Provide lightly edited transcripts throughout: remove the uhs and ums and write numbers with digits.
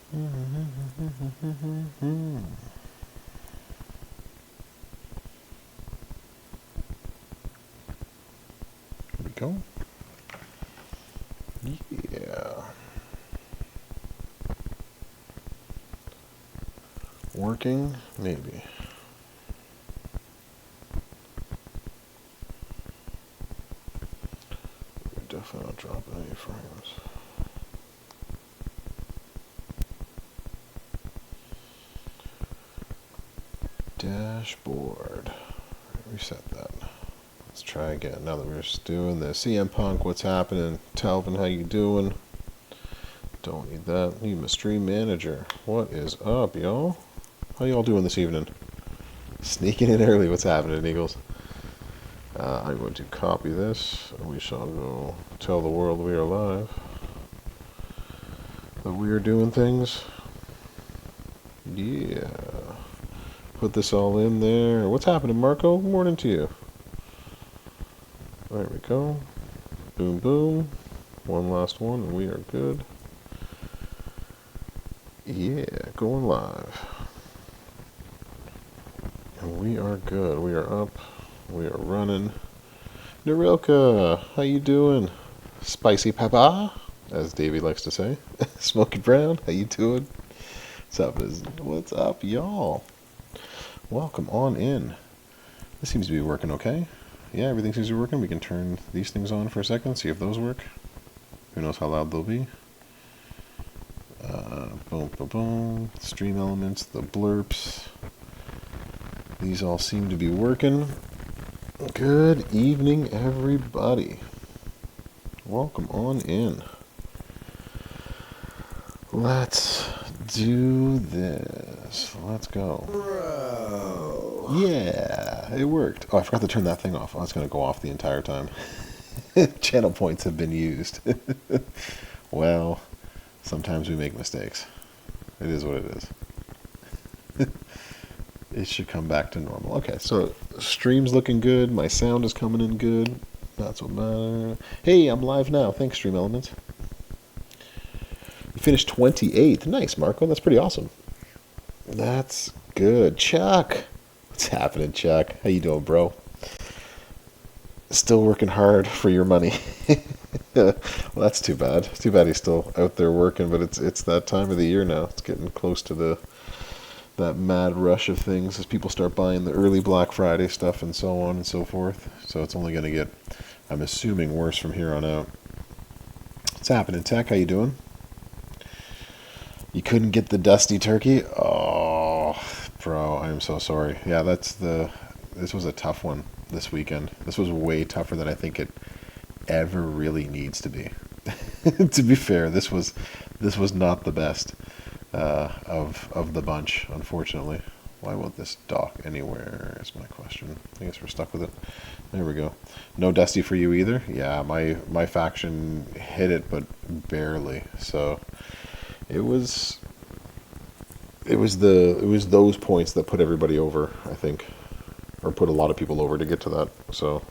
Here we go. Yeah. Working? Maybe. Definitely not dropping any frames. Dashboard. Reset that. Let's try again. Now that we're doing this. CM Punk, what's happening? Talvin, how you doing? Don't need that. Need my stream manager. What is up, y'all? How y'all doing this evening? Sneaking in early. What's happening, Eagles? I'm going to copy this. We shall go tell the world we are live. That we are doing things. Yeah. Put this all in there. What's happening, Marco? Good morning to you. There we go. Boom, boom. One last one, and we are good. Yeah, going live. And we are good. We are up. We are running. Narilka, how you doing? Spicy pepper, as Davey likes to say. Smoky Brown, how you doing? What's up, y'all? Welcome on in. This seems to be working okay. Yeah, everything seems to be working. We can turn these things on for a second, see if those work. Who knows how loud they'll be. Boom, boom, boom. Stream elements, the blurps. These all seem to be working. Good evening, everybody. Welcome on in. Let's do this. Let's go. Bro. Yeah, it worked. Oh, I forgot to turn that thing off. Oh, it's going to go off the entire time. Channel points have been used. Well, sometimes we make mistakes. It is what it is. It should come back to normal. Okay, so stream's looking good. My sound is coming in good. That's what matters. Hey, I'm live now. Thanks, Stream Elements. You finished 28th. Nice, Marco. That's pretty awesome. That's good. Chuck. What's happening, Chuck? How you doing, bro? Still working hard for your money. Well, that's too bad. Too bad he's still out there working, but it's that time of the year now. It's getting close to that mad rush of things as people start buying the early Black Friday stuff and so on and so forth. So it's only going to get, I'm assuming, worse from here on out. What's happening, Tech? How you doing? You couldn't get the dusty turkey? Oh, bro, I am so sorry. Yeah, this was a tough one this weekend. This was way tougher than I think it ever really needs to be. To be fair, this was not the best of the bunch, unfortunately. Why won't this dock anywhere is my question. I guess we're stuck with it. There we go. No Dusty for you either? Yeah, my faction hit it, but barely. So it was those points that put everybody over, I think, or put a lot of people over to get to that. So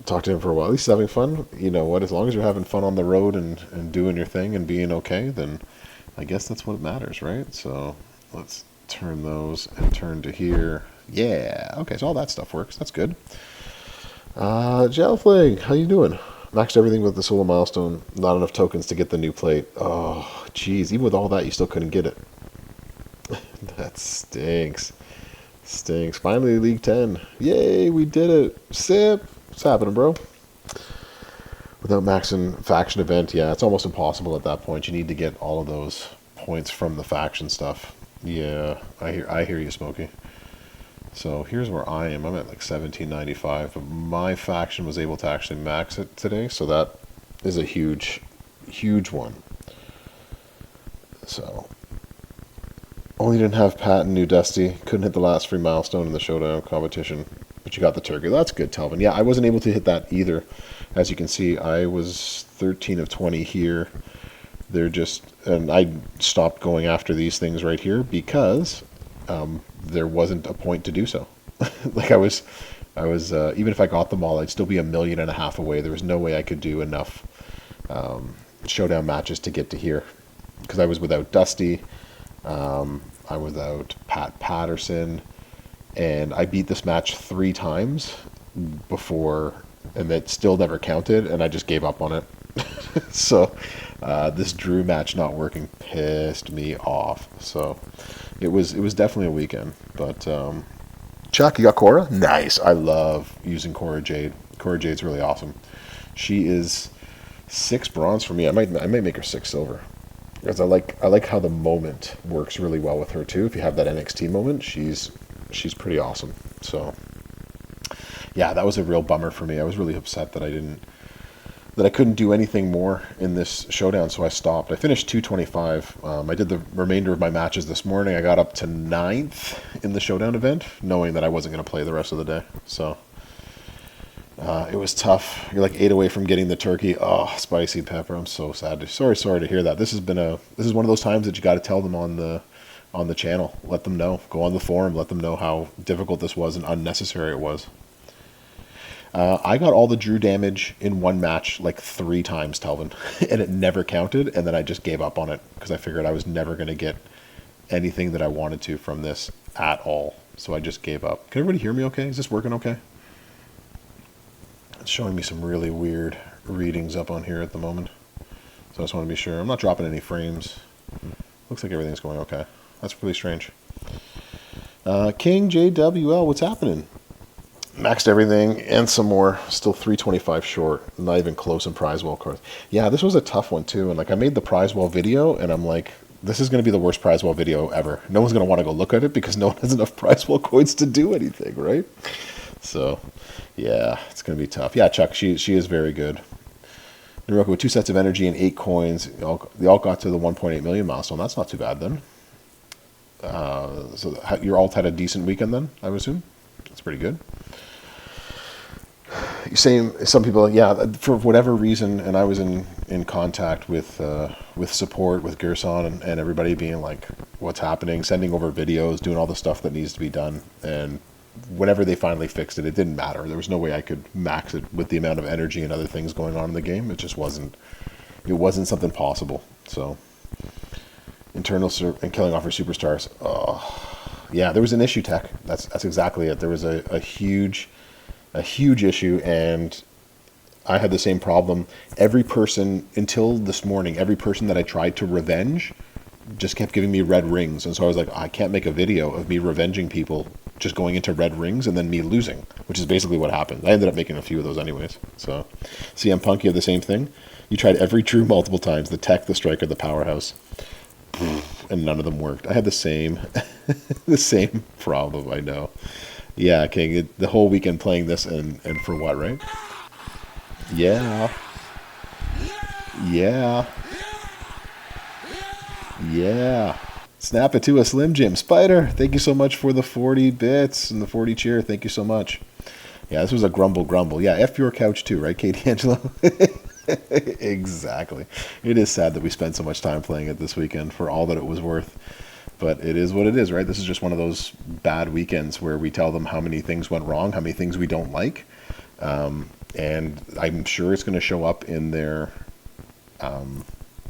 talked to him for a while. At least he's having fun. You know what? As long as you're having fun on the road and doing your thing and being okay, then I guess that's what matters, right? So let's turn those and turn to here. Yeah. Okay, so all that stuff works. That's good. Gelfling, how you doing? Maxed everything with the solo milestone. Not enough tokens to get the new plate. Oh, jeez. Even with all that, you still couldn't get it. That stinks. Stinks. Finally, League 10. Yay, we did it. Sip. What's happening, bro? Without maxing faction event, yeah, it's almost impossible at that point. You need to get all of those points from the faction stuff. Yeah, I hear you, Smokey. So here's where I am. I'm at like 1795, but my faction was able to actually max it today, so that is a huge, huge one. So only didn't have Pat and New Dusty. Couldn't hit the last free milestone in the showdown competition, but you got the turkey. That's good, Telvin. Yeah, I wasn't able to hit that either. As you can see, I was 13 of 20 here. And I stopped going after these things right here because there wasn't a point to do so. Like I was even if I got them all, I'd still be 1.5 million away. There was no way I could do enough showdown matches to get to here. because I was without Dusty, I was without Pat Patterson, and I beat this match 3 times before, and that still never counted, and I just gave up on it. So this Drew match not working pissed me off. So it was definitely a weekend. But Chuck, you got Cora? Nice. I love using Cora Jade. Cora Jade's really awesome. She is 6 bronze for me. I might make her 6 silver. Because I like how the moment works really well with her too. If you have that NXT moment, she's pretty awesome. So yeah, that was a real bummer for me. I was really upset that I couldn't do anything more in this showdown, so I stopped. I finished 225. I did the remainder of my matches this morning. I got up to 9th in the showdown event, knowing that I wasn't going to play the rest of the day. So it was tough. You're like 8 away from getting the turkey. Oh, spicy pepper. I'm so sad. Sorry to hear that. This is one of those times that you got to tell them on the channel. Let them know. Go on the forum. Let them know how difficult this was and unnecessary it was. I got all the Drew damage in one match like 3 times, Telvin, and it never counted, and then I just gave up on it because I figured I was never going to get anything that I wanted to from this at all. So I just gave up. Can everybody hear me okay? Is this working okay? It's showing me some really weird readings up on here at the moment. So I just want to be sure. I'm not dropping any frames. Looks like everything's going okay. That's really strange. King JWL, what's happening? Maxed everything and some more. Still 325 short. Not even close in prize wall cards. Yeah, this was a tough one too. And like I made the prize wall video, and I'm like, this is going to be the worst prize wall video ever. No one's going to want to go look at it because no one has enough prize wall coins to do anything, right? So, yeah, it's going to be tough. Yeah, Chuck, she is very good. Naroka with 2 sets of energy and 8 coins. They all got to the 1.8 million milestone. That's not too bad then. So your alt had a decent weekend then, I would assume? That's pretty good. Some people, yeah, for whatever reason, and I was in contact with support, with Gerson and everybody being like, what's happening, sending over videos, doing all the stuff that needs to be done. And whenever they finally fixed it, it didn't matter. There was no way I could max it with the amount of energy and other things going on in the game. It just wasn't something possible. So internal and killing off your superstars. Oh, yeah, there was an issue, Tech. That's exactly it. There was a huge issue, and I had the same problem. Every person, until this morning, every person that I tried to revenge just kept giving me red rings. And so I was like, I can't make a video of me revenging people just going into red rings and then me losing, which is basically what happened. I ended up making a few of those anyways. So CM Punk, you have the same thing. You tried every Drew multiple times, the Tech, the Striker, the Powerhouse, and none of them worked. I had the same problem, I know. Yeah, King, the whole weekend playing this, and for what, right? Yeah. Snap it to a Slim Jim. Spider, thank you so much for the 40 bits and the 40 cheer. Thank you so much. Yeah, this was a grumble. Yeah, F your couch too, right, Katie Angelo? Exactly. It is sad that we spent so much time playing it this weekend for all that it was worth. But it is what it is, right? This is just one of those bad weekends where we tell them how many things went wrong, how many things we don't like. And I'm sure it's going to show up in their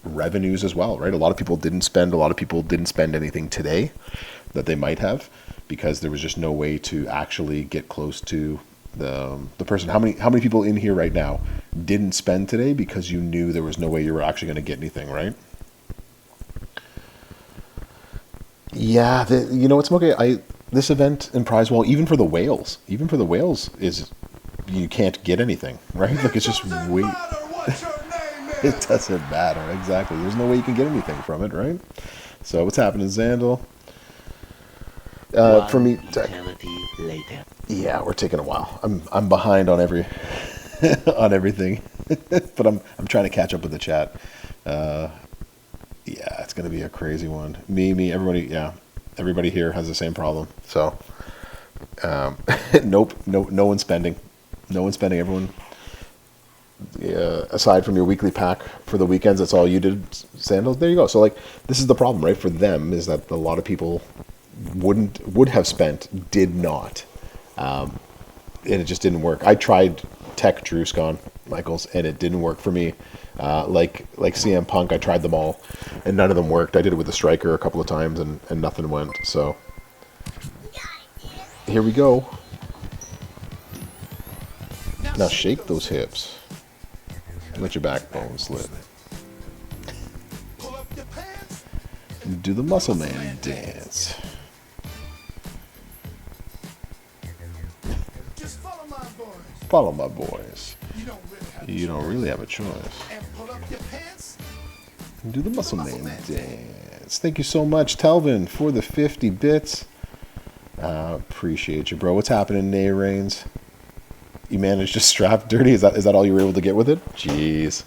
revenues as well, right? A lot of people didn't spend anything today that they might have because there was just no way to actually get close to the person. How many people in here right now didn't spend today because you knew there was no way you were actually going to get anything, right? Yeah, it's okay. This event in prize wall, even for the whales, is you can't get anything, right? Like it's just wait. It doesn't matter, exactly. There's no way you can get anything from it, right? So what's happening, Zandal? For me, later. Yeah, we're taking a while. I'm behind on on everything, but I'm trying to catch up with the chat. Yeah, it's going to be a crazy one. Me, everybody, yeah. Everybody here has the same problem. So, nope, no one's spending. No one's spending, everyone. Aside from your weekly pack for the weekends, that's all you did, Sandals. There you go. So, like, this is the problem, right? For them, is that a lot of people would have spent, did not. And it just didn't work. I tried Tech Drewscon, Michaels, and it didn't work for me. Like CM Punk, I tried them all, and none of them worked. I did it with the Striker a couple of times, and nothing went. So here we go. Now shake those hips. Let your backbone slip. Do the muscle man dance. Follow my boys. You don't really have a choice. Do the muscle man dance. Thank you so much, Telvin, for the 50 bits. Appreciate you, bro. What's happening, Nay Reigns? You managed to strap dirty? Is that all you were able to get with it? Jeez.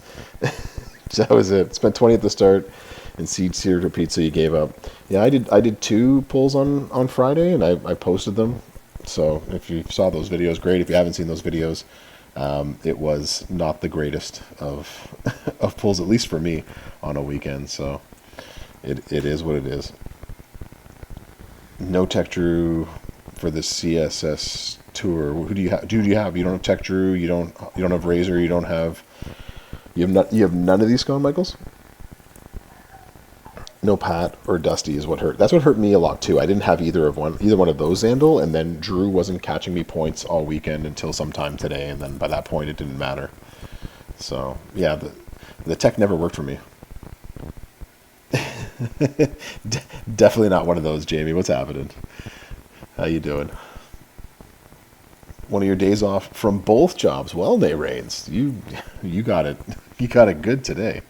That was it. Spent 20 at the start, and seed seared or pizza you gave up. Yeah, I did 2 pulls on Friday, and I posted them. So if you saw those videos, great. If you haven't seen those videos, it was not the greatest of of pulls, at least for me, on a weekend. So it is what it is. No Tech Drew for the CSS tour. Who do you have? You don't have Tech Drew. You don't have Razor. You have none of these Scone Michaels. No Pat or Dusty is what hurt. That's what hurt me a lot too. I didn't have either one of those Zandal, and then Drew wasn't catching me points all weekend until sometime today, and then by that point it didn't matter. So yeah, the tech never worked for me. Definitely not one of those, Jamie. What's happening? How you doing? One of your days off from both jobs. Well, Nay Reigns, you got it. You got it good today.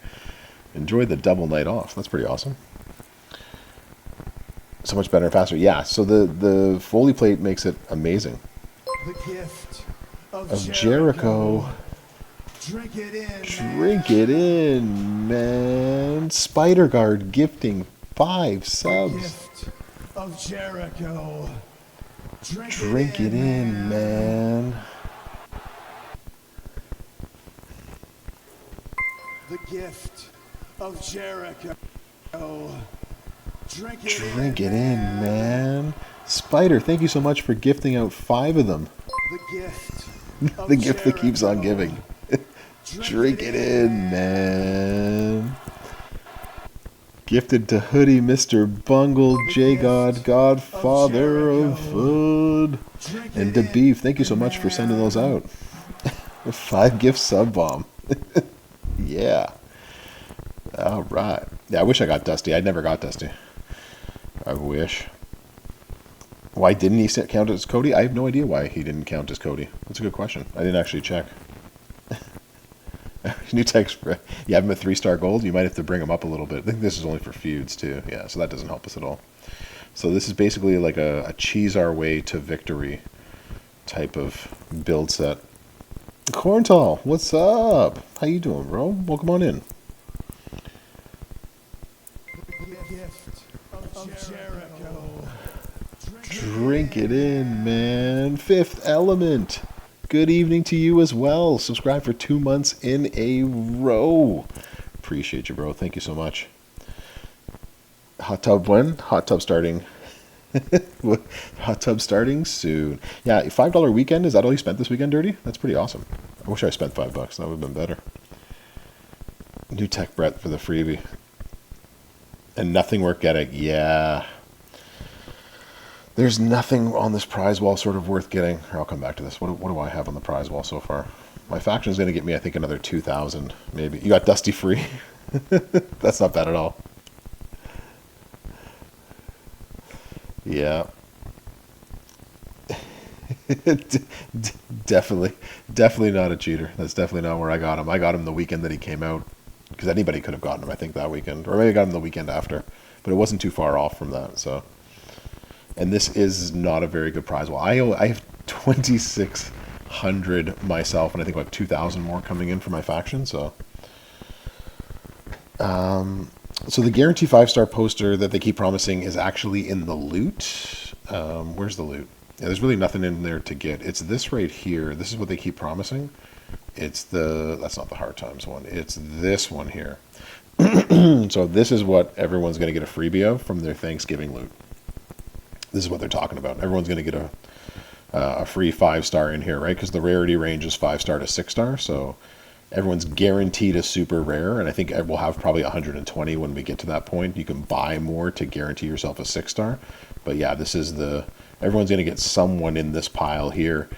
Enjoy the double night off. That's pretty awesome. So much better and faster. Yeah, so the Foley plate makes it amazing. The gift of Jericho. Drink it in. Drink it in, man. Spider Guard gifting 5 subs. The gift of Jericho. Drink it in, man. The gift of Jericho. Drink it in, man. Spider, thank you so much for gifting out 5 of them. The gift. The gift that keeps on giving. Drink it in, man. Gifted to Hoodie, Mr. Bungle, J-God, Godfather of Food, and to Beef. Thank you so much for sending those out. 5 gift sub bomb. Yeah. All right. Yeah, I wish I got Dusty. I never got Dusty. I wish. Why didn't he count as Cody? I have no idea why he didn't count as Cody. That's a good question. I didn't actually check. New text. You have him at 3-star gold. You might have to bring him up a little bit. I think this is only for feuds too. Yeah, so that doesn't help us at all. So this is basically like a cheese our way to victory type of build set. Corntall, what's up? How you doing, bro? Welcome on in. Drink it in, man. Fifth Element. Good evening to you as well. Subscribe for 2 months in a row. Appreciate you, bro. Thank you so much. Hot tub when? Hot tub starting. Hot tub starting soon. Yeah, $5 weekend. Is that all you spent this weekend, Dirty? That's pretty awesome. I wish I spent $5. That would have been better. New tech Brett for the freebie. And nothing worth getting. Yeah. There's nothing on this prize wall sort of worth getting. I'll come back to this. What do I have on the prize wall so far? My faction is going to get me, I think, another 2,000, maybe. You got Dusty free? That's not bad at all. Yeah. Definitely not a cheater. That's definitely not where I got him. I got him the weekend that he came out. Because anybody could have gotten him, I think, that weekend. Or maybe I got him the weekend after. But it wasn't too far off from that, so... And this is not a very good prize wall. I have 2,600 myself, and I think like 2,000 more coming in for my faction. So, so the guarantee 5-star poster that they keep promising is actually in the loot. Where's the loot? Yeah, there's really nothing in there to get. It's this right here. This is what they keep promising. It's that's not the Hard Times one. It's this one here. So this is what everyone's going to get a freebie of from their Thanksgiving loot. This is what they're talking about. Everyone's going to get a free 5-star in here, right? Because the rarity range is 5-star to 6-star, so everyone's guaranteed a super rare, and I think we'll have probably 120 when we get to that point. You can buy more to guarantee yourself a 6-star, but yeah, this is everyone's going to get someone in this pile here.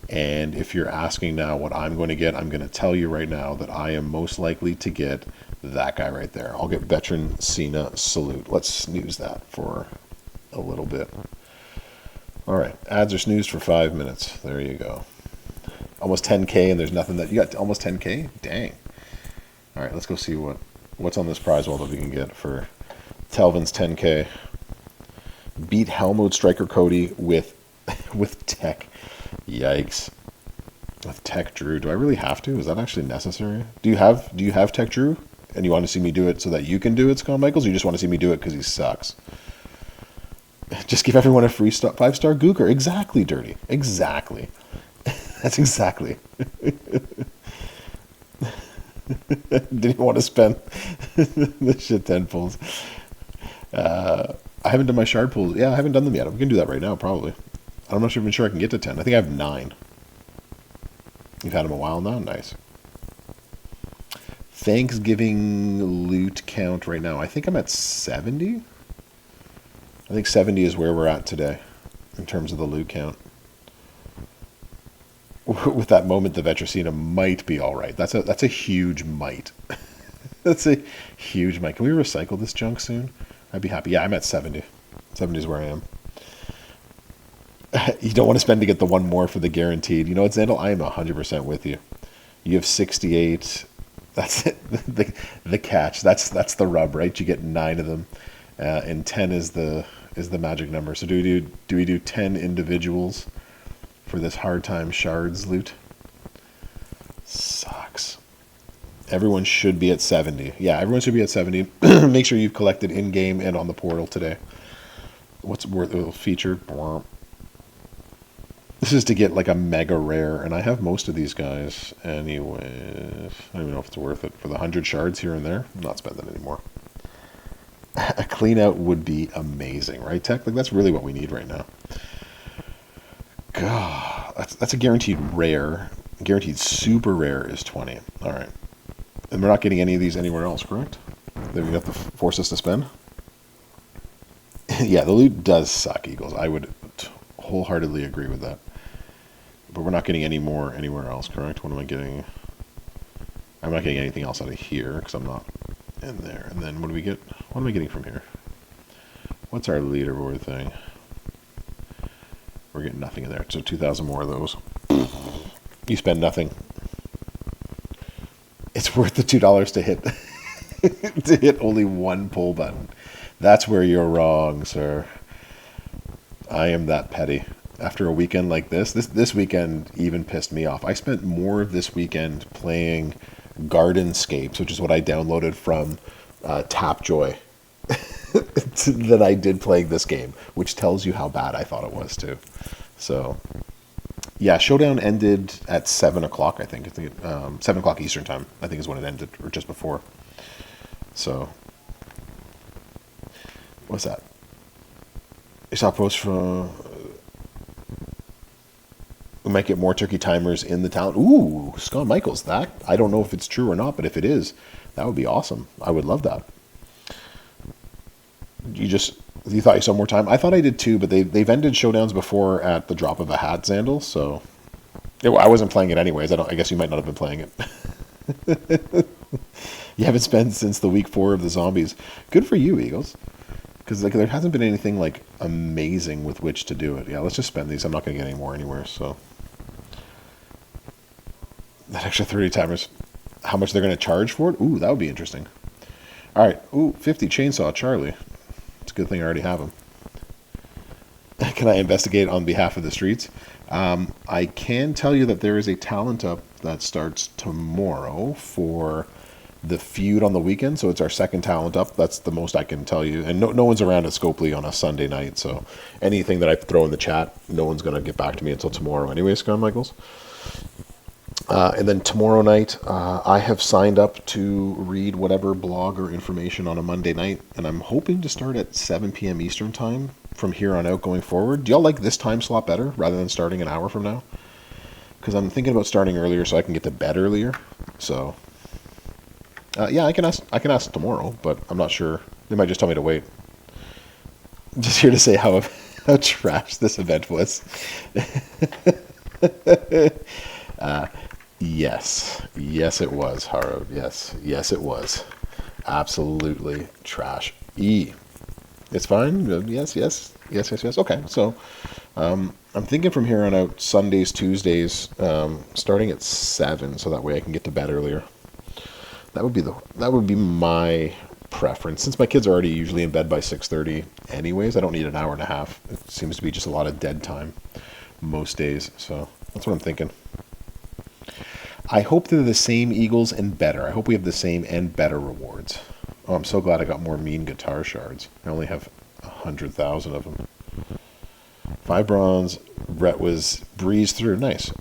And if you're asking now what I'm going to get, I'm going to tell you right now that I am most likely to get that guy right there. I'll get Veteran Cena Salute. Let's snooze that for a little bit. All right, ads are snoozed for 5 minutes. There you go. Almost 10K, and there's nothing that you got. Almost 10K. Dang. All right, let's go see what's on this prize wall that we can get for Telvin's 10K. Beat Hellmode Striker Cody with Tech. Yikes. With Tech Drew. Do I really have to? Is that actually necessary? Do you have Tech Drew? And you want to see me do it so that you can do it, Scott Michaels? Or you just want to see me do it because he sucks? Just give everyone a free 5-star Gooker. Exactly, Dirty. Exactly. That's exactly. Didn't want to spend the shit 10 pulls. I haven't done my shard pulls. Yeah, I haven't done them yet. We can do that right now, probably. I'm not even sure I can get to 10. I think I have 9. You've had them a while now? Nice. Thanksgiving loot count right now. I think I'm at 70. I think 70 is where we're at today in terms of the loot count. With that moment, the Vetracina might be all right. That's a huge might. That's a huge might. Can we recycle this junk soon? I'd be happy. Yeah, I'm at 70. 70 is where I am. You don't want to spend to get the one more for the guaranteed. You know what, Zandal? I am 100% with you. You have 68. That's it. The catch. That's the rub, right? You get 9 of them, and 10 is the magic number. So do we do 10 individuals for this hard time shards loot? Sucks. Everyone should be at 70. Yeah, everyone should be at 70. Make sure you've collected in-game and on the portal today. What's worth a feature? This is to get like a mega rare, and I have most of these guys anyways. I don't even know if it's worth it. For the 100 shards here and there, I'm not spending anymore. A clean out would be amazing, right, Tech? Like, that's really what we need right now. God, that's a guaranteed rare. Guaranteed super rare is 20. All right. And we're not getting any of these anywhere else, correct? That we have to force us to spend? Yeah, the loot does suck, Eagles. I would wholeheartedly agree with that. But we're not getting any more anywhere else, correct? What am I getting? I'm not getting anything else out of here because I'm not in there. And then what do we get? What am I getting from here? What's our leaderboard thing? We're getting nothing in there. So 2,000 more of those. You spend nothing. It's worth the $2 to hit to hit only one pull button. That's where you're wrong, sir. I am that petty. After a weekend like this weekend even pissed me off. I spent more of this weekend playing Gardenscapes, which is what I downloaded from Tapjoy, than I did playing this game, which tells you how bad I thought it was too. So, yeah, Showdown ended at 7 o'clock, I think. 7 o'clock Eastern time, I think is when it ended, or just before. So, what's that? I saw a post from... We might get more turkey timers in the town. Ooh, Scott Michaels, that, I don't know if it's true or not, but if it is, that would be awesome. I would love that. You thought you saw more time? I thought I did too, but they've ended showdowns before at the drop of a hat, Zandal, so I wasn't playing it anyways. I guess you might not have been playing it. You haven't spent since the week 4 of the zombies. Good for you, Eagles. Because like there hasn't been anything like amazing with which to do it. Yeah, let's just spend these. I'm not going to get any more anywhere, so. That extra 30 timers, how much they're going to charge for it? Ooh, that would be interesting. All right. Ooh, 50 Chainsaw Charlie. It's a good thing I already have him. Can I investigate on behalf of the streets? I can tell you that there is a talent up that starts tomorrow for the feud on the weekend. So it's our second talent up. That's the most I can tell you. And no one's around at Scopely on a Sunday night. So anything that I throw in the chat, no one's going to get back to me until tomorrow anyway, Scott Michaels. And then tomorrow night, I have signed up to read whatever blog or information on a Monday night, and I'm hoping to start at 7 p.m. Eastern time. from here on out going forward. Do y'all like this time slot better rather than starting an hour from now? Because I'm thinking about starting earlier so I can get to bed earlier. So, yeah, I can ask. I can ask tomorrow, but I'm not sure. They might just tell me to wait. Just here to say how trash this event was. Yes, it was, Haro. Yes, it was. Absolutely trash. It's fine. Yes. Okay, so I'm thinking from here on out, Sundays, Tuesdays, starting at 7, so that way I can get to bed earlier. That would be my preference. Since my kids are already usually in bed by 6:30, anyways, I don't need an hour and a half. It seems to be just a lot of dead time most days, so that's what I'm thinking. I hope they're the same Eagles and better. I hope we have the same and better rewards. Oh, I'm so glad I got more mean guitar shards. I only have 100,000 of them. 5 bronze. Brett was breezed through. Nice.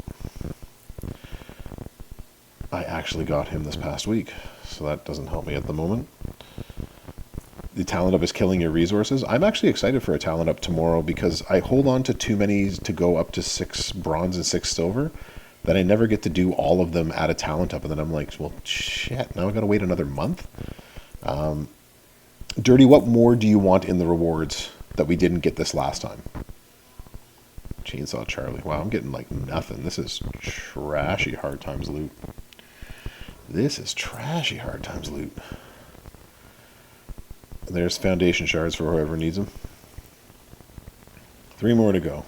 I actually got him this past week, so that doesn't help me at the moment. The talent up is killing your resources. I'm actually excited for a talent up tomorrow because I hold on to too many to go up to 6 bronze and 6 silver that I never get to do all of them at a talent up, and then I'm like, well, shit, now I gotta wait another month? Dirty, what more do you want in the rewards that we didn't get this last time? Chainsaw Charlie. Wow, I'm getting like nothing. This is trashy hard times loot. There's foundation shards for whoever needs them. 3 more to go.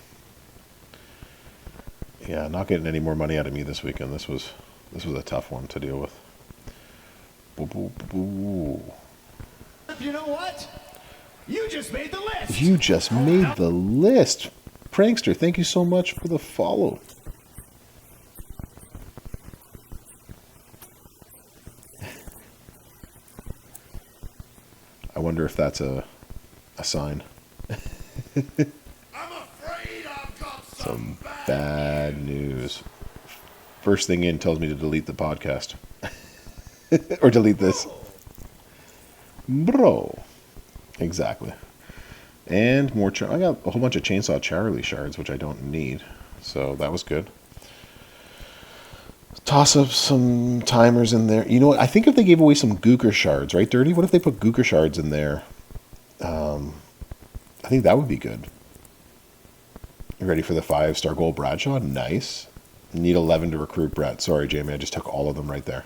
Yeah, not getting any more money out of me this weekend. This was a tough one to deal with. You know what? You just made the list. You just made the list. Prankster, thank you so much for the follow. I wonder if that's a sign. I'm afraid I've got Some bad news. First thing in tells me to delete the podcast. Or delete this. Bro. Exactly. And more... I got a whole bunch of Chainsaw Charlie shards, which I don't need. So that was good. Toss up some timers in there. You know what? I think if they gave away some Gooker shards, right, Dirty? What if they put Gooker shards in there? I think that would be good. You ready for the 5-star gold Bradshaw? Nice. Need 11 to recruit Brett. Sorry, Jamie. I just took all of them right there.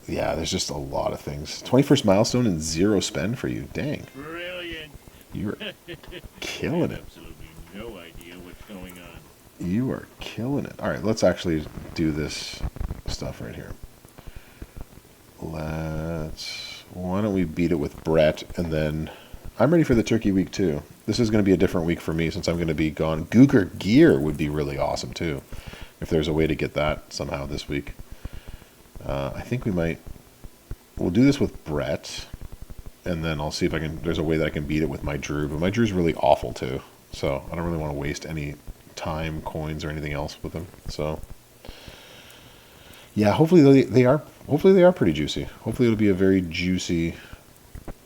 Yeah, there's just a lot of things. 21st milestone and 0 spend for you. Dang. Brilliant. You're killing it. Absolutely no idea what's going on. You are killing it. All right, let's actually do this stuff right here. Why don't we beat it with Brett, and then I'm ready for the turkey week too. This is going to be a different week for me since I'm going to be gone. Gooker gear would be really awesome too, if there's a way to get that somehow this week. I think we'll do this with Brett, and then I'll see if there's a way that I can beat it with my Drew, but my Drew's really awful too, so I don't really want to waste any time, coins, or anything else with him. So yeah, hopefully they are pretty juicy. Hopefully it'll be a very juicy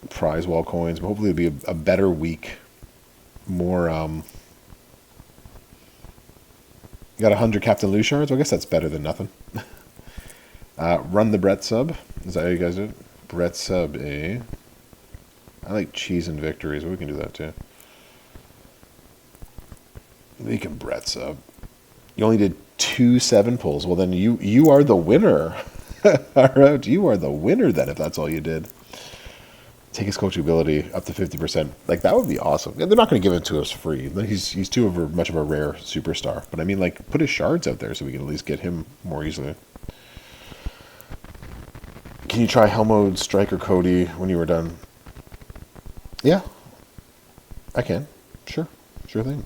prize wall coins, but hopefully it'll be a better week. More you got 100 Captain Lou shards? Well, I guess that's better than nothing. Run the Brett sub. Is that how you guys do it? Brett sub, eh? I like cheese and victories, but we can do that too. We can Brett sub. You only did 2 7 pulls. Well, then you are the winner. All right, you are the winner then if that's all you did. Take his coachability up to 50%. Like, that would be awesome. They're not going to give it to us free. He's too much of a rare superstar. But I mean, like, put his shards out there so we can at least get him more easily. Can you try Helmode Striker Cody when you were done? Yeah, I can. Sure thing.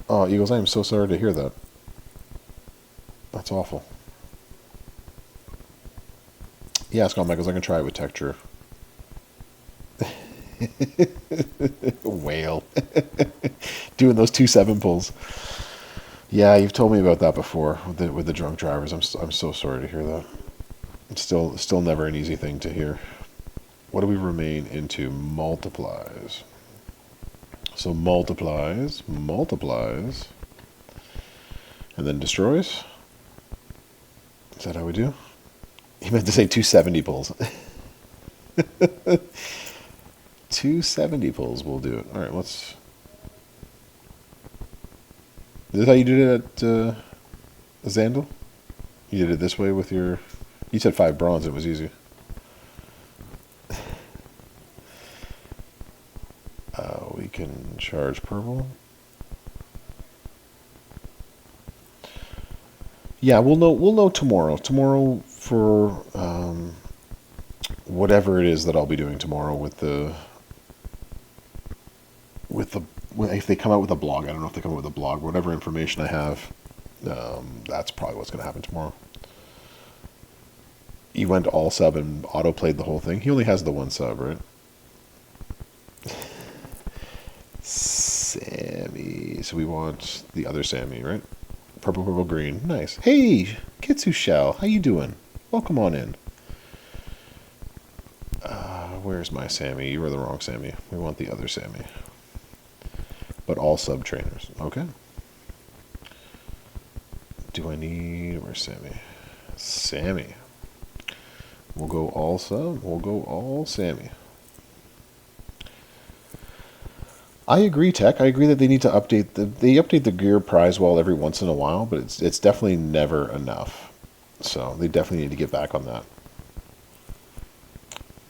Oh, Eagles, I am so sorry to hear that. That's awful. Yeah, Scott Michaels, I can try it with Tech True. Whale. Doing those 2 7 pulls. Yeah, you've told me about that before with the drunk drivers. I'm so sorry to hear that. It's still never an easy thing to hear. What do we remain into? Multiplies. So multiplies, multiplies, and then destroys. Is that how we do? He meant to say 270 pulls. 270 pulls will do it. All right, let's... Is this how you did it at Zandal? You did it this way with your... You said 5 bronze, it was easy. We can charge purple. Yeah, we'll know tomorrow. Tomorrow for whatever it is that I'll be doing tomorrow with the if they come out with a blog. I don't know if they come out with a blog. Whatever information I have, that's probably what's going to happen tomorrow. He went all sub and auto played the whole thing. He only has the 1 sub, right? Sammy. So we want the other Sammy, right? Purple, purple, green. Nice. Hey, Kitsu Shell. How you doing? Welcome on in. Where's my Sammy? You were the wrong Sammy. We want the other Sammy. But all sub trainers. Okay. Do I need... Where's Sammy? Sammy. We'll go all sub. We'll go all Sammy. I agree, Tech. I agree that they need to update they update the gear prize wall every once in a while, but it's definitely never enough. So they definitely need to get back on that.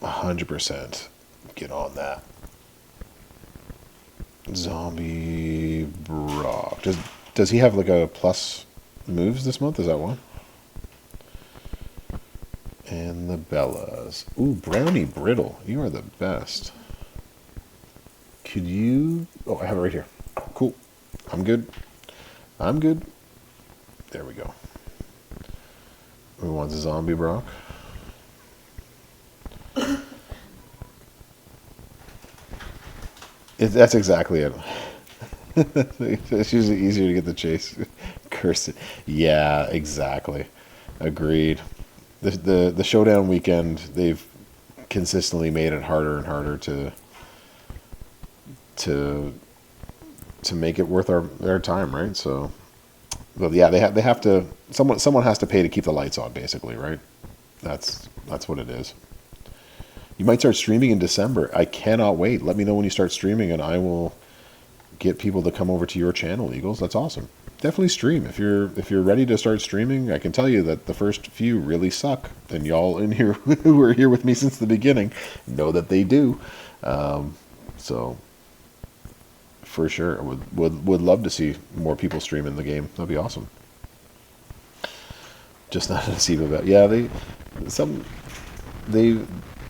100%. Get on that. Zombie Brock. Does he have like a plus moves this month? Is that one? And the Bellas. Ooh, Brownie Brittle. You are the best. Could you... Oh, I have it right here. Cool. I'm good. I'm good. There we go. We want the Zombie Brock. That's exactly it. It's usually easier to get the chase. Curse it. Yeah, exactly. Agreed. The showdown weekend, they've consistently made it harder and harder to make it worth our time, right? So, but yeah, they have to someone has to pay to keep the lights on, basically, right? That's what it is. You might start streaming in December. I cannot wait. Let me know when you start streaming, and I will get people to come over to your channel, Eagles. That's awesome. Definitely stream if you're ready to start streaming. I can tell you that the first few really suck, and y'all in here who are here with me since the beginning know that they do. So for sure, would love to see more people stream in the game. That'd be awesome. Just not a Siva bet. Yeah,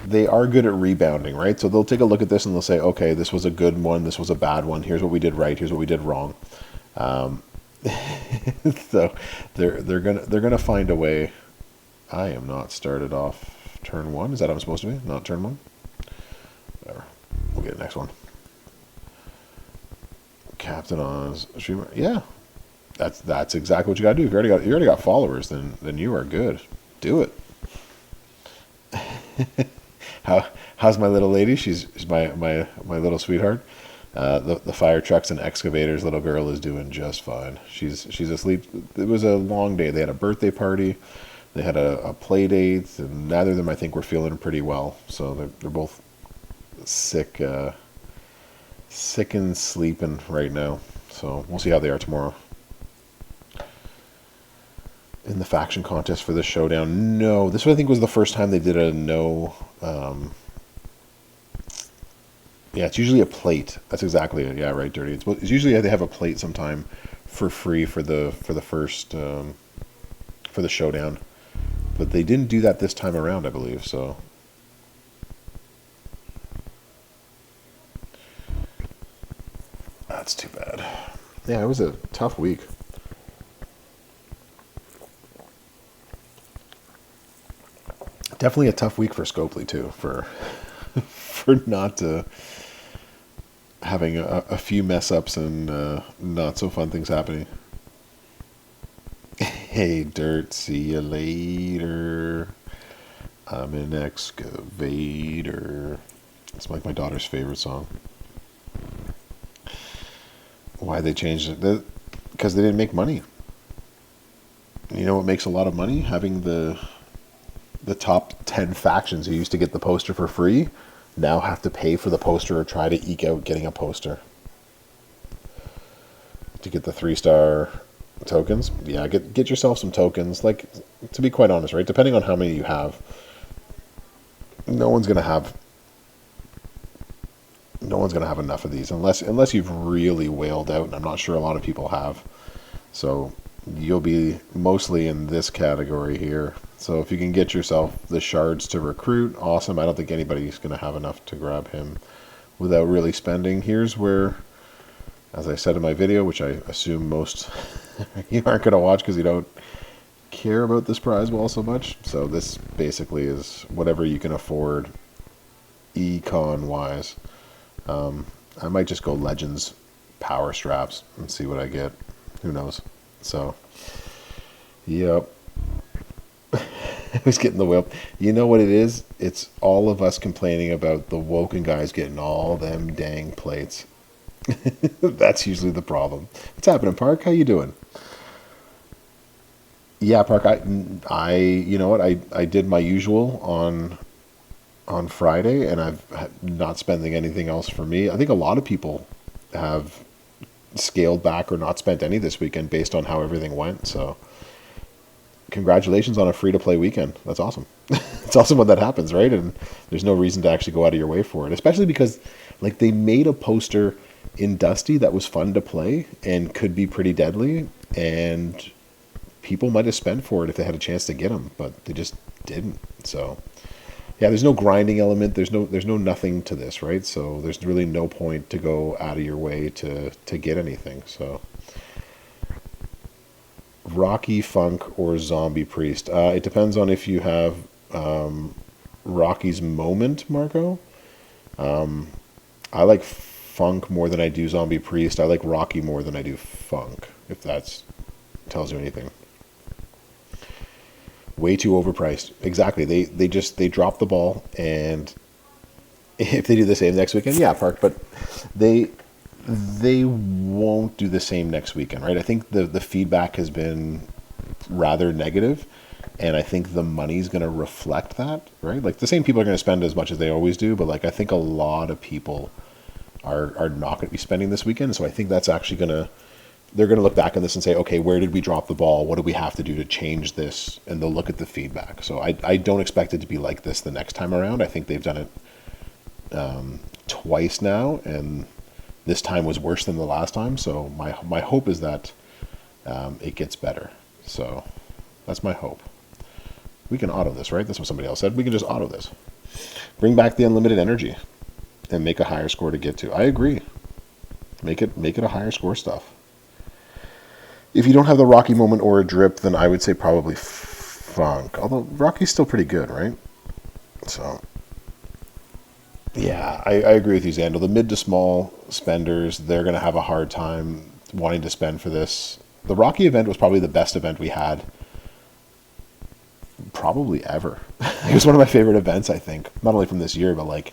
they are good at rebounding, right? So they'll take a look at this and they'll say, okay, this was a good one, this was a bad one. Here's what we did right. Here's what we did wrong. So they're gonna find a way. I am not started off turn 1. Is that how I'm supposed to be? Not turn 1. Whatever. We'll get the next one. Captain Oz. Yeah, that's exactly what you gotta do. If you already got followers, then you are good. Do it. How's my little lady? She's my little sweetheart. The fire trucks and excavators little girl is doing just fine. She's asleep. It was a long day. They had a birthday party. They had a play date, and neither of them, I think, were feeling pretty well. So they're both sick and sleeping right now. So we'll see how they are tomorrow. In the faction contest for the showdown, no. This, I think, was the first time they did a no. Yeah, it's usually a plate. That's exactly it. Yeah, right, Dirty. It's usually they have a plate sometime for free for the first for the showdown, but they didn't do that this time around, I believe. So that's too bad. Yeah, it was a tough week. Definitely a tough week for Scopely too, for not having a few mess ups and not so fun things happening. Hey, Dirt, see you later. I'm an excavator. It's like my daughter's favorite song. Why they changed it? Because they didn't make money. You know what makes a lot of money? Having the top 10 factions who used to get the poster for free now have to pay for the poster or try to eke out getting a poster. To get the 3-star tokens, yeah, get yourself some tokens. Like, to be quite honest, right? Depending on how many you have, no one's gonna have enough of these unless you've really whaled out, and I'm not sure a lot of people have. So you'll be mostly in this category here. So if you can get yourself the shards to recruit, awesome. I don't think anybody's going to have enough to grab him without really spending. Here's where, as I said in my video, which I assume most you aren't going to watch because you don't care about this prize wall so much. So this basically is whatever you can afford econ wise. I might just go Legends power straps and see what I get. Who knows? So, yep. Who's getting the whip? You know what it is? It's all of us complaining about the Woken guys getting all them dang plates. That's usually the problem. What's happening, Park? How you doing? Yeah, Park. You know what? I did my usual on Friday, and I've not spending anything else for me. I think a lot of people have scaled back or not spent any this weekend based on how everything went. So congratulations on a free-to-play weekend. That's awesome. It's awesome when that happens, right? And there's no reason to actually go out of your way for it, especially because like they made a poster in Dusty that was fun to play and could be pretty deadly, and people might have spent for it if they had a chance to get them, but they just didn't. So yeah, there's no grinding element. There's no nothing to this, right? So there's really no point to go out of your way to get anything. So Rocky, Funk, or Zombie Priest. It depends on if you have Rocky's Moment, Marco. I like Funk more than I do Zombie Priest. I like Rocky more than I do Funk, if that tells you anything. Way too overpriced. Exactly. They drop the ball, and if they do the same next weekend, yeah, Park, but they won't do the same next weekend, right? I think the feedback has been rather negative, and I think the money's going to reflect that, right? Like the same people are going to spend as much as they always do, but like I think a lot of people are not going to be spending this weekend, so I think that's actually they're going to look back on this and say, okay, where did we drop the ball? What do we have to do to change this? And they'll look at the feedback. So I don't expect it to be like this the next time around. I think they've done it twice now, and this time was worse than the last time. So my hope is that it gets better. So that's my hope. We can auto this, right? That's what somebody else said. We can just auto this. Bring back the unlimited energy and make a higher score to get to. I agree. Make it a higher score stuff. If you don't have the Rocky Moment or a drip, then I would say probably Funk. Although Rocky's still pretty good, right? So, yeah, I agree with you, Xandel. The mid to small spenders, they're going to have a hard time wanting to spend for this. The Rocky event was probably the best event we had probably ever. It was one of my favorite events, I think. Not only from this year, but like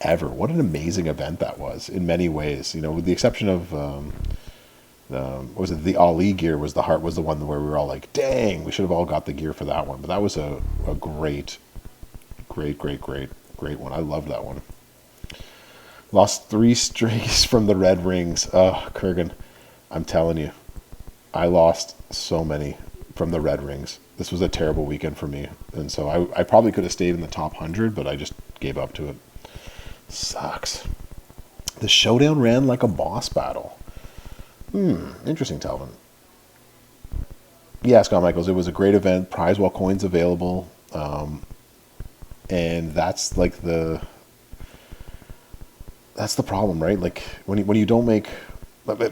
ever. What an amazing event that was in many ways. You know, with the exception of... what was it? The Ali gear was the one where we were all like, dang, we should have all got the gear for that one. But that was a great one. I loved that one. Lost 3 strays from the red rings. Kurgan, I'm telling you, I lost so many from the red rings. This was a terrible weekend for me. And so I probably could have stayed in the top 100, but I just gave up to it. Sucks. The showdown ran like a boss battle. Interesting, Talvin. Yeah, Scott Michaels, it was a great event. Prize wall coins available. And that's like that's the problem, right? Like when you don't make...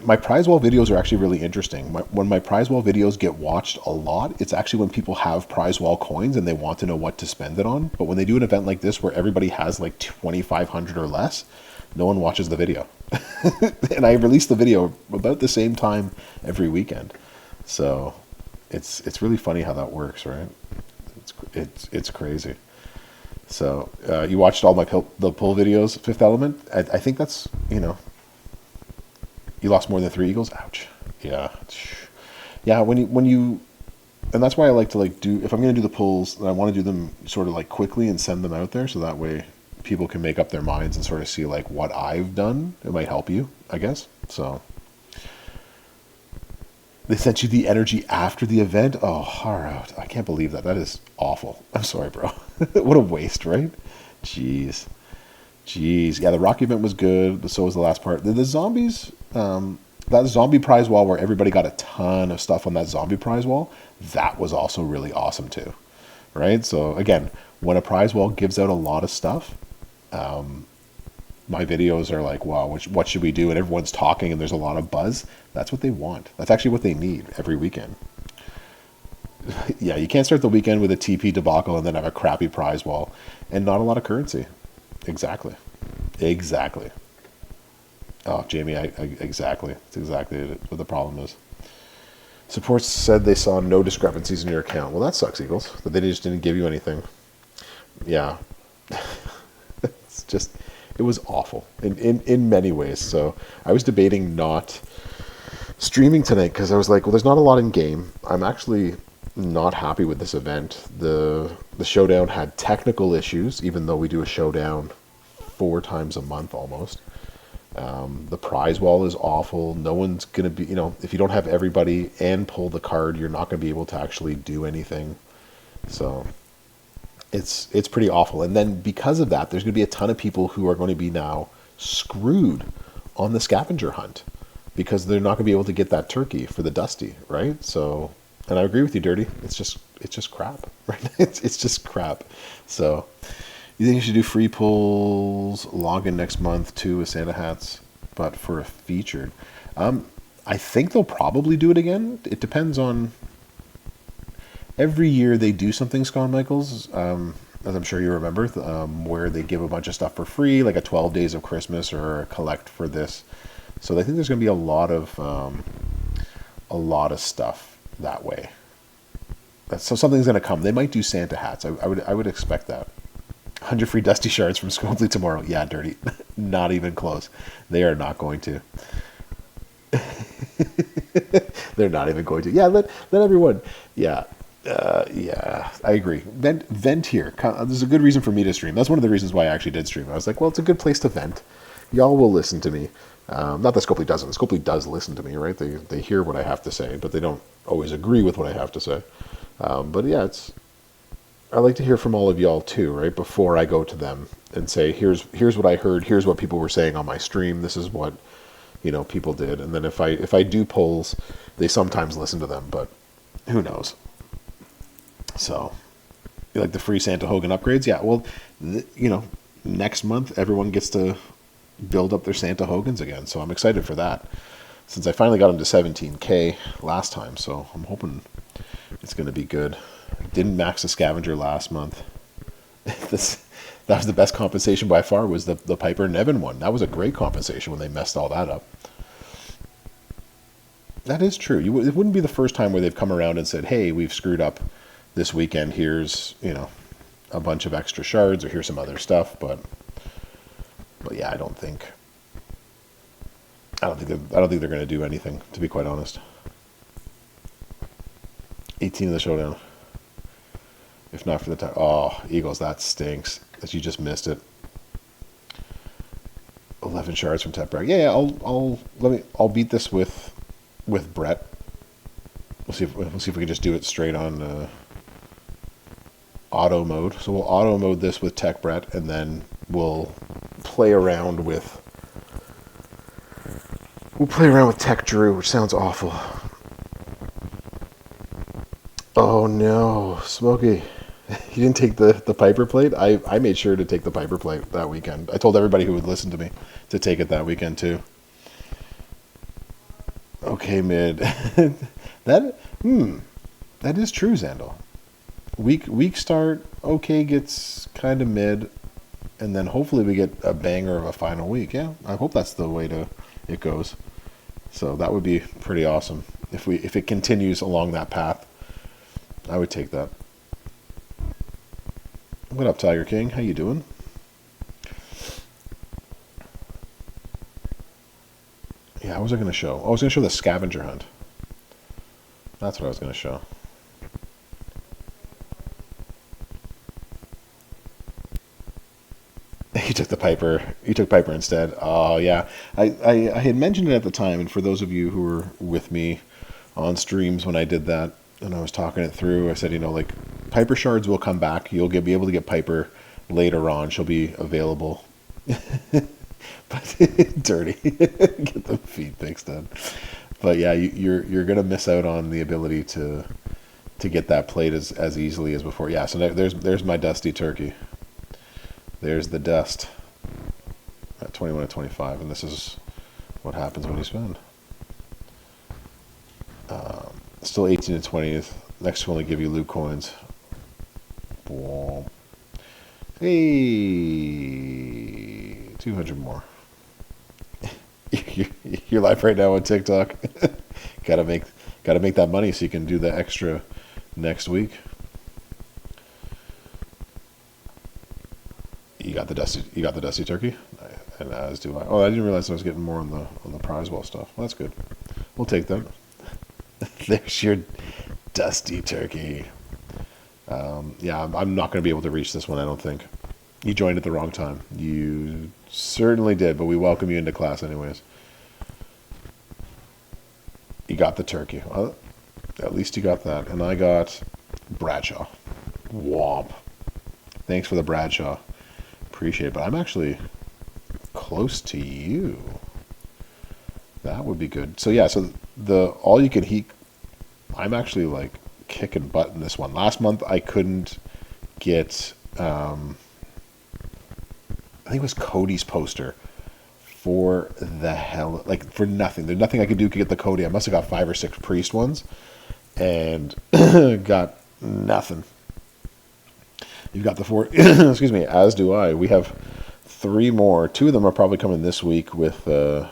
My prize wall videos are actually really interesting. When my prize wall videos get watched a lot, it's actually when people have prize wall coins and they want to know what to spend it on. But when they do an event like this where everybody has like 2,500 or less, no one watches the video. And I release the video about the same time every weekend. So it's really funny how that works, right? It's crazy. So you watched all the pull videos, Fifth Element. I think that's, you lost more than 3 eagles. Ouch. Yeah. Yeah. When you and that's why I like to like do, if I'm going to do the pulls, then I want to do them sort of like quickly and send them out there, so that way people can make up their minds and sort of see like what I've done. It might help you, I guess. So they sent you the energy after the event. Oh, far out. I can't believe that. That is awful. I'm sorry, bro. What a waste, right? Jeez. Jeez. Yeah, the rock event was good, but so was the last part. The zombies, that zombie prize wall where everybody got a ton of stuff on that zombie prize wall, that was also really awesome too. Right? So again, when a prize wall gives out a lot of stuff, my videos are like, wow, what should we do? And everyone's talking and there's a lot of buzz. That's what they want. That's actually what they need every weekend. Yeah, you can't start the weekend with a TP debacle and then have a crappy prize wall and not a lot of currency. Exactly. Exactly. Oh, Jamie, exactly. That's exactly what the problem is. Support said they saw no discrepancies in your account. Well, that sucks, Eagles. That they just didn't give you anything. Yeah. It's just, it was awful in many ways. So I was debating not streaming tonight because I was like, well, there's not a lot in game. I'm actually not happy with this event. The showdown had technical issues, even though we do a showdown 4 times a month almost. The prize wall is awful. No one's going to be, if you don't have everybody and pull the card, you're not going to be able to actually do anything. So it's pretty awful. And then because of that, there's going to be a ton of people who are going to be now screwed on the scavenger hunt because they're not going to be able to get that turkey for the Dusty, right? So, and I agree with you, Dirty. It's just crap, right? It's just crap. So you think you should do free pulls, log in next month too with Santa hats, but for a featured? I think they'll probably do it again. It depends on. Every year they do something, Scott Michaels, as I'm sure you remember, where they give a bunch of stuff for free, like a 12 Days of Christmas or a collect for this. So I think there's going to be a lot of stuff that way. So something's going to come. They might do Santa hats. I would expect that. 100 free Dusty shards from Scopely tomorrow. Yeah, Dirty. Not even close. They are not going to. They're not even going to. Yeah, let everyone. Yeah. Yeah, I agree. Vent here. There's a good reason for me to stream. That's one of the reasons why I actually did stream. I was like, well, it's a good place to vent. Y'all will listen to me. Not that Scopely doesn't. Scopely does listen to me, right? They hear what I have to say, but they don't always agree with what I have to say. But yeah, I like to hear from all of y'all too, right? Before I go to them and say, here's what I heard. Here's what people were saying on my stream. This is what people did. And then if I do polls, they sometimes listen to them, but who knows? So, you like the free Santa Hogan upgrades? Yeah, well, next month everyone gets to build up their Santa Hogans again. So I'm excited for that. Since I finally got them to 17K last time, so I'm hoping it's going to be good. Didn't max the scavenger last month. That was the best compensation by far, was the Piper Nevin one. That was a great compensation when they messed all that up. That is true. It wouldn't be the first time where they've come around and said, hey, we've screwed up this weekend. Here's, a bunch of extra shards, or here's some other stuff. But yeah, I don't think they're going to do anything, to be quite honest. 18 of the showdown. If not for the time. Oh, Eagles, that stinks that you just missed it. 11 shards from Teprak. Yeah, I'll beat this with Brett. We'll see if we can just do it straight on auto mode. So we'll auto mode this with Tech Brett, and then we'll play around with Tech Drew, which sounds awful. Oh no, Smokey. You didn't take the Piper plate? I made sure to take the Piper plate that weekend. I told everybody who would listen to me to take it that weekend too. Okay, mid. That is true, Zandal. Weak start, okay, gets kind of mid, and then hopefully we get a banger of a final week. Yeah, I hope that's the way it goes. So that would be pretty awesome if it continues along that path. I would take that. What up, Tiger King? How you doing? Yeah, what was I going to show? I was going to show the scavenger hunt. That's what I was going to show. You took the Piper. You took Piper instead. Oh, yeah. I had mentioned it at the time, and for those of you who were with me on streams when I did that, and I was talking it through, I said, like, Piper shards will come back. You'll be able to get Piper later on. She'll be available. But dirty. Get the feed pics done. But yeah, you're gonna miss out on the ability to get that plate as easily as before. Yeah, so there's my dusty turkey. There's the dust at 21 to 25, and this is what happens when you spend. Still 18 to 20th. Next one will give you loot coins. Boom. Hey, 200 more. You're live right now on TikTok. gotta make that money so you can do the extra next week. You got the dusty turkey, and as do I. Oh, I didn't realize I was getting more on the prize wall stuff. Well, that's good. We'll take that. There's your dusty turkey. Yeah, I'm not going to be able to reach this one, I don't think. You joined at the wrong time. You certainly did, but we welcome you into class anyways. You got the turkey. Well, at least you got that. And I got Bradshaw. Womp. Thanks for the Bradshaw. Appreciate it. But I'm actually close to you. That would be good. So yeah, so the all you can heat, I'm actually like kicking butt in this one. Last month I couldn't get I think it was Cody's poster for the hell, like for nothing. There's nothing I could do to get the Cody. I must have got 5 or 6 priest ones and got nothing. You've got the 4, excuse me, as do I. We have 3 more. 2 of them are probably coming this week with the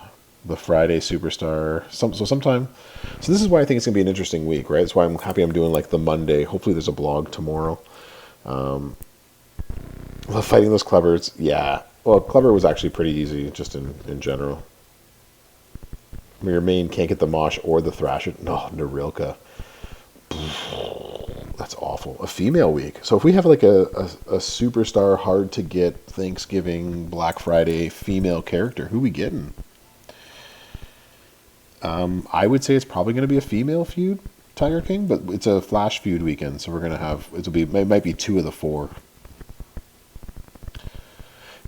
Friday Superstar. So this is why I think it's going to be an interesting week, right? That's why I'm happy I'm doing like the Monday. Hopefully there's a blog tomorrow. Fighting those Clevers, yeah. Well, Clever was actually pretty easy, just in general. Your main can't get the Mosh or the Thrasher. No, Narilka. That's awful. A female week. So if we have like a superstar, hard to get Thanksgiving, Black Friday female character, who we getting? I would say it's probably going to be a female feud, Tiger King, but it's a Flash feud weekend, so we're going to have, it might be 2 of the 4.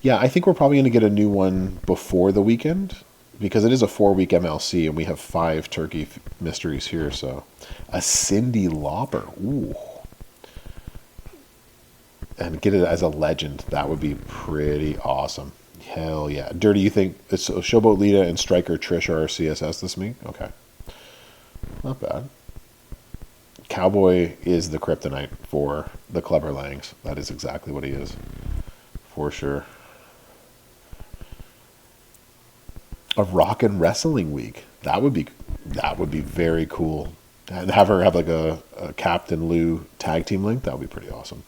Yeah, I think we're probably going to get a new one before the weekend, because it is a 4-week MLC, and we have 5 turkey mysteries here, so. A Cyndi Lauper, ooh. And get it as a legend, that would be pretty awesome. Hell yeah. Dirty, you think it's Showboat Lita and Striker Trish are our CSS this week? Okay. Not bad. Cowboy is the kryptonite for the Clever Langs. That is exactly what he is. For sure. A Rock and Wrestling week. That would be very cool. And have her have like a Captain Lou tag team link. That would be pretty awesome.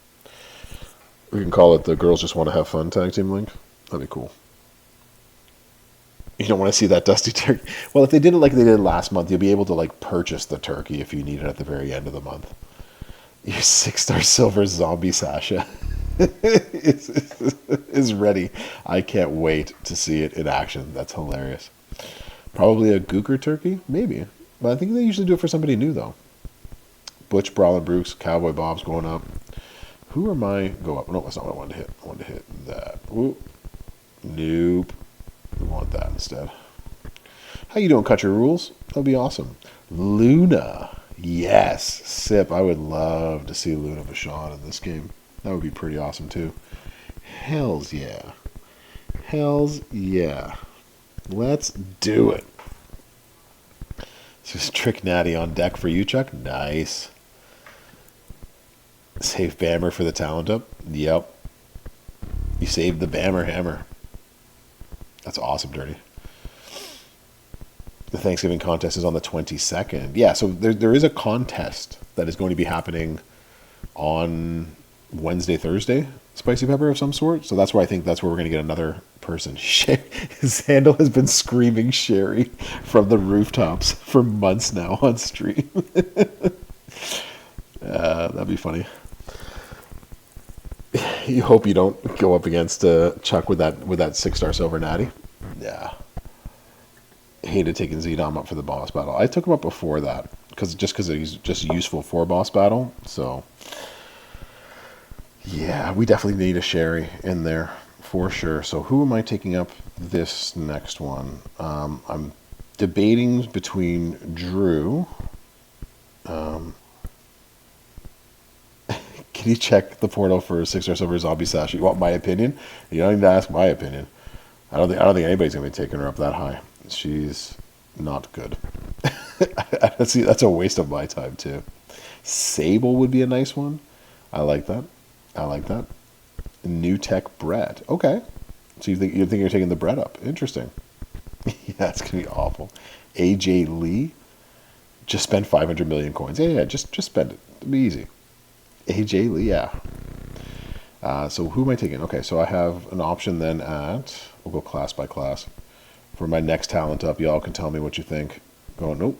We can call it the Girls Just Want to Have Fun tag team link. That'd be cool. You don't want to see that dusty turkey. Well, if they did it like they did last month, you'll be able to like purchase the turkey if you need it at the very end of the month. Your 6-star silver zombie Sasha is ready. I can't wait to see it in action. That's hilarious. Probably a Gooker turkey, maybe. But I think they usually do it for somebody new though. Butch, Brawlin' Brooks, Cowboy Bob's going up. Who am I? Go up. No, that's not what I wanted to hit. I wanted to hit that. Ooh. Nope. We want that instead. How you doing, Cut Your Rules? That'll be awesome. Luna. Yes. Sip. I would love to see Luna Vachon in this game. That would be pretty awesome too. Hells yeah. Hells yeah. Let's do it. This is Trick Natty on deck for you, Chuck. Nice. Save Bammer for the talent up. Yep. You saved the Bammer hammer. That's awesome, Dirty. The Thanksgiving contest is on the 22nd. Yeah, so there is a contest that is going to be happening on Wednesday, Thursday spicy pepper of some sort. So that's where I think that's where we're gonna get another person. Sandal has been screaming Sherry from the rooftops for months now on stream. That'd be funny. You hope you don't go up against Chuck with that 6-star silver natty. Yeah, hated taking Zedom up for the boss battle. I took him up before that because he's just useful for boss battle. So yeah, we definitely need a Sherry in there for sure. So who am I taking up this next one? I'm debating between Drew. Can you check the portal for 6-star silver zombie sash? You want my opinion? You don't need to ask my opinion. I don't think anybody's gonna be taking her up that high. She's not good. See, that's a waste of my time too. Sable would be a nice one. I like that. I like that. New Tech bread. Okay. So you think you're taking the bread up? Interesting. Yeah, it's gonna be awful. AJ Lee. Just spend 500 million coins. Yeah, just spend it. It'll be easy. AJ Lee, yeah. So who am I taking? Okay, so I have an option then at, we'll go class by class. For my next talent up, y'all can tell me what you think. Going, nope,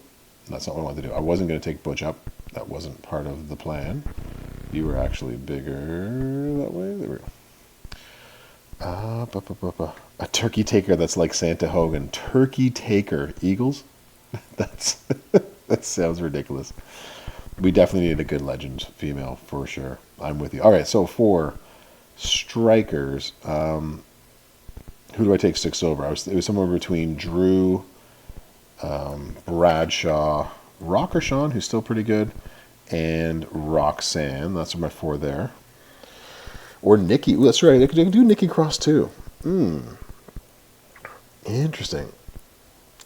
that's not what I wanted to do. I wasn't going to take Butch up. That wasn't part of the plan. You were actually bigger that way. There we go. A turkey taker that's like Santa Hogan. Turkey taker. Eagles? That sounds ridiculous. We definitely need a good Legends female for sure. I'm with you. All right, so for strikers, who do I take 6 over? It was somewhere between Drew, Bradshaw, Rocker Sean, who's still pretty good, and Roxanne. That's my 4 there. Or Nikki. Ooh, that's right. I could do Nikki Cross too. Interesting.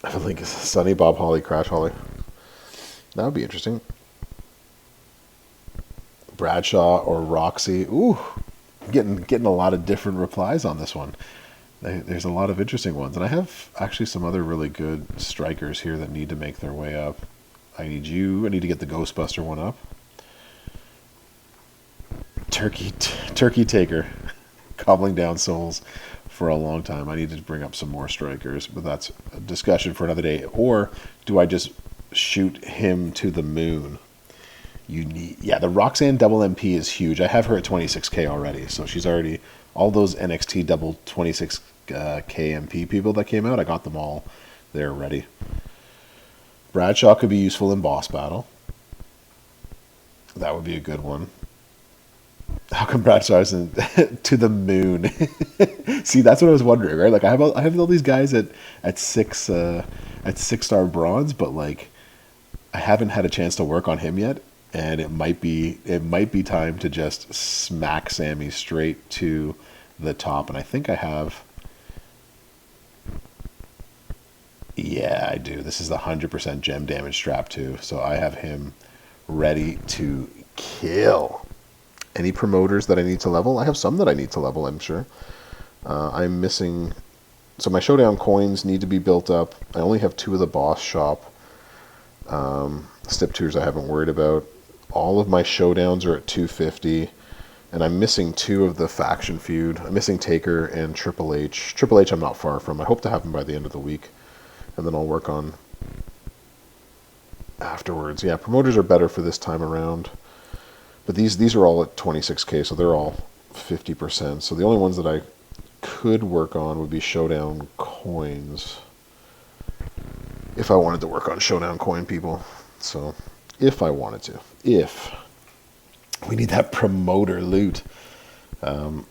I feel like Sunny, Bob Holly, Crash Holly. That would be interesting. Bradshaw or Roxy. Ooh, getting a lot of different replies on this one. There's a lot of interesting ones, and I have actually some other really good strikers here that need to make their way up. I need to get the Ghostbuster one up. Turkey Taker, cobbling down souls for a long time. I need to bring up some more strikers, but that's a discussion for another day. Or do I just shoot him to the moon? The Roxanne double MP is huge. I have her at 26k already, so she's already all those NXT double 26k MP people that came out. I got them all there ready. Bradshaw could be useful in boss battle. That would be a good one. How come Bradshaw isn't to the moon? See, that's what I was wondering, right? Like I have all these guys at 6-star bronze, but like I haven't had a chance to work on him yet. And it might be time to just smack Sammy straight to the top. And I think I have. Yeah, I do. This is the 100% gem damage strap too. So I have him ready to kill. Any promoters that I need to level? I have some that I need to level, I'm sure. I'm missing. So my showdown coins need to be built up. I only have 2 of the boss shop. Step 2s I haven't worried about. All of my showdowns are at 250, and I'm missing 2 of the faction feud. I'm missing Taker and Triple H. Triple H I'm not far from. I hope to have him by the end of the week, and then I'll work on afterwards. Yeah, promoters are better for this time around, but these are all at 26k, so they're all 50%. So the only ones that I could work on would be showdown coins, if I wanted to work on showdown coin people. So if I wanted to. If we need that promoter loot, and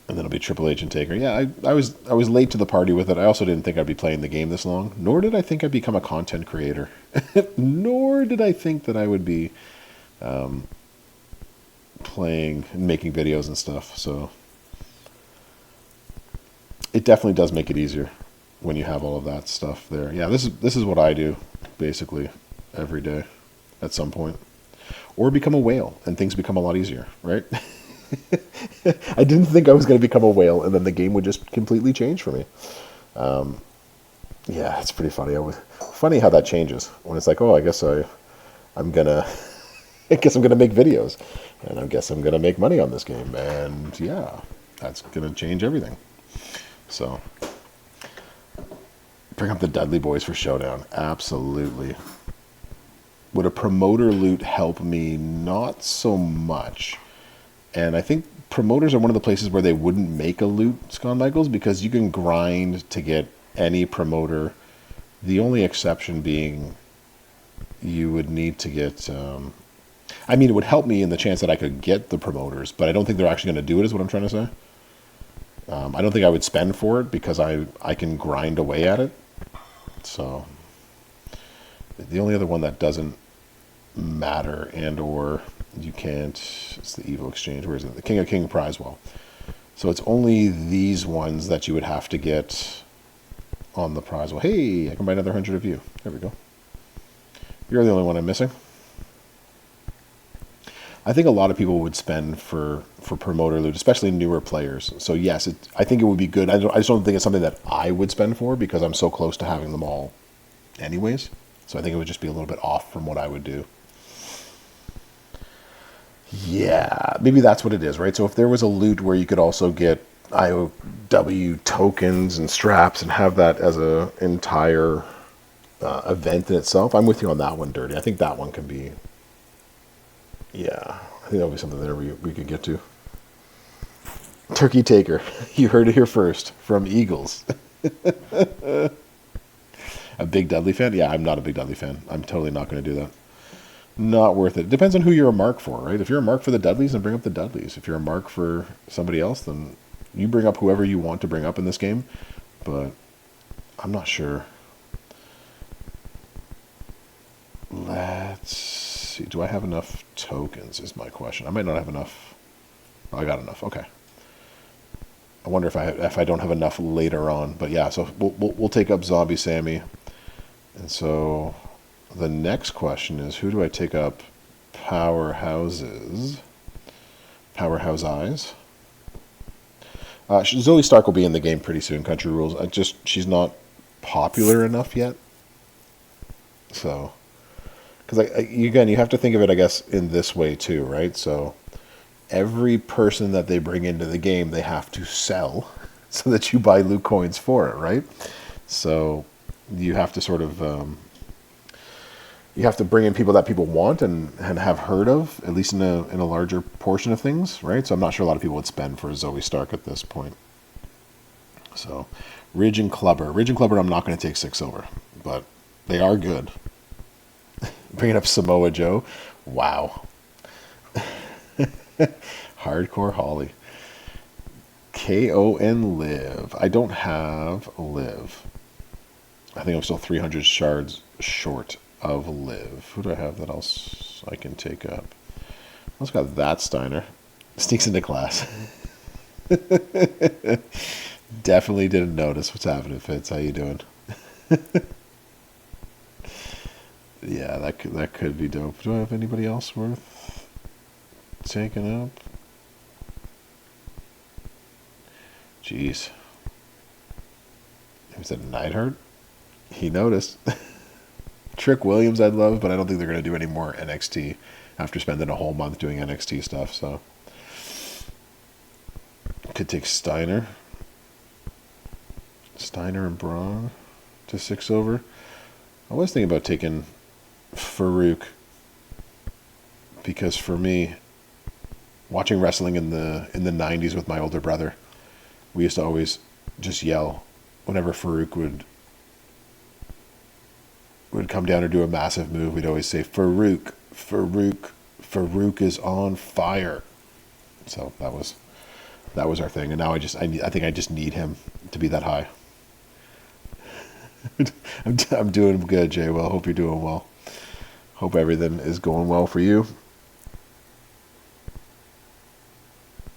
then it'll be Triple H and Taker. Yeah, I was late to the party with it. I also didn't think I'd be playing the game this long, nor did I think I'd become a content creator, nor did I think that I would be playing and making videos and stuff. So it definitely does make it easier when you have all of that stuff there. Yeah, this is what I do basically every day at some point. Or become a whale and things become a lot easier, right? I didn't think I was going to become a whale and then the game would just completely change for me. Yeah, it's pretty funny. Funny how that changes when it's like, oh, I guess I'm gonna I guess I'm going to make videos. And I guess I'm going to make money on this game. And yeah, that's going to change everything. So, bring up the Dudley Boys for Showdown. Absolutely. Would a promoter loot help me? Not so much. And I think promoters are one of the places where they wouldn't make a loot, Scott Michaels, because you can grind to get any promoter. The only exception being you would need to get... I mean, it would help me in the chance that I could get the promoters, but I don't think they're actually going to do it, is what I'm trying to say. I don't think I would spend for it because I can grind away at it. So, the only other one that doesn't matter and or you can't, it's the Evo Exchange, where is it? The King of King prize wall. So it's only these ones that you would have to get on the prize wall. Hey, I can buy another 100 of you. There we go. You're the only one I'm missing. I think a lot of people would spend for promoter loot, especially newer players. So yes, I think it would be good. I just don't think it's something that I would spend for because I'm so close to having them all anyways. So I think it would just be a little bit off from what I would do. Yeah, maybe that's what it is, right? So if there was a loot where you could also get IOW tokens and straps and have that as a entire event in itself, I'm with you on that one, Dirty. I think that one can be... Yeah, I think that'll be something there we could get to. Turkey Taker, you heard it here first from Eagles. A big Dudley fan? Yeah, I'm not a big Dudley fan. I'm totally not going to do that. Not worth it. Depends on who you're a mark for, right? If you're a mark for the Dudleys, then bring up the Dudleys. If you're a mark for somebody else, then you bring up whoever you want to bring up in this game. But I'm not sure. Let's see. Do I have enough tokens is my question. I might not have enough. Oh, I got enough. Okay. I wonder if I don't have enough later on. But yeah, so we'll take up Zombie Sammy. And so the next question is, who do I take up Powerhouses? Powerhouse Eyes. Zoe Stark will be in the game pretty soon, Country Rules. She's not popular enough yet. So, because again, you have to think of it, I guess, in this way too, right? So every person that they bring into the game, they have to sell so that you buy loot coins for it, right? So you have to sort of... you have to bring in people that people want and have heard of, at least in a larger portion of things, right? So I'm not sure a lot of people would spend for Zoe Stark at this point. So Ridge and Clubber. Ridge and Clubber I'm not going to take 6 silver, but they are good. Bringing up Samoa Joe. Wow. Hardcore Holly. KON Live. I don't have Live. I think I'm still 300 shards short of Live. Who do I have that else I can take up? I also got that Steiner. Sneaks into class. Definitely didn't notice what's happening, Fitz. How you doing? Yeah, that could be dope. Do I have anybody else worth taking up? Jeez. Was it Neidhart? He noticed. Trick Williams I'd love, but I don't think they're going to do any more NXT after spending a whole month doing NXT stuff, so. Could take Steiner. Steiner and Braun to 6 over. I was thinking about taking Farouk because for me, watching wrestling in the 90s with my older brother, we used to always just yell whenever Farouk would come down or do a massive move. We'd always say, Farouk, Farouk, Farouk is on fire. So that was our thing. And now I think I just need him to be that high. I'm doing good, Jay. Well, hope you're doing well. Hope everything is going well for you.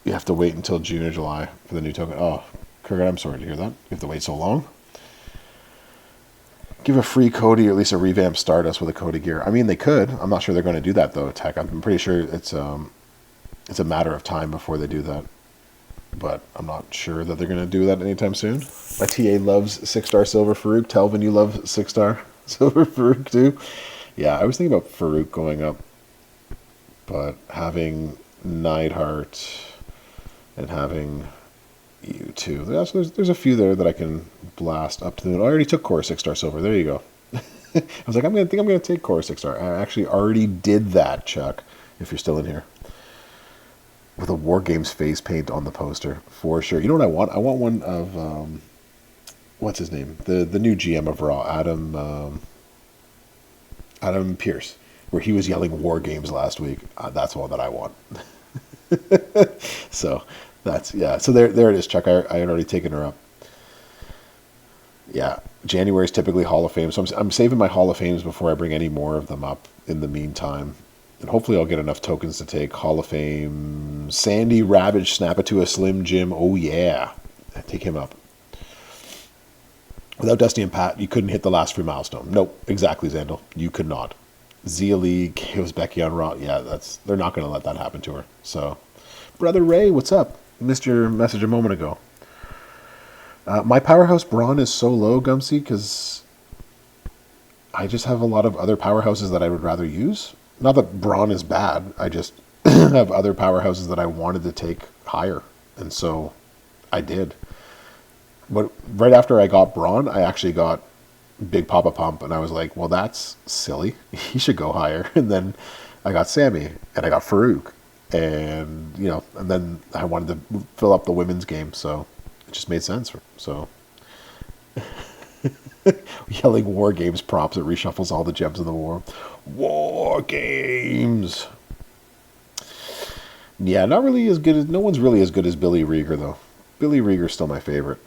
You have to wait until June or July for the new token. Oh, Kurgan, I'm sorry to hear that. You have to wait so long. Give a free Cody or at least a revamped Stardust with a Cody gear. I mean, they could. I'm not sure they're going to do that, though, Tech. I'm pretty sure it's a matter of time before they do that. But I'm not sure that they're going to do that anytime soon. My TA loves 6-star silver Farouk. Telvin, you love 6-star silver Farouk, too? Yeah, I was thinking about Farouk going up But having Neidhart and having you too, there's a few there that I can blast up to the moon. I already took Core 6-star Silver. There you go. I was like, I'm gonna take Core 6-star. I actually already did that, Chuck. If you're still in here, with a War Games face paint on the poster for sure. You know what I want? I want one of what's his name? The new GM of Raw, Adam Pierce, where he was yelling War Games last week. That's one that I want. So that's yeah. So there it is, Chuck. I had already taken her up. Yeah, January is typically Hall of Fame, so I'm saving my Hall of Fames before I bring any more of them up in the meantime. And hopefully I'll get enough tokens to take Hall of Fame Sandy Ravage, Snap It to a Slim Jim. Oh yeah, take him up. Without Dusty and Pat, you couldn't hit the last free milestone. Nope, exactly, Zandal. You could not. Zia Lee, KO's Becky on Raw. Yeah, they're not going to let that happen to her. So, Brother Ray, what's up? Missed your message a moment ago. My powerhouse Brawn is so low, Gumsy, because I just have a lot of other powerhouses that I would rather use. Not that Brawn is bad. I just have other powerhouses that I wanted to take higher. And so I did. But right after I got Brawn, I actually got Big Papa Pump. And I was like, well, that's silly. He should go higher. And then I got Sammy. And I got Farouk. And, and then I wanted to fill up the women's game. So it just made sense. So yelling War Games props, it reshuffles all the gems in the war. War Games. Yeah, not really as good as, no one's really as good as Billy Rieger though. Billy Rieger's still my favorite.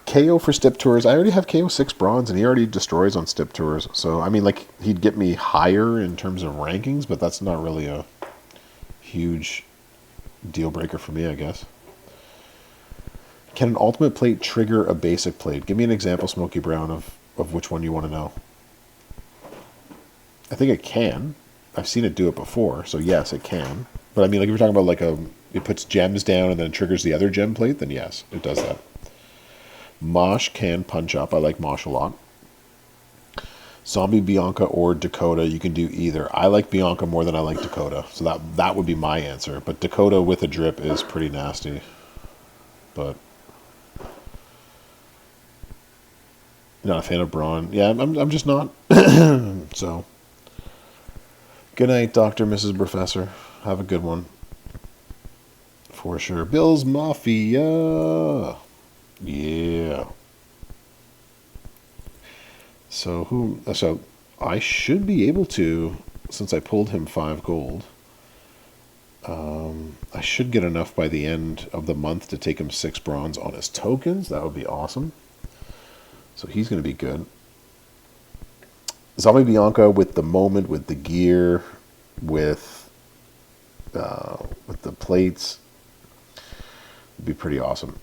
KO for Stip Tours. I already have KO 6 bronze and he already destroys on Stip Tours. So I mean, like, he'd get me higher in terms of rankings, but that's not really a huge deal breaker for me, I guess. Can an ultimate plate trigger a basic plate? Give me an example, Smokey Brown, of which one you want to know. I think it can. I've seen it do it before, so yes, it can. But I mean, like, if you're talking about like it puts gems down and then triggers the other gem plate, then yes, it does that. Mosh can punch up. I like Mosh a lot. Zombie Bianca or Dakota, you can do either. I like Bianca more than I like Dakota, so that would be my answer. But Dakota with a drip is pretty nasty. But not a fan of Braun. Yeah, I'm just not. So, good night, Dr. Mrs. Professor. Have a good one. For sure. Bill's Mafia. Yeah. So I should be able to, since I pulled him 5 gold, I should get enough by the end of the month to take him 6 bronze on his tokens. That would be awesome. So he's going to be good. Zombie Bianca with the moment, with the gear, with the plates, would be pretty awesome.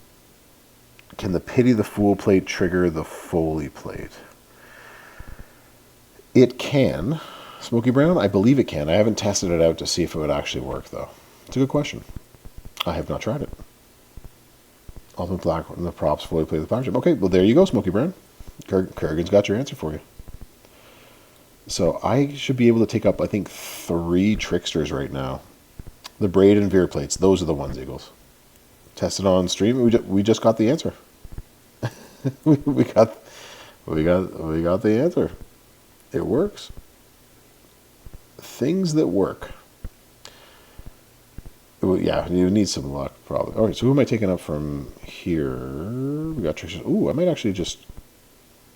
Can the Pity the Fool plate trigger the Foley plate? It can. Smokey Brown, I believe it can. I haven't tested it out to see if it would actually work, though. It's a good question. I have not tried it. Ultimate Black and the props fully play the power gem. Okay, well, there you go, Smokey Brown. Kerrigan's got your answer for you. So I should be able to take up, I think, 3 Tricksters right now. The Braid and Veer plates. Those are the ones, Eagles. Tested on stream. We just got the answer. we got the answer. It works. Things that work. Yeah, you need some luck, probably. All right, so who am I taking up from here? We got Trish. Ooh, I might actually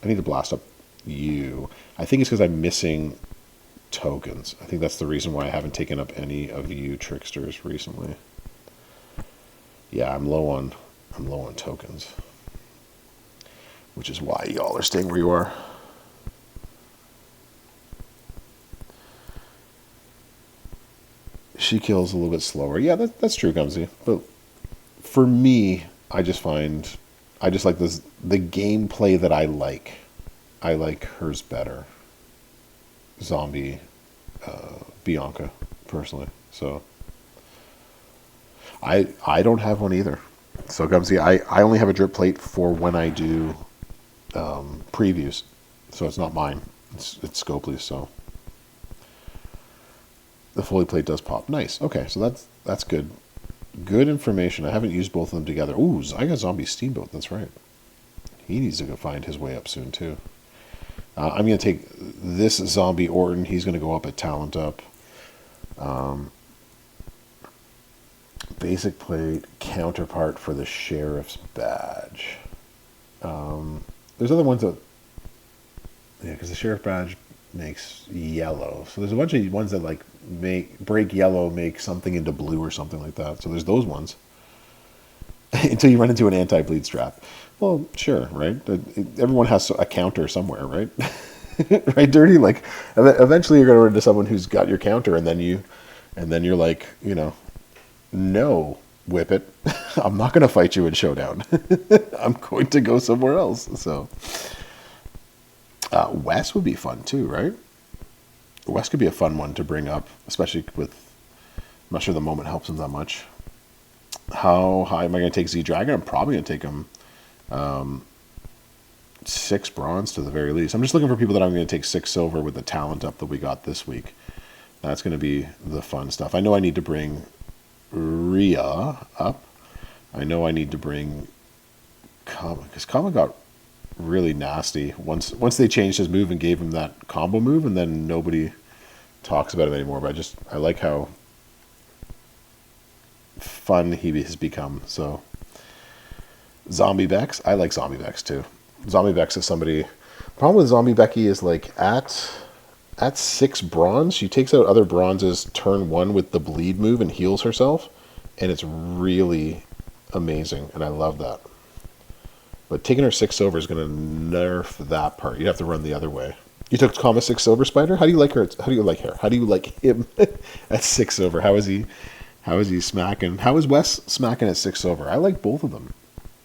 I need to blast up you. I think it's because I'm missing tokens. I think that's the reason why I haven't taken up any of you Tricksters recently. Yeah, I'm low on tokens, which is why y'all are staying where you are. She kills a little bit slower. Yeah, that's true, Gumsy. But for me, I just like the gameplay that I like. I like hers better. Zombie Bianca, personally. So I don't have one either. So Gumsy, I only have a drip plate for when I do previews. So it's not mine. It's Scopely's, so. The Foley plate does pop. Nice. Okay, so that's good. Good information. I haven't used both of them together. Ooh, I got Zombie Steamboat. That's right. He needs to go find his way up soon, too. I'm going to take this Zombie Orton. He's going to go up at Talent Up. Basic plate counterpart for the Sheriff's Badge. There's other ones that... Yeah, because the Sheriff Badge makes yellow. So there's a bunch of ones that like break yellow, make something into blue or something like that. So there's those ones. Until you run into an anti-bleed strap. Well, sure, right? Everyone has a counter somewhere, right? Right, Dirty? Like, eventually you're going to run into someone who's got your counter, and then you're like, no, Whippet, I'm not going to fight you in Showdown. I'm going to go somewhere else. So, Wes would be fun too, right? Wes could be a fun one to bring up, especially with, I'm not sure the moment helps him that much. How high am I going to take Z-Dragon? I'm probably going to take him 6 bronze to the very least. I'm just looking for people that I'm going to take 6 silver with the talent up that we got this week. That's going to be the fun stuff. I know I need to bring Rhea up. I know I need to bring Kama, because Kama got really nasty once they changed his move and gave him that combo move, and then nobody talks about it anymore. But I like how fun he has become. So Zombie Bex, I like Zombie Bex too. Zombie Bex is somebody. The problem with Zombie Becky is like at 6 bronze, she takes out other bronzes turn 1 with the bleed move and heals herself, and it's really amazing, and I love that. But taking her 6 silver is going to nerf that part. You have to run the other way. You took Kama 6 silver, Spider? How do you like her? How do you like her? How do you like him at 6 silver? How is he smacking? How is Wes smacking at 6 silver? I like both of them,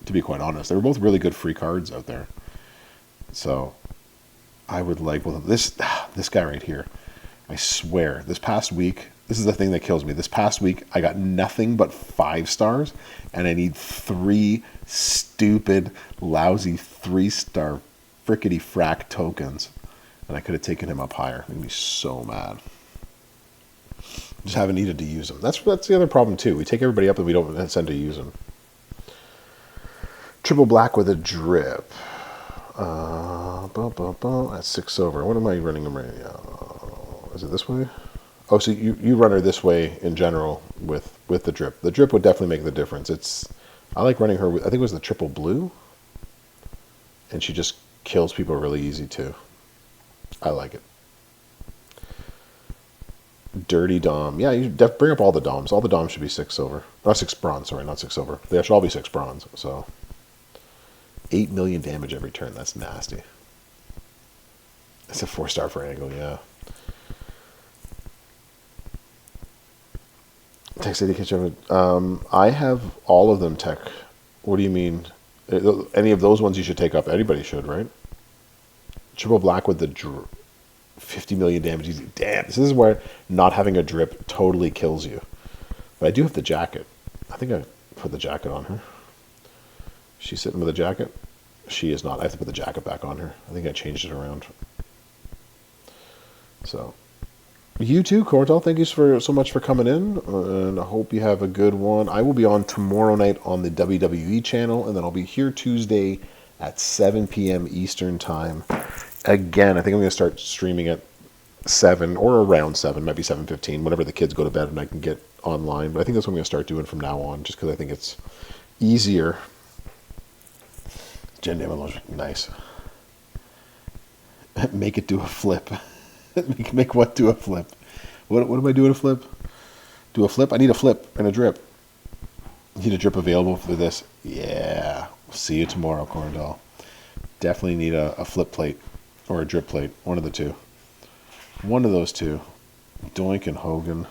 to be quite honest. They were both really good free cards out there. So I would like both of them. This guy right here. I swear, this past week, this is the thing that kills me. This past week, I got nothing but 5 stars, and I need 3 stupid, lousy 3-star frickety frack tokens. And I could have taken him up higher. Made me so mad. Just haven't needed to use them. That's the other problem too. We take everybody up and we don't send to use them. Triple black with a drip. That's 6 silver. What am I running them right now? Is it this way? Oh, so you run her this way in general with the drip. The drip would definitely make the difference. I like running her with, I think it was the triple blue. And she just kills people really easy too. I like it. Dirty Dom. Yeah, you bring up all the Doms. All the Doms should be 6 silver. Not 6 bronze, sorry, not 6 silver. They should all be 6 bronze. So 8 million damage every turn. That's nasty. It's a 4-star for Angle, yeah. Tech City Kitchen. I have all of them, Tech. What do you mean? Any of those ones you should take up. Anybody should, right? Triple black with the 50 million damage easy. Damn, this is where not having a drip totally kills you. But I do have the jacket. I think I put the jacket on her. She's sitting with a jacket. She is not. I have to put the jacket back on her. I think I changed it around. So, you too, Cortel. Thank you so much for coming in, and I hope you have a good one. I will be on tomorrow night on the WWE channel, and then I'll be here Tuesday at 7 p.m. Eastern Time. Again, I think I'm going to start streaming at 7 or around 7, might be 7:15, whenever the kids go to bed and I can get online. But I think that's what I'm going to start doing from now on, just because I think it's easier. Jen Damon, nice. Make it do a flip. Make what do a flip? What am I doing a flip? Do a flip? I need a flip and a drip. Need a drip available for this? Yeah. See you tomorrow, Corndall. Definitely need a flip plate or a drip plate. One of the two. One of those two. Doink and Hogan.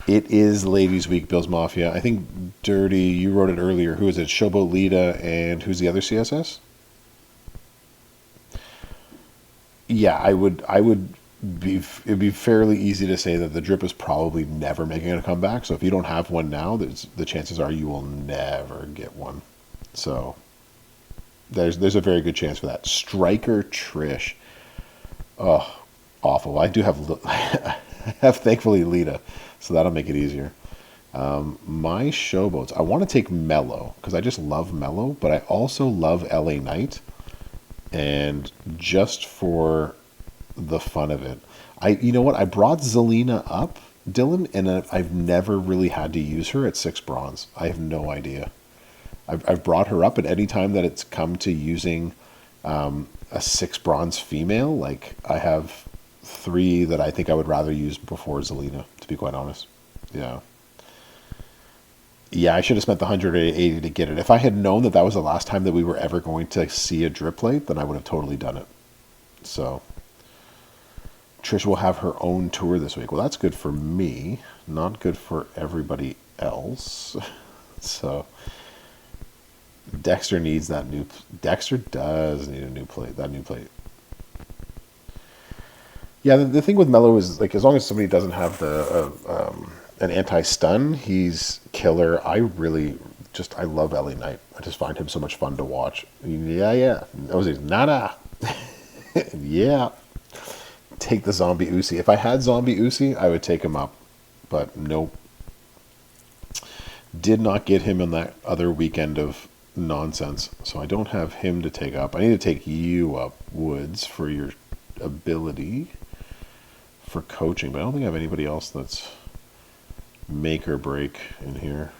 It is Ladies Week, Bills Mafia. I think Dirty, you wrote it earlier. Who is it? Showboat Lita, and who's the other CSS? Yeah, it'd be fairly easy to say that the drip is probably never making a comeback. So if you don't have one now, the chances are you will never get one. So there's a very good chance for that. Striker Trish. Oh, awful. I do have I have thankfully Lita, so that'll make it easier. My showboats. I want to take Mellow because I just love Mellow, but I also love LA Knight, and just for the fun of it, you know what? I brought Zelina up, Dylan, and I've never really had to use her at 6 bronze. I have no idea. I've brought her up, and any time that it's come to using a 6 bronze female, like I have 3 that I think I would rather use before Zelina, to be quite honest. Yeah. Yeah, I should have spent the 180 to get it. If I had known that that was the last time that we were ever going to see a drip plate, then I would have totally done it. So, Trish will have her own tour this week. Well, that's good for me, not good for everybody else. So, Dexter needs that new. Dexter does need a new plate. That new plate. Yeah, the thing with Mello is like as long as somebody doesn't have an anti-stun, he's killer. I love Ellie Knight. I just find him so much fun to watch. Yeah, yeah. That was his nada. Yeah. Take the zombie Uzi. If I had zombie Uzi, I would take him up. But nope. Did not get him in that other weekend of nonsense. So I don't have him to take up. I need to take you up, Woods, for your ability for coaching. But I don't think I have anybody else that's make or break in here.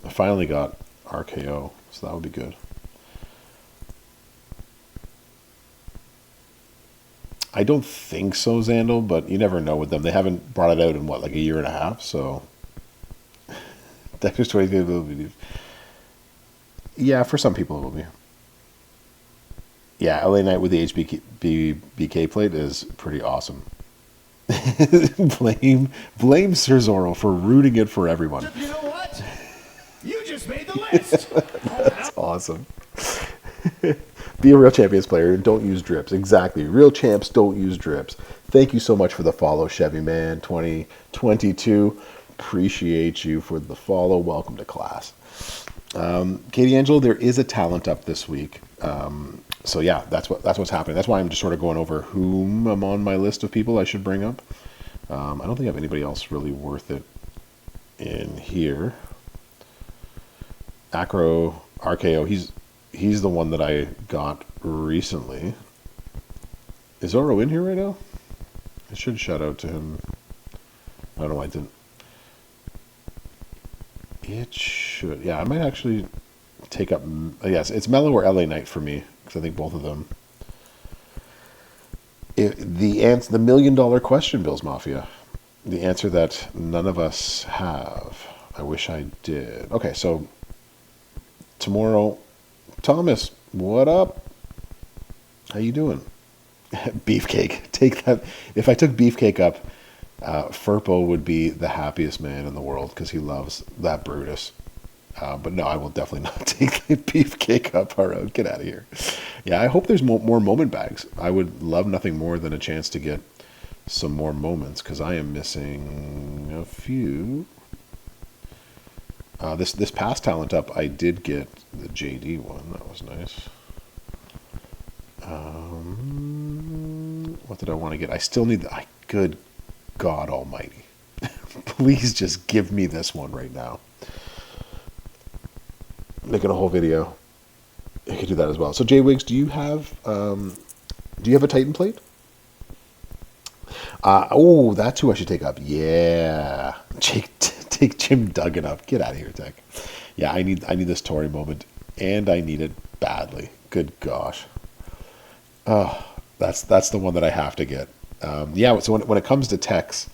I finally got RKO, so that would be good. I don't think so, Xandal, but you never know with them. They haven't brought it out in what, like a year and a half, so Dexter's 20 will be. Yeah, for some people it will be. Yeah, LA Knight with the HBK plate is pretty awesome. blame Sir Zorro for rooting it for everyone. You know what? You just made the list. That's awesome. Be a real champions player and don't use drips. Exactly. Real champs don't use drips. Thank you so much for the follow, Chevy Man 2022. Appreciate you for the follow. Welcome to class. Katie Angelo, there is a talent up this week. So yeah, that's what's happening. That's why I'm just sort of going over whom I'm on my list of people I should bring up. I don't think I have anybody else really worth it in here. Acro RKO, he's the one that I got recently. Is Oro in here right now? I should shout out to him. I don't know why I didn't. It should. Yeah, I might actually take up. Yes, it's Mellow or LA Knight for me because I think both of them. The $1 million question, Bills Mafia. The answer that none of us have. I wish I did. Okay, so tomorrow, Thomas, what up? How you doing? Beefcake. Take that. If I took Beefcake up, Furpo would be the happiest man in the world because he loves that Brutus. But no, I will definitely not take the Beefcake up our road. Get out of here. Yeah, I hope there's more moment bags. I would love nothing more than a chance to get some more moments because I am missing a few. This past talent up, I did get the JD one. That was nice. What did I want to get? I still need the. Good God Almighty! Please just give me this one right now. Making a whole video. I could do that as well. So Jay Wiggs, do you have a Titan plate? Oh, that's who I should take up. Yeah, take Jim Duggan up. Get out of here, Tech. Yeah, I need this Tory moment, and I need it badly. Good gosh. Oh, that's the one that I have to get. Yeah. So when it comes to Tex,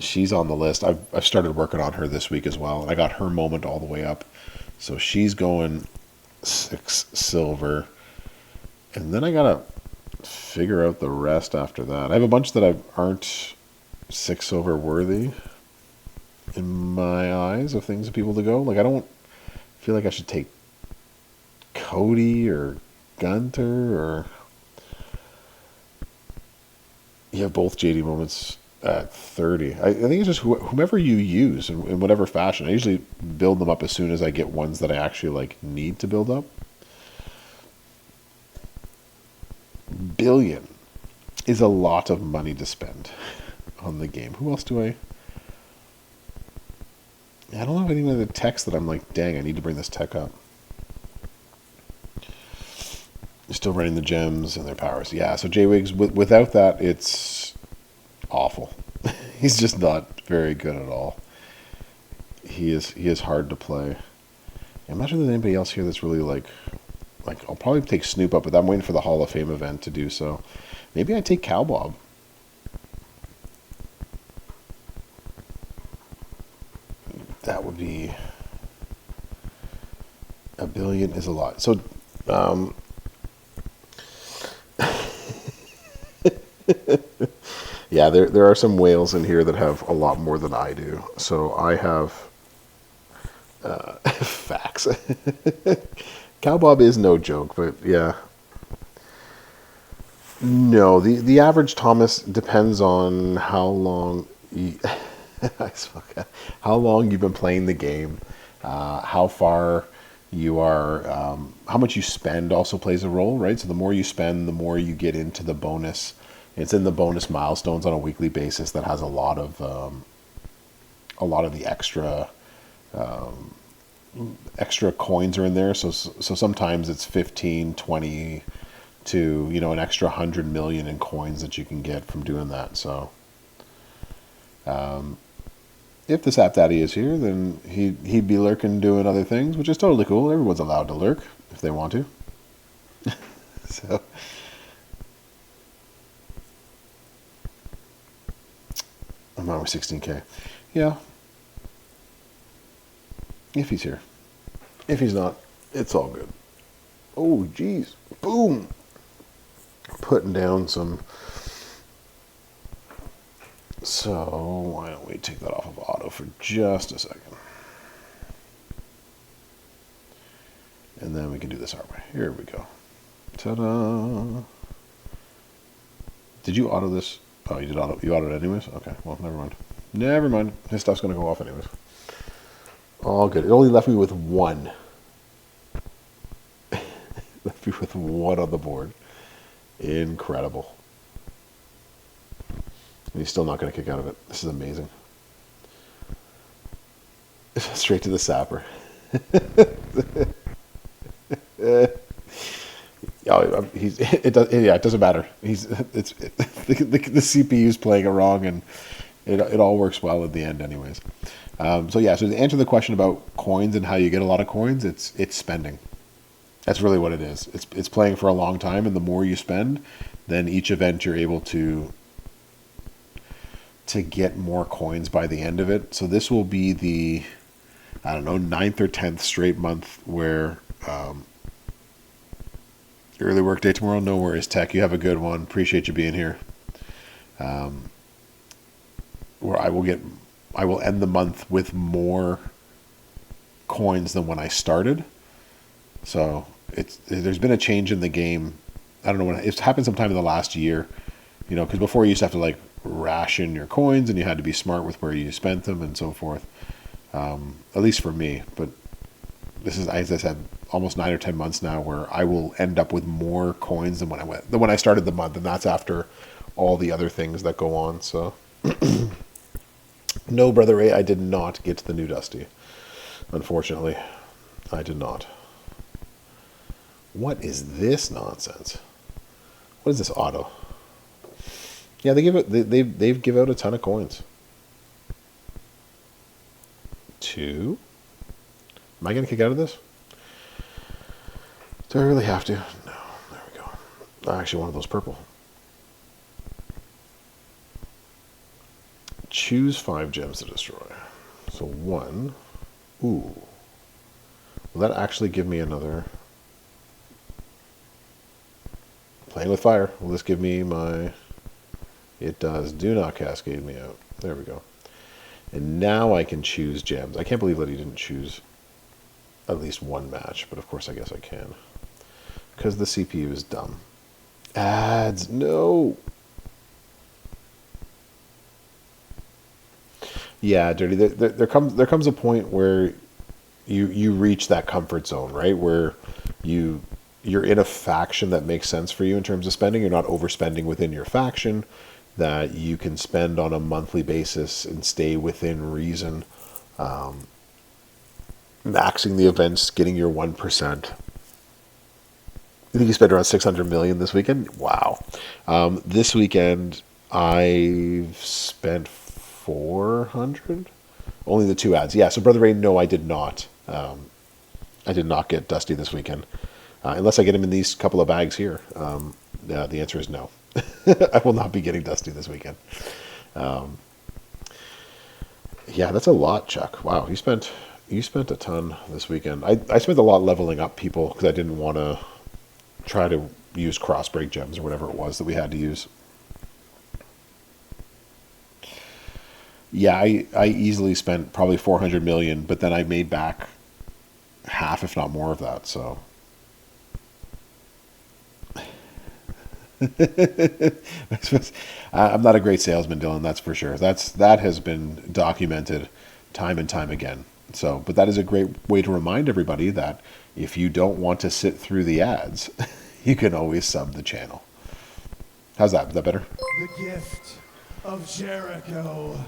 she's on the list. I've started working on her this week as well, and I got her moment all the way up. So she's going 6 silver, and then I gotta figure out the rest after that. I have a bunch that aren't 6 silver worthy in my eyes of things of people to go. Like I don't feel like I should take Cody or Gunter or. You have both JD moments at 30. I think it's just whomever you use in whatever fashion. I usually build them up as soon as I get ones that I actually need to build up. Billion. is a lot of money to spend on the game. Who else do I don't have any other techs that I'm like, dang, I need to bring this tech up. Still running the gems and their powers. Yeah, so J-Wigs, without that, it's awful. He's just not very good at all. He is hard to play. I'm not sure there's anybody else here that's really like I'll probably take Snoop up, but I'm waiting for the Hall of Fame event to do so. Maybe I take Cowbob. That would be $1 billion is a lot. So, yeah, there are some whales in here that have a lot more than I do. So I have facts. Cowbob is no joke, but yeah. No, the average Thomas depends on how long how long you've been playing the game, how far you are, how much you spend also plays a role, right? So the more you spend, the more you get into the bonus. It's in the bonus milestones on a weekly basis that has a lot of the extra coins are in there. So sometimes it's 15, 20 to, an extra 100 million in coins that you can get from doing that. So if the Sap Daddy is here, then he'd be lurking doing other things, which is totally cool. Everyone's allowed to lurk if they want to. So I'm on with 16K. Yeah. If he's here. If he's not, it's all good. Oh, geez. Boom. Putting down some. So why don't we take that off of auto for just a second. And then we can do this our way. Here we go. Ta-da. Did you auto this? Oh, you did auto. You autoed it anyways? Okay, well, never mind. Never mind. His stuff's going to go off anyways. All good. It only left me with one. Left me with one on the board. Incredible. And he's still not going to kick out of it. This is amazing. Straight to the sapper. It doesn't matter. The CPU's playing it wrong, and it all works well at the end, anyways. So to answer the question about coins and how you get a lot of coins, it's spending. That's really what it is. It's playing for a long time, and the more you spend, then each event you're able to get more coins by the end of it. So this will be the, I don't know, 9th or 10th straight month where early work day tomorrow. No worries, Tech. You have a good one. Appreciate you being here. Where I will end the month with more coins than when I started. So there's been a change in the game. I don't know when it's happened sometime in the last year. Because before you used to have to like ration your coins, and you had to be smart with where you spent them and so forth. At least for me, but this is, as I said, almost 9 or 10 months now where I will end up with more coins than when I started the month, and that's after all the other things that go on. So, no, Brother Ray, I did not get the new Dusty. Unfortunately, I did not. What is this nonsense? What is this auto? Yeah, they've give out a ton of coins. 2. Am I going to kick out of this? Do I really have to? No. There we go. I actually wanted those purple. Choose 5 gems to destroy. So 1. Ooh. Will that actually give me another? Playing with fire. Will this give me my... It does. Do not cascade me out. There we go. And now I can choose gems. I can't believe that he didn't choose at least one match, but of course I guess I can. Because the CPU is dumb. Ads, no! Yeah, Dirty, there comes a point where you reach that comfort zone, right? Where you you're in a faction that makes sense for you in terms of spending. You're not overspending within your faction. That you can spend on a monthly basis and stay within reason. Maxing the events, getting your 1%. I think you spent around 600 million this weekend. Wow. This weekend, I've spent 400. Only the 2 ads. Yeah, so Brother Rain, no, I did not. I did not get Dusty this weekend. Unless I get him in these couple of bags here. Yeah, the answer is no. I will not be getting Dusty this weekend. Yeah, that's a lot, Chuck. Wow, you spent a ton this weekend. I spent a lot leveling up people because I didn't want to try to use cross break gems or whatever it was that we had to use. Yeah, I easily spent probably 400 million, but then I made back half, if not more, of that. So I'm not a great salesman, Dylan. That's for sure. That has been documented time and time again. So, but that is a great way to remind everybody that if you don't want to sit through the ads, you can always sub the channel. How's that? Is that better? The gift of Jericho.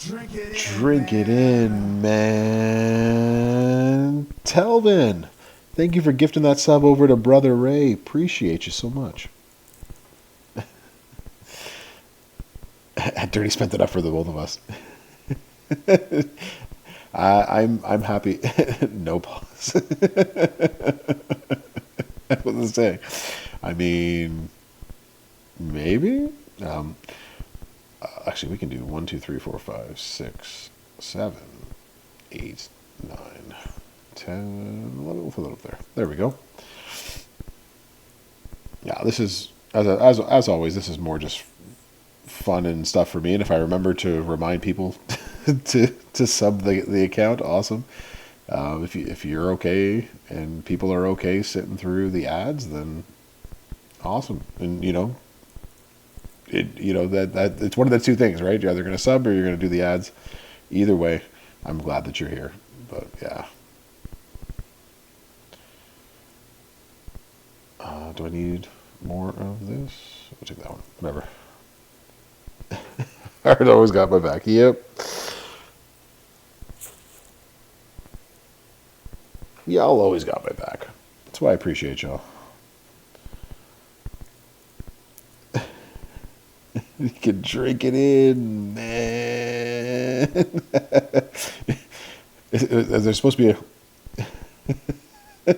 Drink it in. Drink it in, man. Telvin, thank you for gifting that sub over to Brother Ray. Appreciate you so much. Dirty spent it up for the both of us. I'm happy. No pause. I wasn't saying. I mean, maybe. Actually, we can do 1, 2, 3, 4, 5, 6, 7, 8, 9, 10, 11. We'll put it up there. There we go. Yeah, this is as always. This is more just fun and stuff for me. And if I remember to remind people to sub the account, awesome. If you're okay and people are okay sitting through the ads, then awesome. And that it's one of the two things, right? You're either going to sub or you're going to do the ads. Either way, I'm glad that you're here. But yeah. Do I need more of this? I'll take that one. Whatever. Art always got my back. Yep. Y'all always got my back. That's why I appreciate y'all. You can drink it in, man. Is there supposed to be a?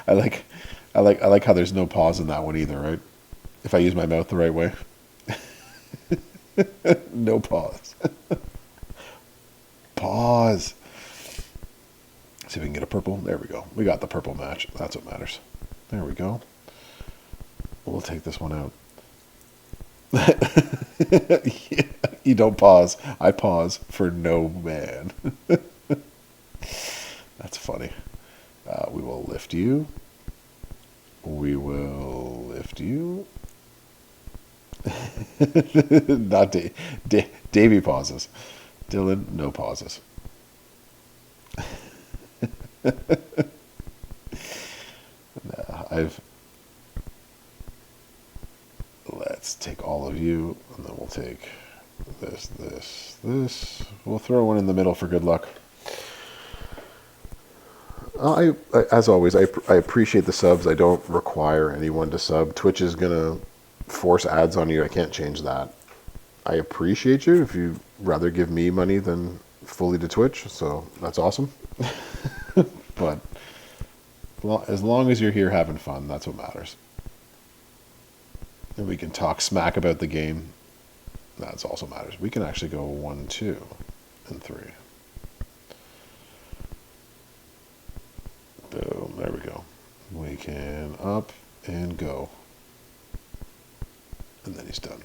I like how there's no pause in that one either, right? If I use my mouth the right way. No pause. Pause. See if we can get a purple. There we go. We got the purple match. That's what matters. There we go. We'll take this one out. You don't pause. I pause for no man. That's funny. We will lift you. We will lift you. Not Davey pauses. Dylan, no pauses. Let's take all of you, and then we'll take this. We'll throw one in the middle for good luck. As always, I appreciate the subs. I don't require anyone to sub. Twitch is gonna force ads on you. I can't change that. I appreciate you if you rather give me money than fully to Twitch, so that's awesome. But as long as you're here having fun, that's what matters. And we can talk smack about the game. That's also matters. We can actually go 1, 2, and 3. Boom, there we go. We can up and go. And then he's done.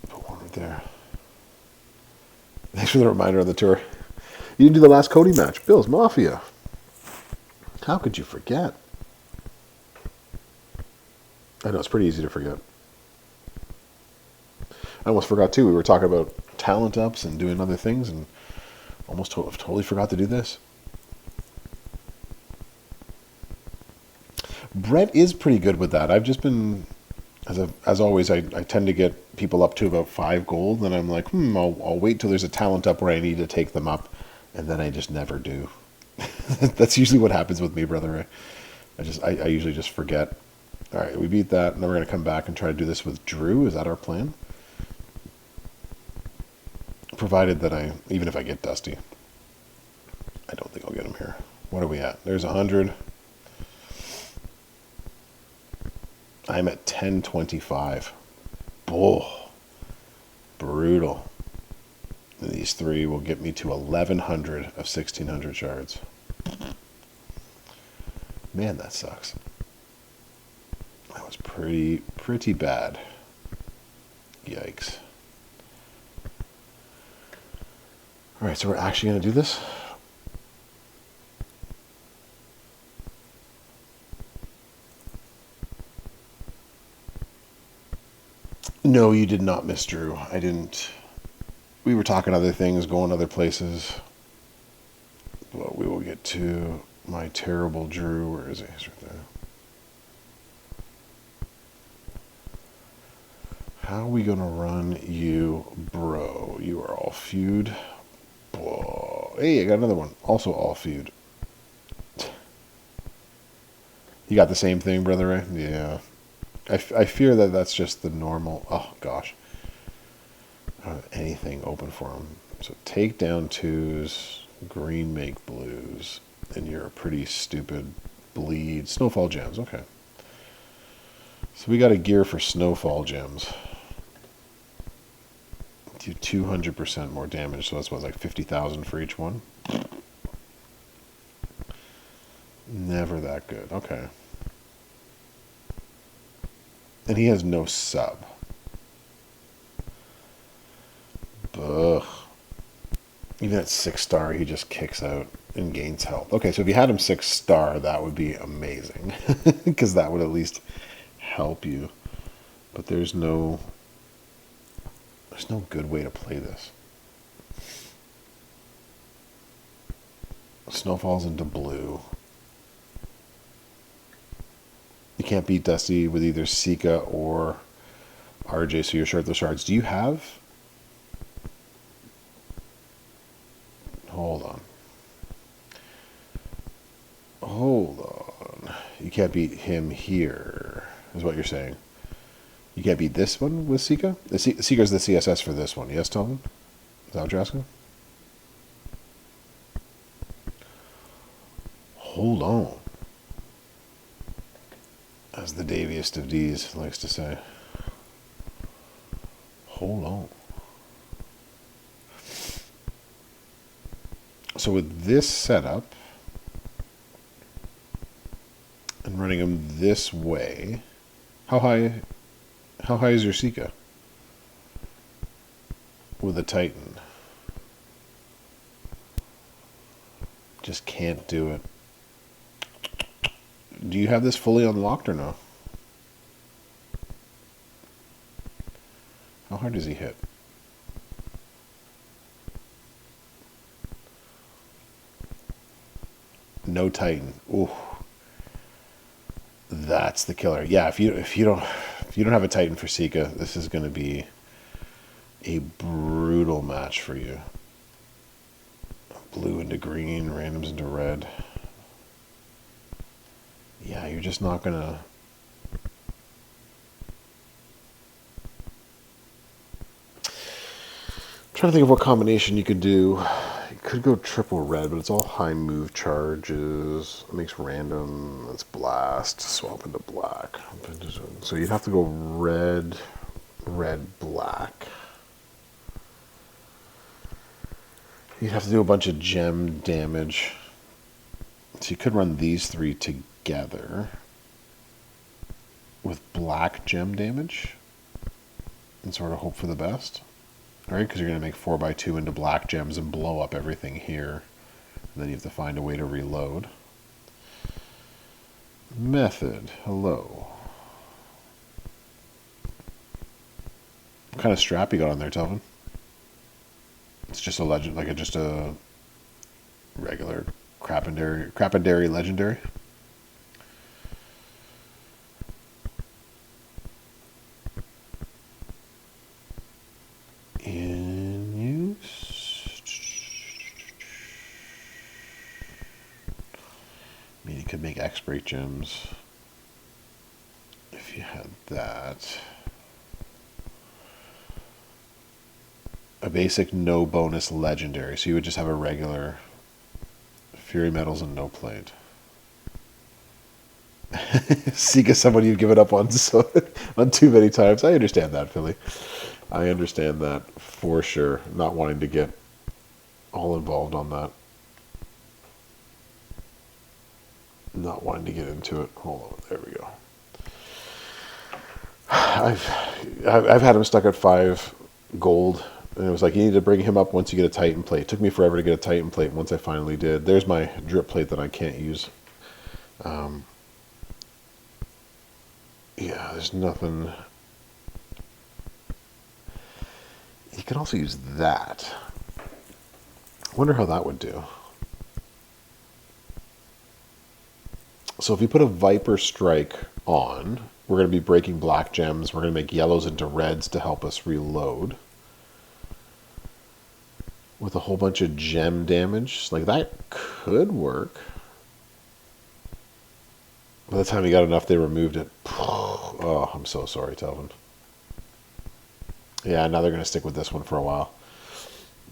Put one right there. Thanks for the reminder on the tour. You didn't do the last Cody match. Bill's Mafia. How could you forget? I know, it's pretty easy to forget. I almost forgot, too. We were talking about talent ups and doing other things, and almost totally forgot to do this. Brett is pretty good with that. I've just been, as always, I tend to get people up to about 5 gold, and I'm like, I'll wait till there's a talent up where I need to take them up, and then I just never do. That's usually what happens with me, brother. I usually just forget. All right, we beat that. Now we're going to come back and try to do this with Drew. Is that our plan? Provided that even if I get Dusty, I don't think I'll get him here. What are we at? There's 100. I'm at 1025. Oh, brutal. And these 3 will get me to 1100 of 1600 shards. Man, that sucks. That was pretty bad. Yikes. Alright, so we're actually going to do this? No, you did not miss Drew. I didn't. We were talking other things, going other places. But we will get to my terrible Drew. Where is he? He's right there. How are we going to run you, bro? You are all feud. Whoa. Hey, I got another one. Also all feud. You got the same thing, brother Ray? Yeah. I fear that that's just the normal. Oh, gosh. I don't have anything open for him. So take down 2s, green make blues, and you're a pretty stupid bleed. Snowfall gems, okay. So we got a gear for snowfall gems. Do 200% more damage, so that's what, like 50,000 for each one? Never that good, okay. And he has no sub. Ugh. Even at 6-star, he just kicks out and gains health. Okay, so if you had him 6-star, that would be amazing. Because that would at least help you. But there's no good way to play this. Snowfall's into blue. You can't beat Dusty with either Sika or RJ, so you're short the shards. Do you have... Hold on. You can't beat him here, is what you're saying. You can't beat this one with Sika? Sika's the CSS for this one, yes, Telvin? Is that what you're asking? Hold on. As the Daviest of D's likes to say. Hold on. So with this setup, and running him this way, how high is your Sika? With a Titan. Just can't do it. Do you have this fully unlocked or no? How hard does he hit? No Titan. Ooh. That's the killer. Yeah, if you don't have a Titan for Sika, this is going to be a brutal match for you. Blue into green, randoms into red. Yeah, you're just not going to... Trying to think of what combination you could do. You could go triple red, but it's all high move charges. It makes random. It's blast. Swap into black. So you'd have to go red, black. You'd have to do a bunch of gem damage. So you could run these 3 together with black gem damage and sort of hope for the best. Alright, because you're going to make 4x2 into black gems and blow up everything here. And then you have to find a way to reload. Method. Hello. What kind of strap you got on there, Telvin? It's just a legend, like just a regular Crapendary legendary. In use. I mean, you could make X-Break gems if you had that. A basic no bonus legendary, so you would just have a regular Fury Metals and no plate. Seek is someone you've given up on on too many times. I understand that, Philly. I understand that for sure. Not wanting to get all involved on that. Not wanting to get into it. Hold on, there we go. I've had him stuck at 5 gold, and it was like you need to bring him up once you get a Titan plate. It took me forever to get a Titan plate. Once I finally did, there's my drip plate that I can't use. Yeah, there's nothing. You could also use that. I wonder how that would do. So if you put a Viper Strike on, we're going to be breaking black gems. We're going to make yellows into reds to help us reload. With a whole bunch of gem damage. Like, that could work. By the time you got enough, they removed it. Oh, I'm so sorry, Telvin. Yeah, now they're going to stick with this one for a while.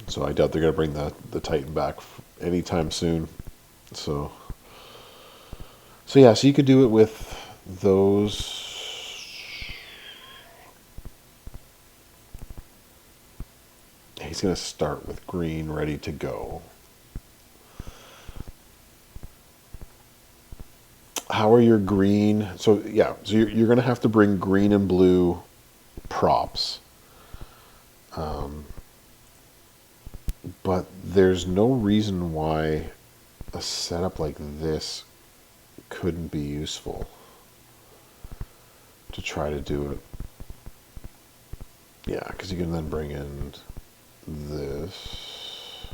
So I doubt they're going to bring the Titan back anytime soon. So yeah, so you could do it with those. He's going to start with green ready to go. How are your green? So yeah, so you're going to have to bring green and blue props. But there's no reason why a setup like this couldn't be useful to try to do it. Yeah, because you can then bring in this.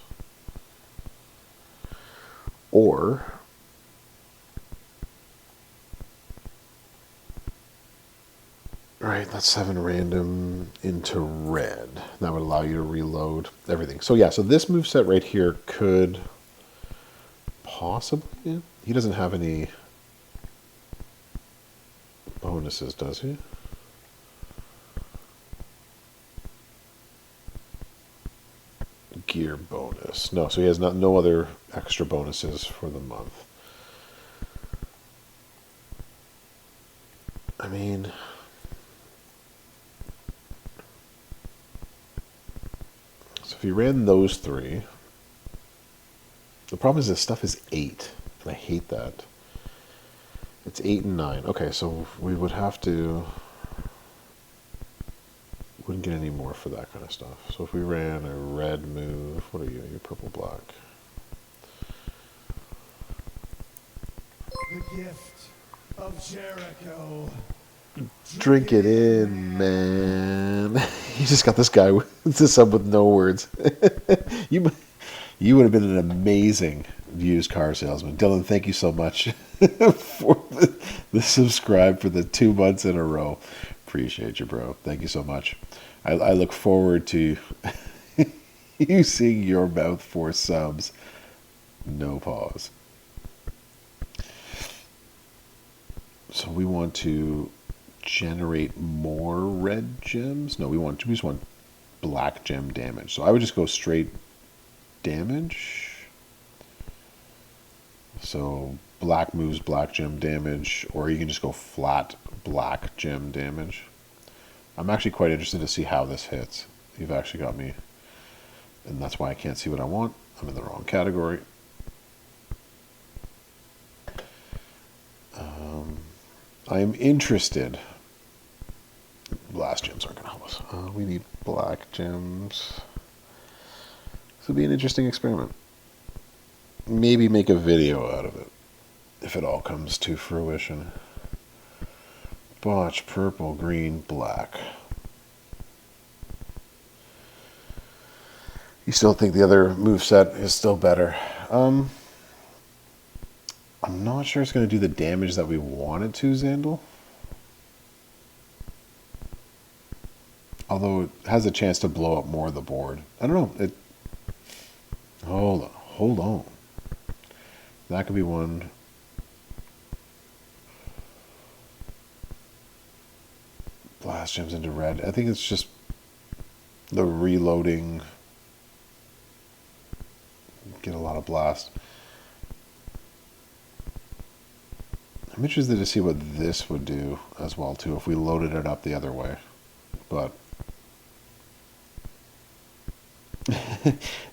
Or right, that's 7 random into red. That would allow you to reload everything. So yeah, so this moveset right here could possibly... Yeah, he doesn't have any bonuses, does he? Gear bonus. No, so he has no other extra bonuses for the month. I mean... So if you ran those 3... The problem is this stuff is 8. And I hate that. It's 8 and 9. Okay, so we would have to... Wouldn't get any more for that kind of stuff. So if we ran a red move... What are you? You're purple black. The gift of Jericho. Drink it in, man. You just got this guy with this up with no words. You would have been an amazing used car salesman. Dylan, thank you so much for the subscribe for the 2 months in a row. Appreciate you, bro. Thank you so much. I look forward to you seeing your mouth for subs. No pause. So we want to generate more red gems. No, we just want black gem damage. So I would just go straight damage. So black moves black gem damage, or you can just go flat black gem damage. I'm actually quite interested to see how this hits. You've actually got me, and that's why I can't see what I want. I'm in the wrong category. I am interested. Blast gems aren't going to help us. We need black gems. This would be an interesting experiment. Maybe make a video out of it, if it all comes to fruition. Botch, purple, green, black. You still think the other moveset is still better. I'm not sure it's going to do the damage that we want it to, Xandal. Although it has a chance to blow up more of the board. I don't know. Hold on. That could be one. Blast gems into red. I think it's just the reloading. Get a lot of blast. I'm interested to see what this would do as well too if we loaded it up the other way. But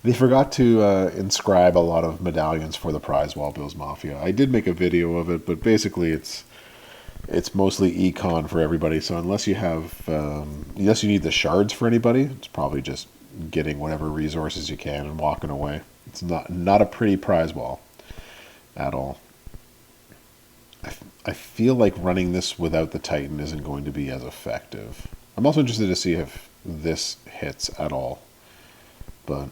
they forgot to inscribe a lot of medallions for the prize wall Bill's Mafia. I did make a video of it, but basically it's mostly econ for everybody. So unless you have unless you need the shards for anybody, it's probably just getting whatever resources you can and walking away. It's not a pretty prize wall at all. I feel like running this without the Titan isn't going to be as effective. I'm also interested to see if this hits at all. But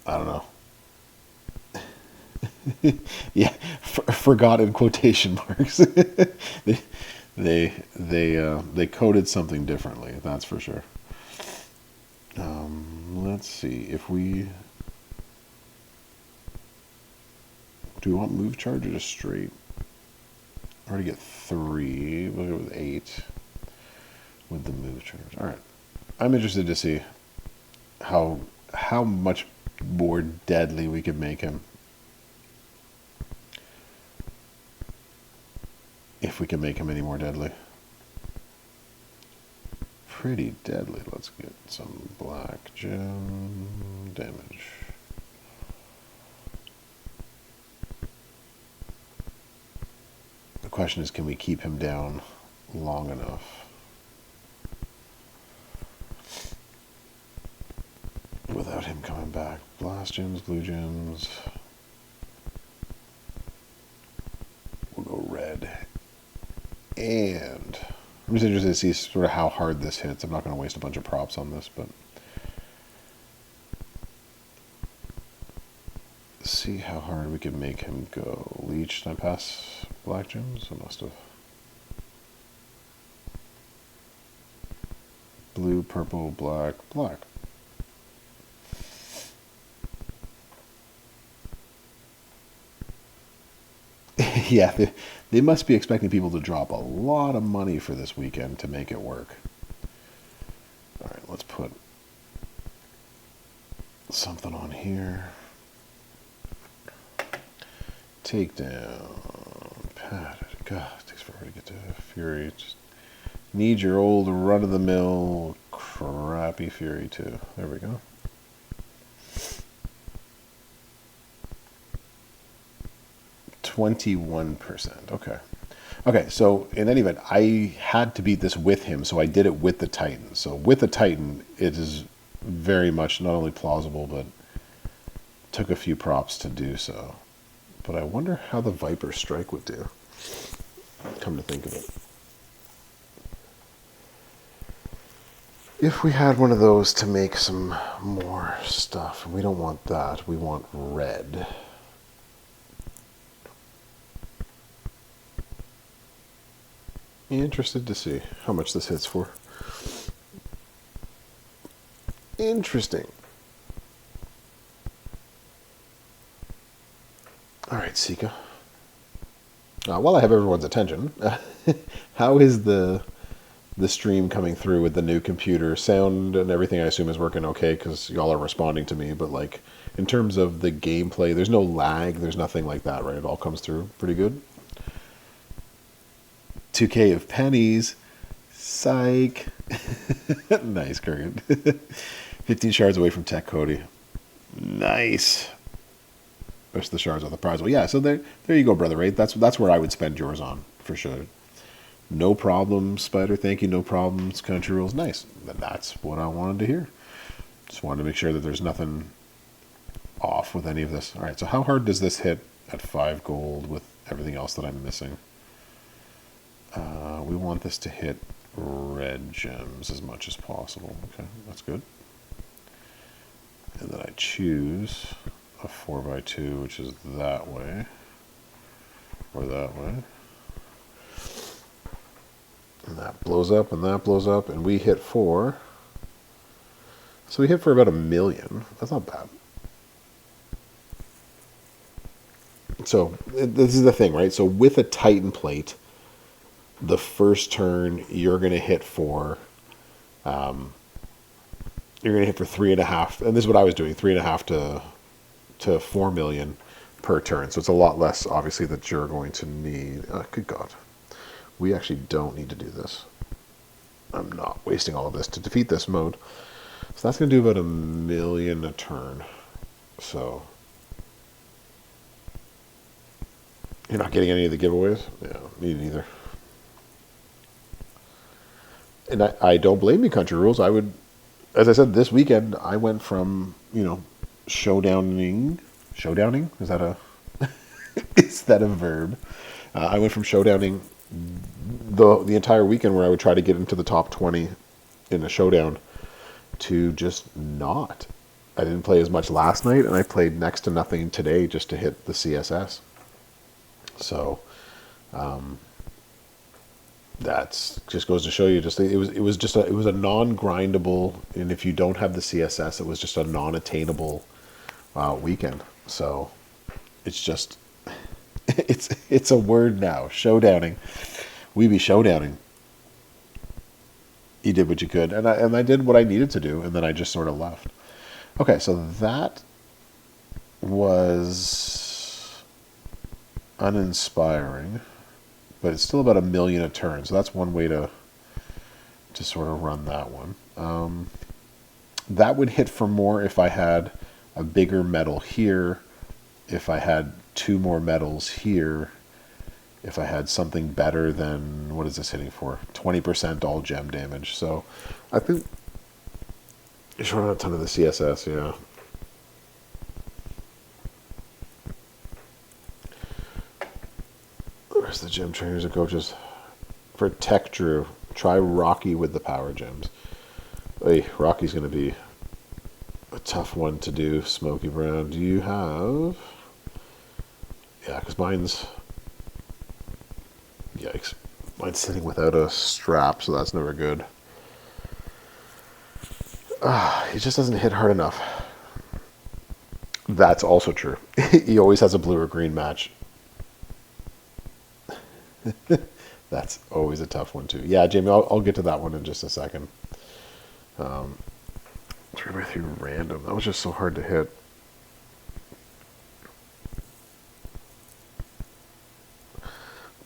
I don't know. Yeah, forgot in quotation marks. they coded something differently. That's for sure. Let's see if we do we want move charge or just straight. I already get 3. We'll go with 8 with the move charge. All right. I'm interested to see how much more deadly we could make him. If we can make him any more deadly. Pretty deadly. Let's get some black gem damage. The question is, can we keep him down long enough without him coming back? Blast gems, glue gems. We'll go red. And I'm just interested to see sort of how hard this hits. I'm not going to waste a bunch of props on this, but see how hard we can make him go. Leech, did I pass black gems? I must have. Blue, purple, black, black. Yeah, they must be expecting people to drop a lot of money for this weekend to make it work. All right, let's put something on here. Takedown, padded. God, it takes forever to get to Fury. Just need your old run-of-the-mill crappy Fury too. There we go. %. Okay, so in any event, I had to beat this with him, so I did it with the Titan. So with the Titan, it is very much not only plausible, but took a few props to do so. But I wonder how the Viper Strike would do, come to think of it. If we had one of those to make some more stuff, we don't want that, we want red. Interested to see how much this hits for. Interesting. All right, Sika. While I have everyone's attention, how is the stream coming through with the new computer? Sound and everything I assume is working okay because y'all are responding to me, but like in terms of the gameplay, there's no lag, there's nothing like that, right? It all comes through pretty good. 2K of pennies. Psych. Nice, Kurgan. 15 shards away from Tech Cody. Nice. Rest of the shards on the prize. Well, yeah, so there you go, brother, right? That's where I would spend yours on, for sure. No problem, Spider. Thank you, no problems. Country rules. Nice. That's what I wanted to hear. Just wanted to make sure that there's nothing off with any of this. All right, so how hard does this hit at 5 gold with everything else that I'm missing? We want this to hit red gems as much as possible. Okay, that's good. And then I choose a 4x2, which is that way, or that way. And that blows up, and that blows up, and we hit 4. So we hit for about 1,000,000. That's not bad. So this is the thing, right? So with a Titan plate, the first turn you're going to hit for, you're going to hit for 3.5, and this is what I was doing, 3.5 to 4,000,000 per turn. So it's a lot less, obviously, that you're going to need. Oh, good God, we actually don't need to do this. I'm not wasting all of this to defeat this mode. So that's going to do about 1,000,000 a turn. So you're not getting any of the giveaways? Yeah, me neither. And I don't blame you, Country Rules. I would, as I said, this weekend, I went from, showdowning. Showdowning? Is that a is that a verb? I went from showdowning the entire weekend, where I would try to get into the top 20 in a showdown, to just not. I didn't play as much last night, and I played next to nothing today just to hit the CSS. So that's just goes to show you. Just it was a non-grindable, and if you don't have the CSS, it was just a non-attainable weekend. So it's just it's a word now. Showdowning. We be showdowning. You did what you could, and I did what I needed to do, and then I just sort of left. Okay, so that was uninspiring, but it's still about 1,000,000 a turn. So that's one way to sort of run that one. That would hit for more if I had a bigger medal here, if I had 2 more medals here, if I had something better than, what is this hitting for? 20% all gem damage. So I think you're short on a ton of the CSS, yeah. Where's the gem trainers and coaches? For Tech Drew, try Rocky with the power gems. Hey, Rocky's going to be a tough one to do, Smoky Brown. Do you have... Yeah, because mine's... Yikes. Mine's sitting without a strap, so that's never good. He just doesn't hit hard enough. That's also true. He always has a blue or green match. That's always a tough one, too. Yeah, Jamie, I'll get to that one in just a second. 3x3 random. That was just so hard to hit.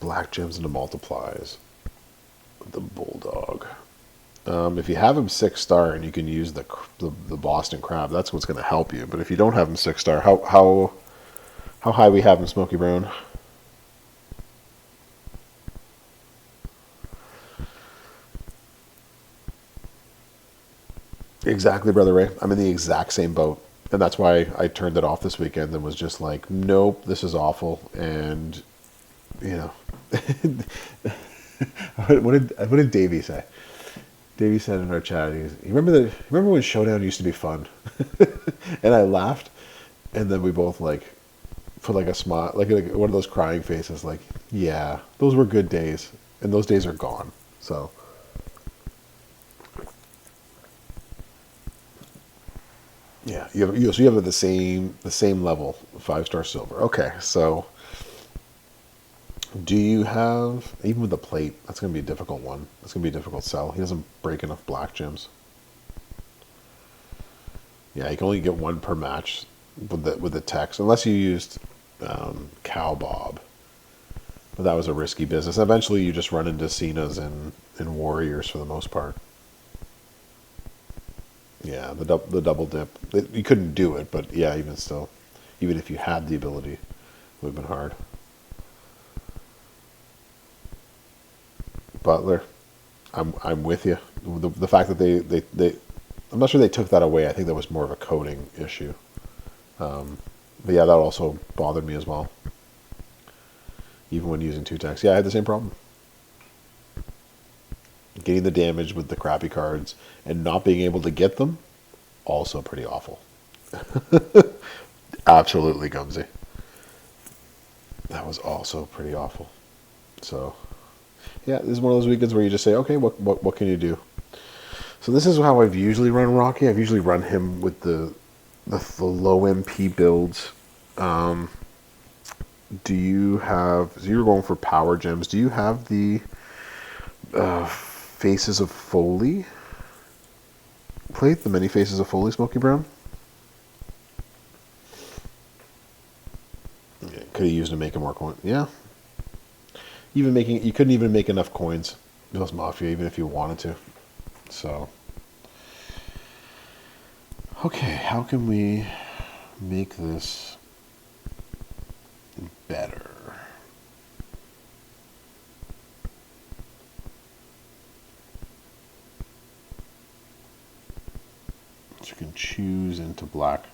Black gems into multiplies. The Bulldog. If you have him 6-star and you can use the Boston Crab, that's what's going to help you. But if you don't have him 6-star, how high we have him, Smoky Brown? Exactly, Brother Ray. I'm in the exact same boat. And that's why I turned it off this weekend and was just like, nope, this is awful. And, what did Davey say? Davey said in our chat, you remember when Showdown used to be fun? And I laughed, and then we both put a smile, like one of those crying faces, like, yeah, those were good days, and those days are gone. So yeah, you have the same level, 5-star silver. Okay, so do you have, even with the plate, that's going to be a difficult one. That's going to be a difficult sell. He doesn't break enough black gems. Yeah, you can only get 1 per match with the text, unless you used Cow Bob. But that was a risky business. Eventually, you just run into Cenas and Warriors for the most part. Yeah, the double dip. You couldn't do it, but yeah, even still, even if you had the ability, it would have been hard. Butler, I'm with you. The fact that they I'm not sure they took that away. I think that was more of a coding issue. But yeah, that also bothered me as well. Even when using 2 techs. Yeah, I had the same problem. Getting the damage with the crappy cards and not being able to get them, also pretty awful. Absolutely, Gumsy. That was also pretty awful. So, yeah, this is one of those weekends where you just say, okay, what can you do? So this is how I've usually run Rocky. I've usually run him with the low MP builds. Do you have? So you're going for power gems. Do you have the Faces of Foley plate? The many Faces of Foley, Smoky Brown. Yeah, could have used to make more coins. Yeah, you couldn't even make enough coins. Those Mafia, even if you wanted to. So, okay, how can we make this better? So you can choose into black.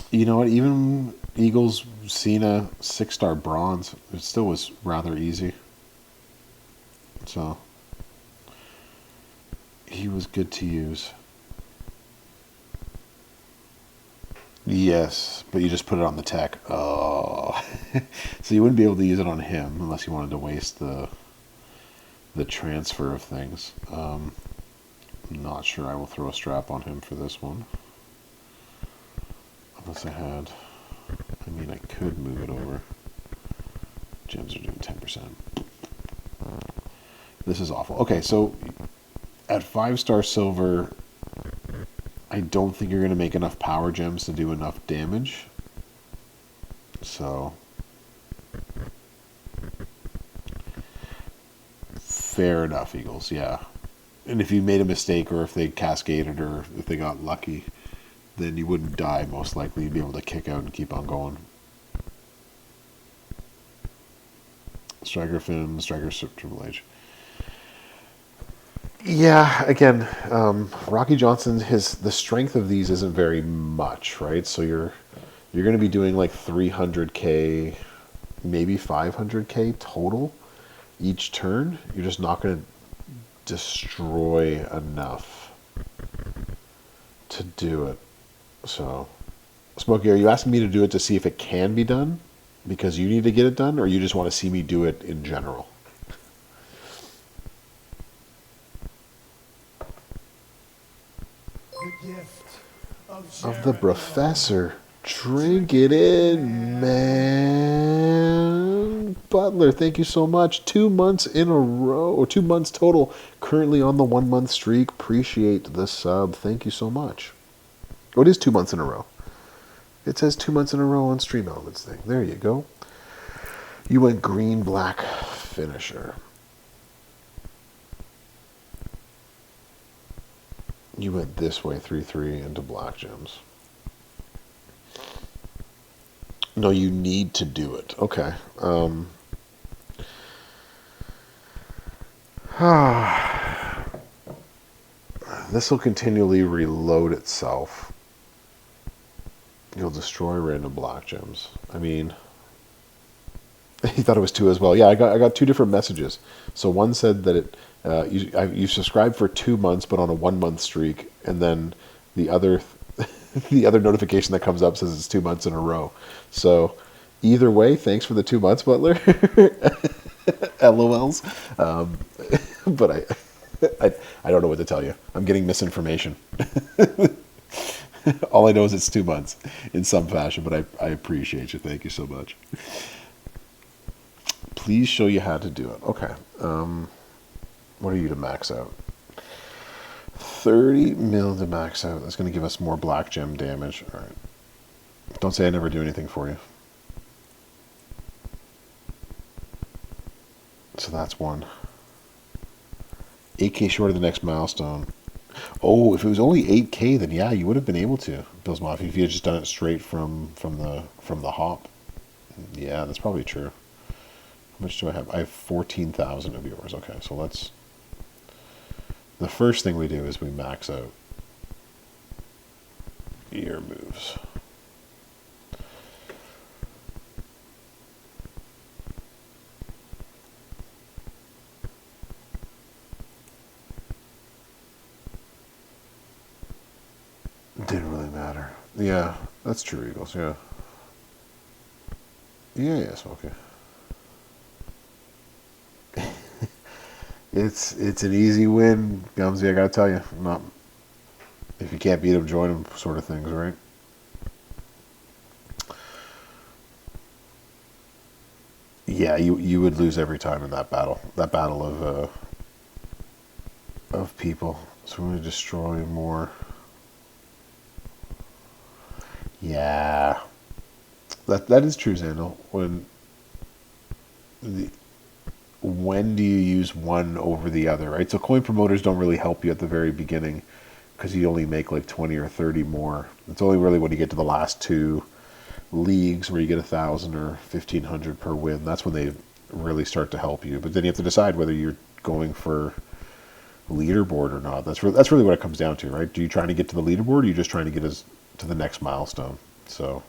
You know what? Even Eagles Cena 6-star bronze, it still was rather easy. So he was good to use. Yes, but you just put it on the tech. Oh, so you wouldn't be able to use it on him unless you wanted to waste the transfer of things. I'm not sure I will throw a strap on him for this one. Unless I mean, I could move it over. Gems are doing 10%. This is awful. Okay, so at 5-star silver, I don't think you're going to make enough power gems to do enough damage. So, fair enough, Eagles, yeah. And if you made a mistake or if they cascaded or if they got lucky, then you wouldn't die, most likely. You'd be able to kick out and keep on going. Striker Finn, Striker Triple H. Yeah, again, Rocky Johnson, the strength of these isn't very much, right? So you're going to be doing like 300k, maybe 500k total each turn. You're just not going to destroy enough to do it. So, Smokey, are you asking me to do it to see if it can be done because you need to get it done, or you just want to see me do it in general? The gift Of the professor. Drink it in, man. Butler, thank you so much. 2 months in a row, or 2 months total. Currently on the 1 month streak. Appreciate the sub. Thank you so much. Oh, it is 2 months in a row. It says 2 months in a row on Stream Elements thing. There you go. You went green, black, finisher. You went this way, 3-3 into black gems. No, you need to do it. Okay. This will continually reload itself. You'll destroy random black gems. I mean, he thought it was 2 as well. Yeah, I got 2 different messages. So one said that you subscribed for 2 months, but on a 1 month streak, and then the other the other notification that comes up says it's 2 months in a row. So either way, thanks for the 2 months, Butler. LOLs. But I don't know what to tell you. I'm getting misinformation. All I know is it's 2 months in some fashion, but I appreciate you. Thank you so much. Please show you how to do it. Okay. What are you to max out? 30 mil to max out. That's going to give us more black gem damage. All right. Don't say I never do anything for you. So that's 1. 8k short of the next milestone. Oh, if it was only 8k, then yeah, you would have been able to, Bills Mafia, if you had just done it straight from the hop. Yeah, that's probably true. How much do I have? I have 14,000 of viewers. Okay, so let's... The first thing we do is we max out ear moves. Yeah, that's true, Eagles. Yeah. Yeah, yeah, Smokey. It's an easy win, Gumsy. I gotta tell you, not if you can't beat them, join them, sort of things, right? Yeah, you would lose every time in that battle. That battle of people. So we're gonna destroy more. Yeah, that is true, Zandal. The, when do you use one over the other, right? So coin promoters don't really help you at the very beginning because you only make like 20 or 30 more. It's only really when you get to the last two leagues where you get 1,000 or 1,500 per win. That's when they really start to help you. But then you have to decide whether you're going for leaderboard or not. That's really what it comes down to, right? Do you trying to get to the leaderboard, or are you just trying to get us to the next milestone? So,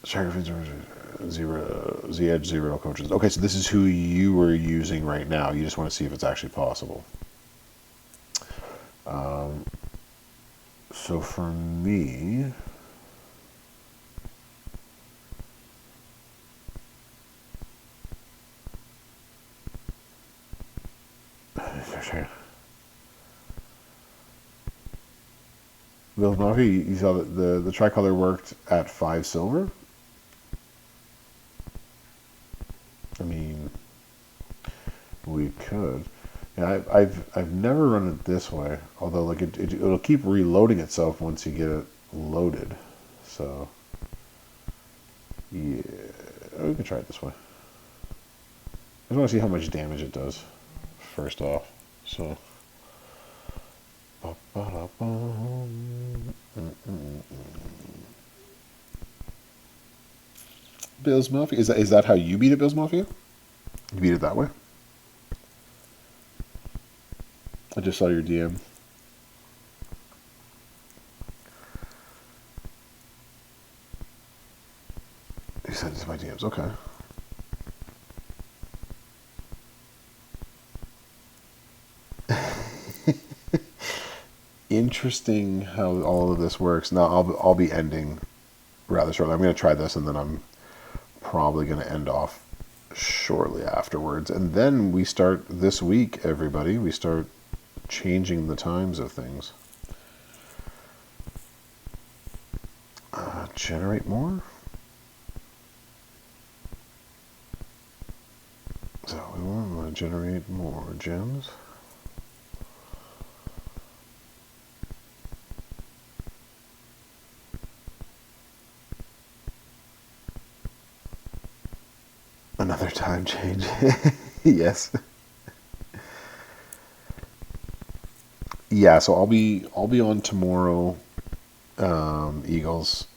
zero Z Edge zero coaches. Okay, so this is who you were using right now. You just want to see if it's actually possible. So for me, Bill's Mafia, you saw that the tricolor worked at 5 silver. I mean, we could. Yeah, I've never run it this way. Although like it'll keep reloading itself once you get it loaded. So yeah, we can try it this way. I just want to see how much damage it does. First off, so. Bill's Mafia, is that how you beat it, Bill's Mafia? You beat it that way? I just saw your DM. You sent it to my DMs. Okay. Interesting how all of this works. Now I'll be ending rather shortly. I'm going to try this, and then I'm probably going to end off shortly afterwards. And then we start this week, everybody. We start changing the times of things. Generate more. So we want to generate more gems. Another time change. Yes. Yeah, so I'll be on tomorrow, Eagles.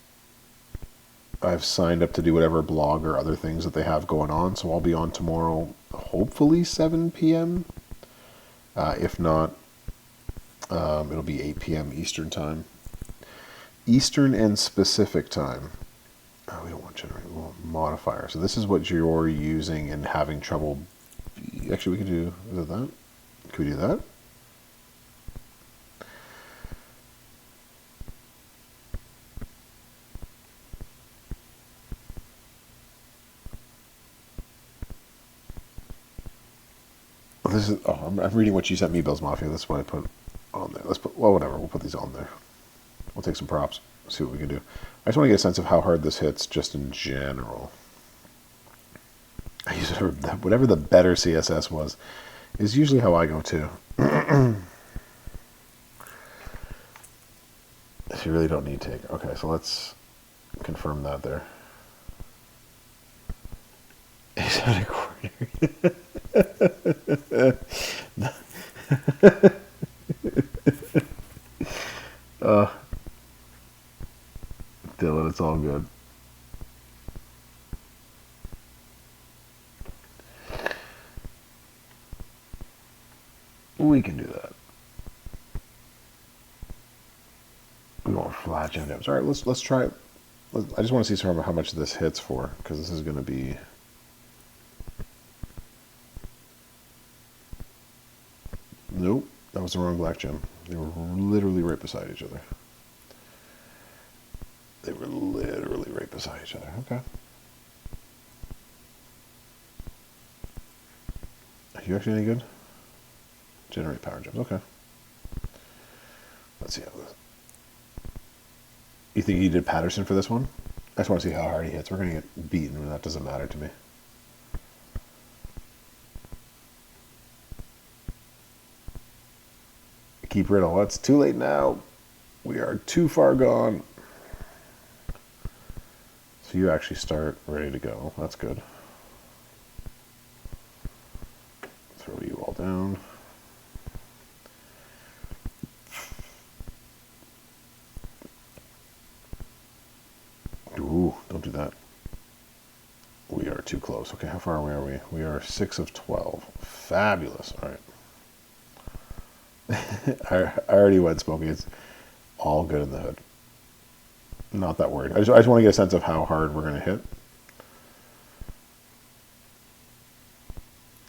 I've signed up to do whatever blog or other things that they have going on, so I'll be on tomorrow, hopefully 7 p.m. If not, it'll be 8 p.m. Eastern time. Eastern and specific time. Oh, we don't want generate. We want modifier. So this is what you're using and having trouble. Actually, we could do. Is it that? Could we do that? This is. Oh, I'm reading what you sent me, Bill's Mafia. That's what I put on there. Let's put. Well, whatever. We'll put these on there. We'll take some props. See what we can do. I just want to get a sense of how hard this hits, just in general. I use it for whatever the better CSS was, is usually how I go too. If you really don't need take. Okay, so let's confirm that there. Exotic quarter. uh, Dylan, it's all good. We can do that. We want flat gem gems. All right, let's try it. I just want to see sort of how much this hits for, because this is going to be. Nope. That was the wrong black gem. They were literally right beside each other. They were literally right beside each other. Okay. Are you actually any good? Generate power gems. Okay. Let's see how this. You think he did Patterson for this one? I just want to see how hard he hits. We're going to get beaten, and that doesn't matter to me. Keep Riddle. It's too late now. We are too far gone. So you actually start ready to go. That's good. Throw you all down. Ooh, don't do that. We are too close. Okay, how far away are we? We are 6 of 12. Fabulous. All right. I already went smoking. It's all good in the hood. Not that worried. I just want to get a sense of how hard we're going to hit.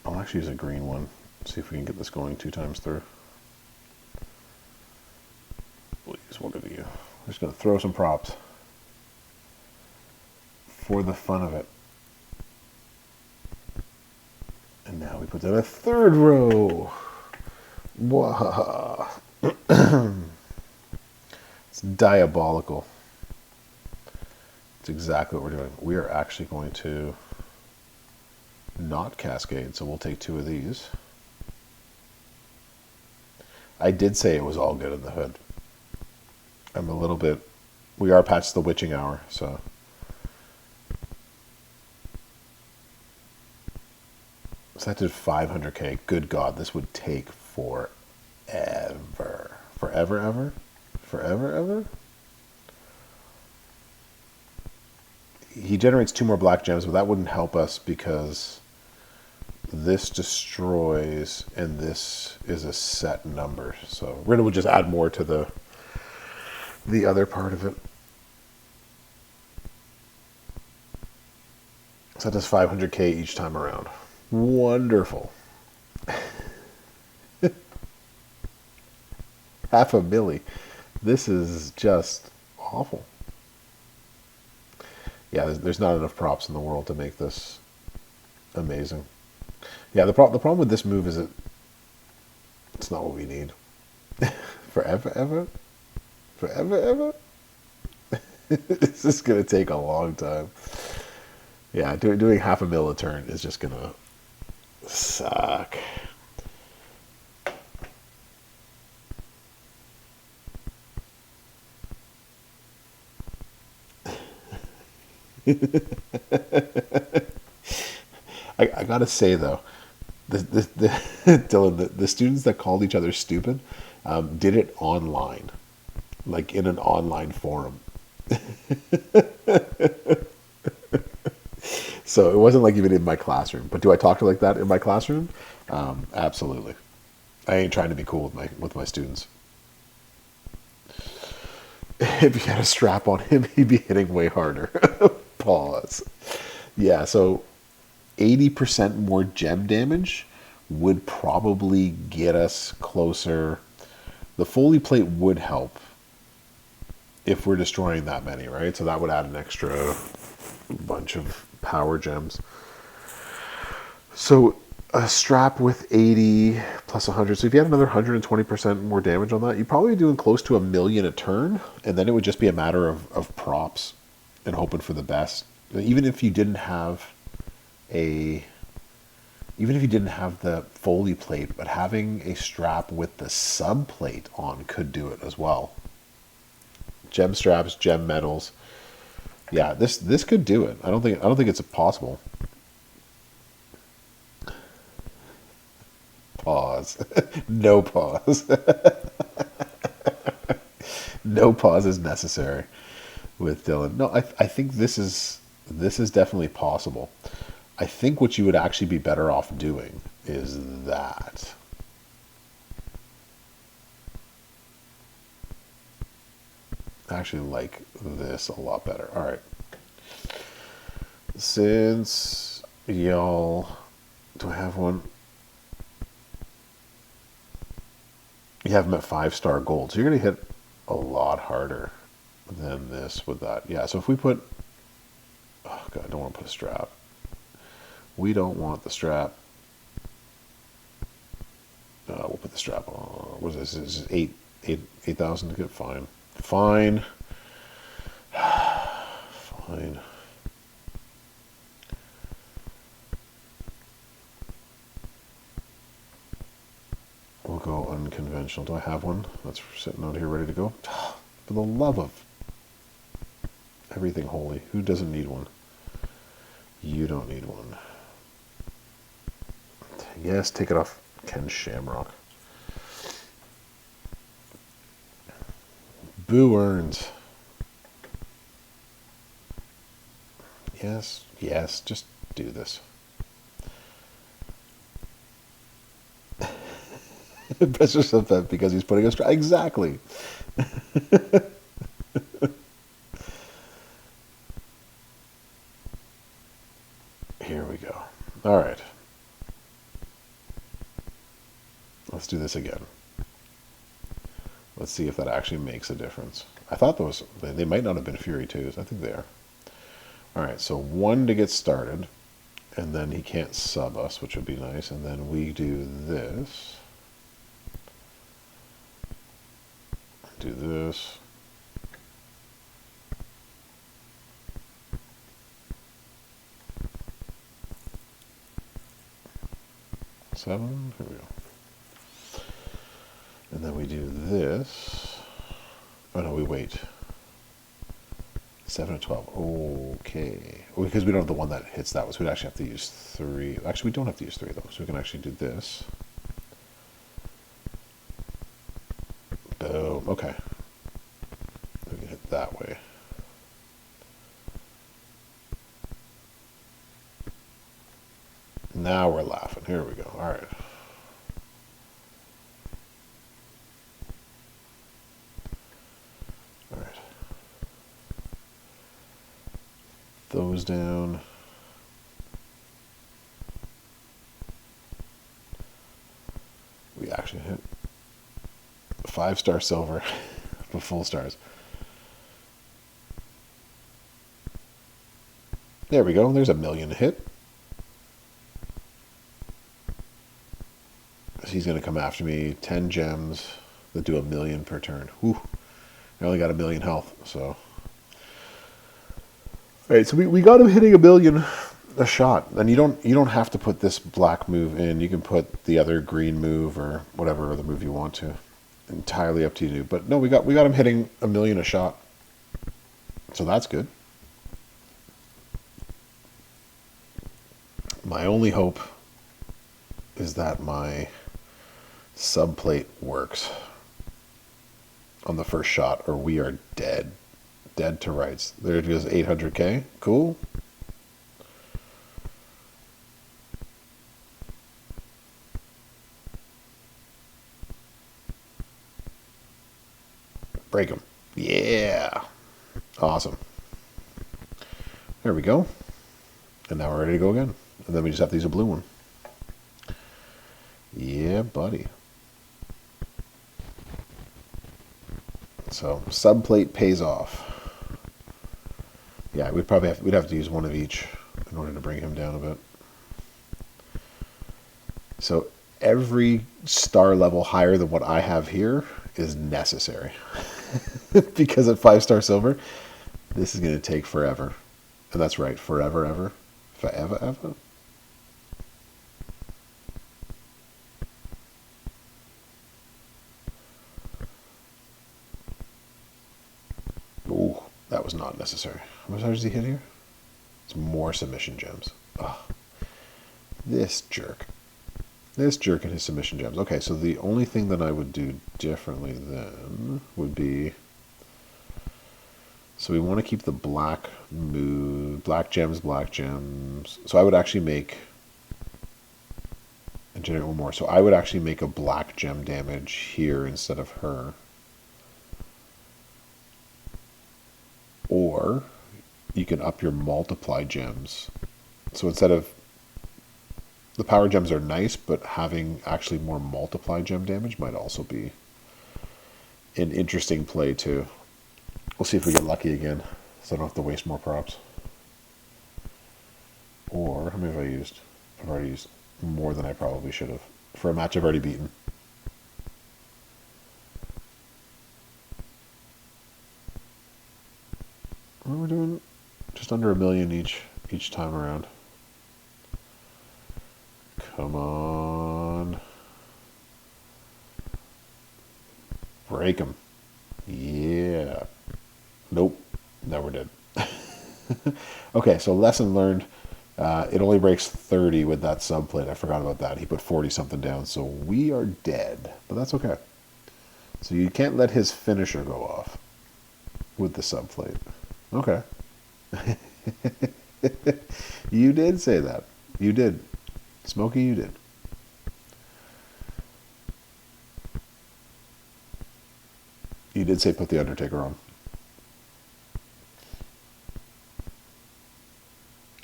I'll actually use a green one. See if we can get this going 2 times through. Please, one of you. I'm just going to throw some props. For the fun of it. And now we put down a 3rd row. Wow. It's diabolical. It's exactly what we're doing. We are actually going to not cascade, so we'll take 2 of these. I did say it was all good in the hood. I'm a little bit... We are past the witching hour, so... So that did 500k. Good God, this would take forever. Forever, ever? Forever, ever? He generates 2 more black gems, but that wouldn't help us because this destroys and this is a set number. So Riddle would just add more to the other part of it. So that does 500k each time around. Wonderful. Half a milli. This is just awful. Yeah, there's not enough props in the world to make this amazing. Yeah, the problem with this move is it's not what we need. Forever, ever? Forever, ever? This is going to take a long time. Yeah, doing half a mil a turn is just going to suck. I gotta say though, Dylan, the students that called each other stupid did it online, like in an online forum. So it wasn't like even in my classroom. But do I talk to like that in my classroom? Absolutely. I ain't trying to be cool with my students. If you had a strap on him, he'd be hitting way harder. Pause. Yeah, so 80% more gem damage would probably get us closer. The Foley plate would help if we're destroying that many, right? So that would add an extra bunch of power gems. So a strap with 80 plus 100. So if you had another 120% more damage on that, you'd probably be doing close to 1 million a turn. And then it would just be a matter of props and hoping for the best. Even if you didn't have the Foley plate, but having a strap with the sub plate on could do it as well. Gem straps, gem medals. Yeah, this could do it. I don't think it's possible. Pause. No pause. No pause is necessary with Dylan. No, I think this is definitely possible. I think what you would actually be better off doing is that. I actually like this a lot better. All right. Since y'all... Do I have one? You have them at 5-star gold. So you're going to hit a lot harder than this with that. Yeah, so if we put... Oh, God, I don't want to put a strap. We don't want the strap. We'll put the strap on. What is this? This is 8,000 to get? Fine. Fine. Fine. We'll go unconventional. Do I have one? That's sitting out here ready to go. For the love of everything holy. Who doesn't need one? You don't need one. Yes, take it off Ken Shamrock. Boo earns. Yes, yes, just do this. Press yourself up because he's putting a strap. Exactly. Here we go. All right. Let's do this again. Let's see if that actually makes a difference. I thought those, they might not have been Fury 2s. I think they are. All right, so 1 to get started, and then he can't sub us, which would be nice, and then we do this. Do this. Seven, here we go. And then we do this. Oh no, we wait. 7 to 12. Okay. Well, because we don't have the one that hits that one, so we'd actually have to use 3. Actually, we don't have to use 3 though, so we can actually do this. Boom. Okay. We can hit that way. Now we're laughing. Here we go. All right. All right. Those down. We actually hit 5-star silver with full stars. There we go. There's a million hit. He's going to come after me. 10 gems that do 1,000,000 per turn. Whew. I only got 1,000,000 health, so. Alright, so we got him hitting 1,000,000 a shot. And you don't have to put this black move in. You can put the other green move or whatever other move you want to. Entirely up to you. But no, we got him hitting 1,000,000 a shot. So that's good. My only hope is that my subplate works on the first shot, or we are dead. Dead to rights. There it goes, 800k. Cool. Break him. Yeah. Awesome. There we go. And now we're ready to go again. And then we just have to use a blue one. Yeah, buddy. So subplate pays off. Yeah, we'd have to use one of each in order to bring him down a bit. So every star level higher than what I have here is necessary. Because at 5-star silver, this is going to take forever. And that's right, forever, ever. Forever, ever. Ooh, that was not necessary. How much does he hit here? It's more submission gems. Ugh. This jerk. This jerk and his submission gems. Okay, so the only thing that I would do differently then would be... So we want to keep the black move, black gems. So I would actually make... And generate one more. So I would actually make a black gem damage here instead of her. Or you can up your multiply gems. So instead of... The power gems are nice, but having actually more multiply gem damage might also be an interesting play too. We'll see if we get lucky again, so I don't have to waste more props. Or how many have I used? I've already used more than I probably should have for a match I've already beaten. What are we doing? Just under $1 million each time around. Come on. Break them. Yeah. Nope. Now we're dead. Okay, so lesson learned. It only breaks 30 with that subplate. I forgot about that. He put 40 something down, so we are dead. But that's okay. So you can't let his finisher go off with the subplate. Okay. You did say that. You did. Smokey, you did. You did say put the Undertaker on.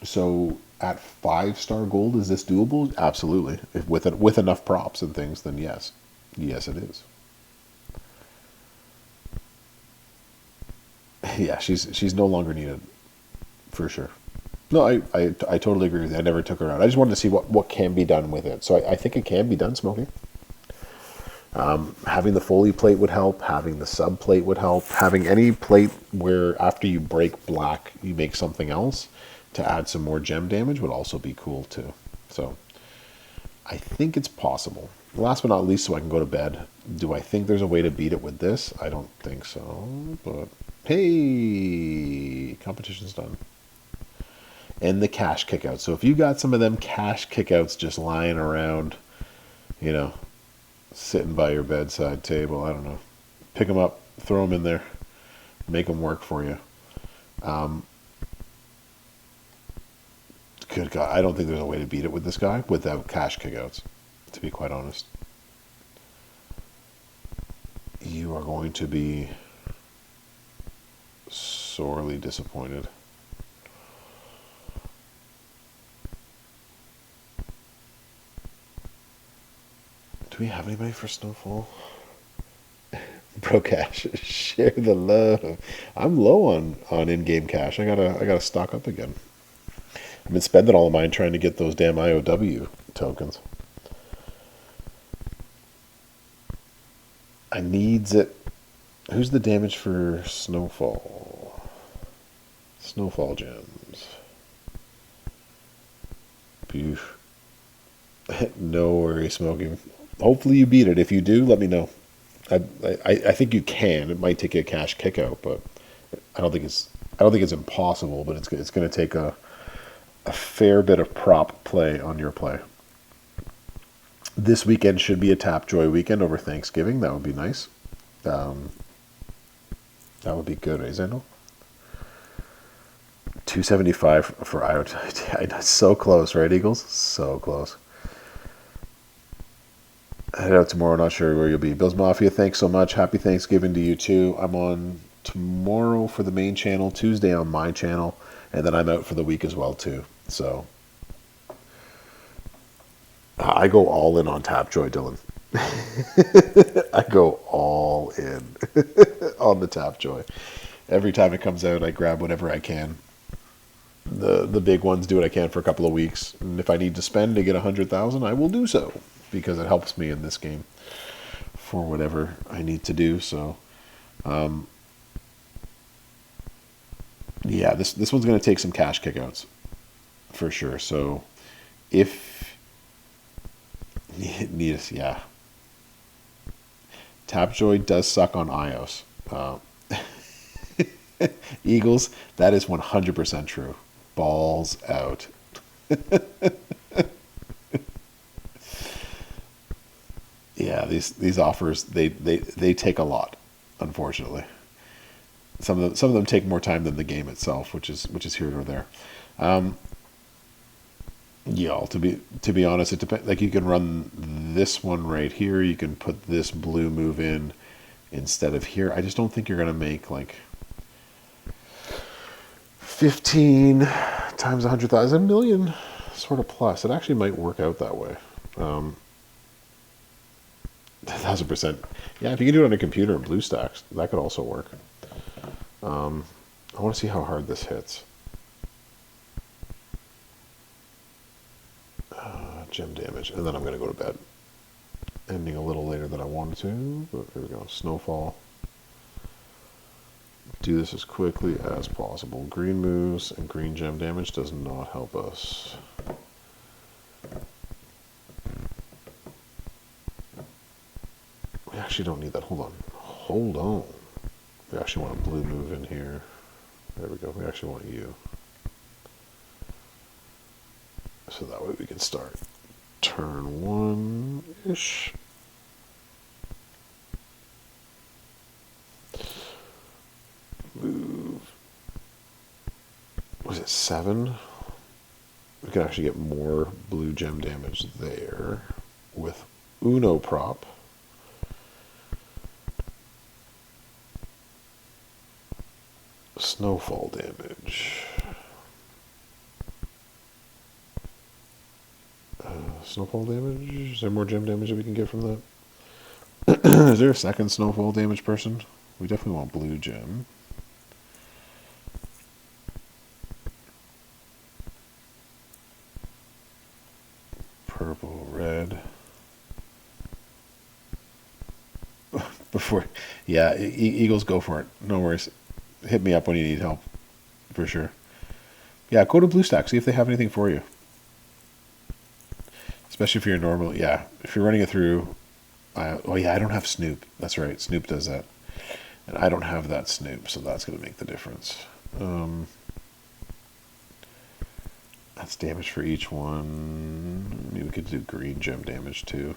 So at 5-star gold, is this doable? Absolutely. If with enough props and things, then yes. Yes, it is. Yeah, she's no longer needed, for sure. No, I totally agree with you. I never took her out. I just wanted to see what can be done with it. So I think it can be done, Smokey. Having the Foley plate would help. Having the sub plate would help. Having any plate where after you break black, you make something else to add some more gem damage would also be cool too. So I think it's possible. Last but not least, so I can go to bed. Do I think there's a way to beat it with this? I don't think so. But hey, competition's done. And the cash kickouts. So if you got some of them cash kickouts just lying around, you know, sitting by your bedside table, I don't know, pick them up, throw them in there, make them work for you. Good God, I don't think there's a way to beat it with this guy without cash kickouts, to be quite honest. You are going to be sorely disappointed. Do we have anybody for Snowfall? Bro cash, share the love. I'm low on in-game cash. I gotta stock up again. I've been spending all of mine trying to get those damn IOW tokens. I needs it. Who's the damage for Snowfall? Snowfall gems. Beef. No worries, Smoking. Hopefully you beat it. If you do, let me know. I think you can. It might take you a cash kick out, but I don't think it's impossible. But it's going to take a fair bit of prop play on your play. This weekend should be a Tapjoy weekend over Thanksgiving. That would be nice. That would be good, right, Zendel? 275 for IoT. So close, right, Eagles? So close. Head out tomorrow, not sure where you'll be. Bills Mafia, thanks so much. Happy Thanksgiving to you too. I'm on tomorrow for the main channel, Tuesday on my channel, and then I'm out for the week as well too. So I go all in on Tapjoy, Dylan. I go all in on the Tapjoy. Every time it comes out, I grab whatever I can. The big ones do what I can for a couple of weeks, and if I need to spend to get 100,000, I will do so because it helps me in this game for whatever I need to do. So, yeah, this one's going to take some cash kickouts for sure. So, if yeah, Tapjoy does suck on iOS. Eagles, that is 100% true. Balls out. Yeah, these offers they take a lot, unfortunately. Some of them take more time than the game itself, which is here or there. Yeah, to be honest, it depends. Like you can run this one right here. You can put this blue move in instead of here. I just don't think you're gonna make like 15 times 100,000 million sort of plus. It actually might work out that way. 1,000%. Yeah, if you can do it on a computer in BlueStacks, that could also work. I want to see how hard this hits. Gem damage, and then I'm going to go to bed. Ending a little later than I wanted to, but here we go. Snowfall. Do this as quickly as possible. Green moves and green gem damage does not help us. We actually don't need that. Hold on. Hold on. We actually want a blue move in here. There we go. We actually want you. So that way we can start turn 1-ish. Move. Was it 7? We can actually get more blue gem damage there with Uno prop. Snowfall damage. Snowfall damage? Is there more gem damage that we can get from that? Is there a second snowfall damage person? We definitely want blue gem. Purple, red. Before, yeah, Eagles, go for it. No worries. Hit me up when you need help, for sure. Yeah, go to BlueStack, see if they have anything for you. Especially if you're normal, yeah. If you're running it through, oh yeah, I don't have Snoop. That's right, Snoop does that. And I don't have that Snoop, so that's going to make the difference. That's damage for each one. Maybe we could do green gem damage too.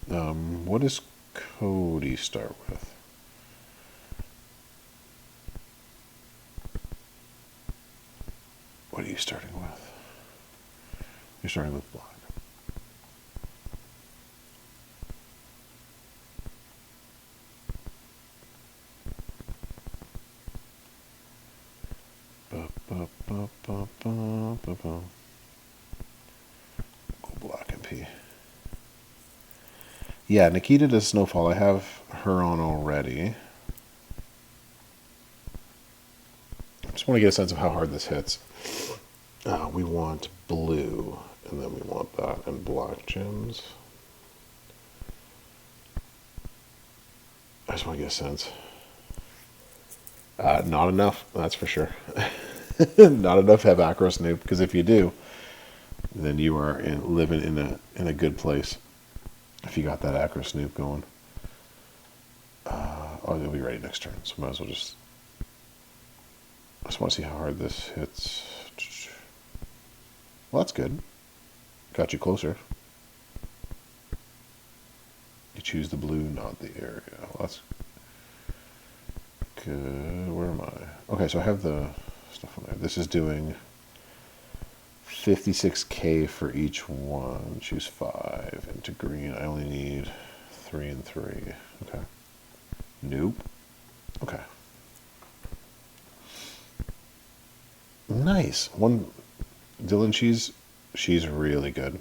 What does Cody start with? What are you starting with? You're starting with black. Go black and P. Yeah, Nikita does Snowfall. I have her on already. I just want to get a sense of how hard this hits. We want blue, and then we want that and black gems. I just want to get a sense. Not enough, that's for sure. Not enough to have Acro Snoop, because if you do, then you are living in a good place. If you got that Acro Snoop going. Oh, it'll be ready next turn, so might as well just... I just want to see how hard this hits. Well, that's good. Got you closer. You choose the blue, not the area. Well, that's good. Where am I? Okay, so I have the stuff on there. This is doing 56k for each one. Choose 5 into green. I only need 3 and 3. Okay. Nope. Okay. Nice. One Dylan, she's really good.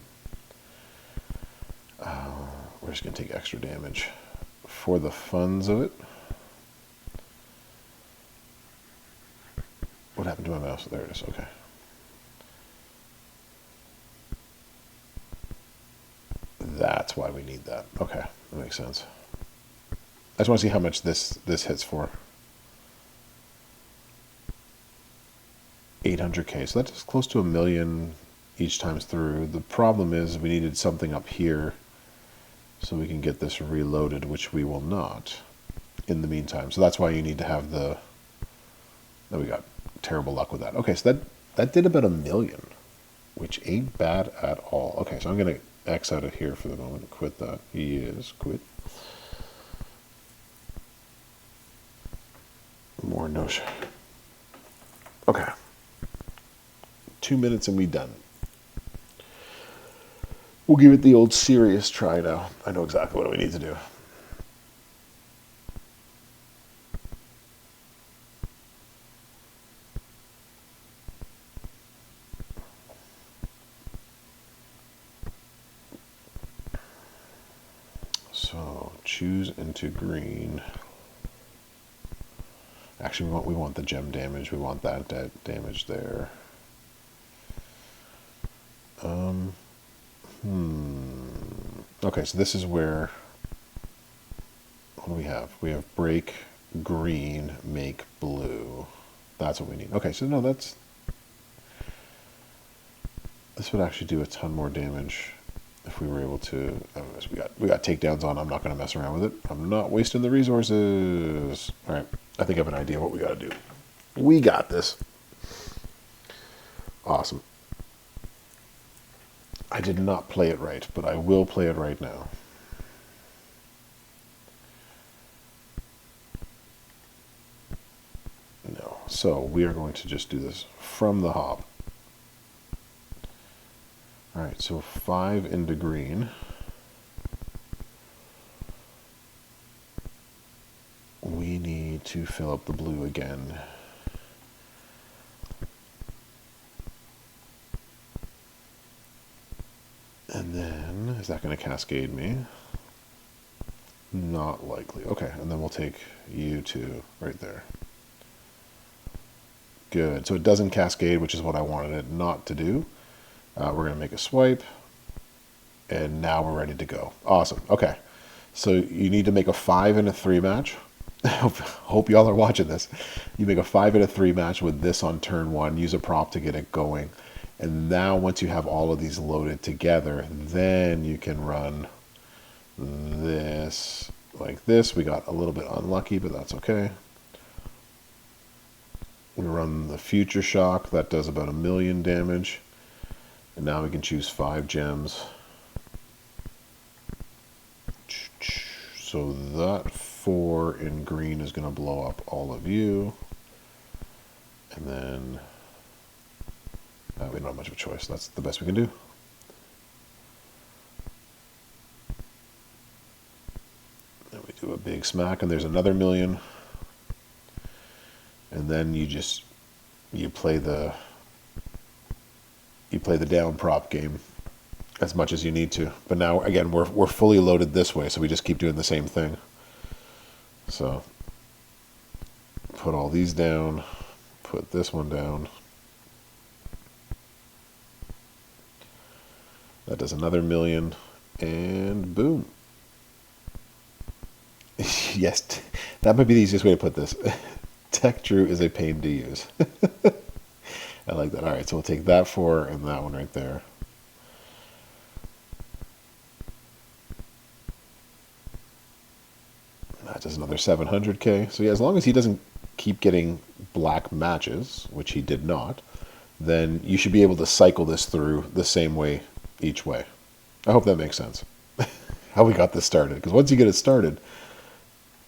We're just gonna take extra damage for the funds of it. What happened to my mouse? There it is. Okay. That's why we need that. Okay, that makes sense. I just want to see how much this hits for. 800k. So that's close to 1 million each times through. The problem is we needed something up here so we can get this reloaded, which we will not in the meantime. So that's why you need to have the... Oh, we got terrible luck with that. Okay, so that did about 1 million, which ain't bad at all. Okay, so I'm going to X out of here for the moment and quit that. Yes, quit. More notion. Okay. 2 minutes and we done. We'll give it the old serious try now. I know exactly what we need to do. So choose into green. Actually, we want the gem damage. We want that damage there. Okay, so this is where, what do we have? We have break green, make blue. That's what we need. Okay, so no, this would actually do a ton more damage if we were able to. We got takedowns on. I'm not going to mess around with it. I'm not wasting the resources. All right, I think I have an idea what we got to do. We got this. Awesome. I did not play it right, but I will play it right now. No. So we are going to just do this from the hop. All right, so 5 into green. We need to fill up the blue again. And then, is that going to cascade me? Not likely. Okay, and then we'll take you two right there. Good. So it doesn't cascade, which is what I wanted it not to do. We're going to make a swipe. And now we're ready to go. Awesome. Okay. So you need to make a 5 and a 3 match. Hope y'all are watching this. You make a 5 and a 3 match with this on turn 1. Use a prop to get it going. And now once you have all of these loaded together, then you can run this like this. We got a little bit unlucky, but that's okay. We run the Future Shock. That does about 1,000,000 damage. And now we can choose 5 gems. So that 4 in green is going to blow up all of you. And then we don't have much of a choice. That's the best we can do. Then we do a big smack, and there's another 1,000,000. And then you play the down prop game as much as you need to. But now again, we're fully loaded this way, so we just keep doing the same thing. So put all these down, put this one down. That does another 1,000,000, and boom. Yes, that might be the easiest way to put this. Tech Drew is a pain to use. I like that. All right, so we'll take that 4 and that one right there. That does another 700k. So yeah, as long as he doesn't keep getting black matches, which he did not, then you should be able to cycle this through the same way each way. I hope that makes sense. How we got this started. Because once you get it started,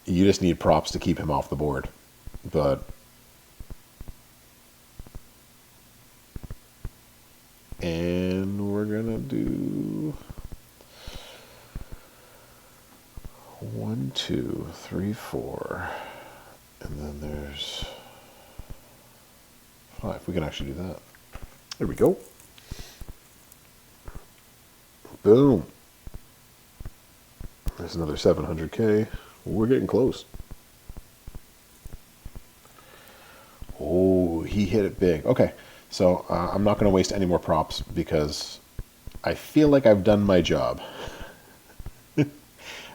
you just need props to keep him off the board. But and we're gonna do 1, 2, 3, 4, and then there's 5. We can actually do that. There we go. Boom. There's another 700k. We're getting close. Oh, he hit it big. Okay, so I'm not going to waste any more props because I feel like I've done my job.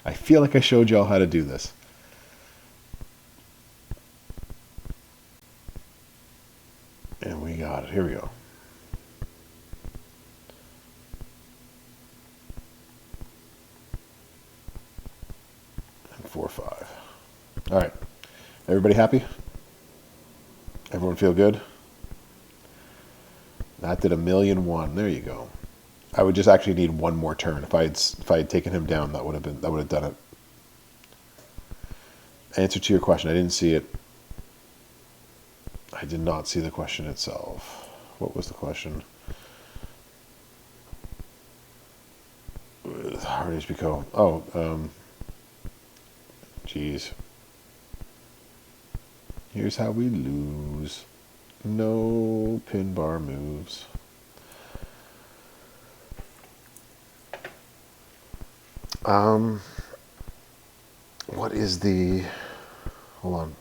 I feel like I showed y'all how to do this. And we got it. Here we go. And 4, 5. All right. Everybody happy? Everyone feel good? That did 1,000,001. There you go. I would just actually need one more turn. If I had taken him down, that would have done it. Answer to your question. I didn't see it. I did not see the question itself. What was the question? Hard HBCO. Oh, geez. Here's how we lose. No pin bar moves. what is the... Hold on.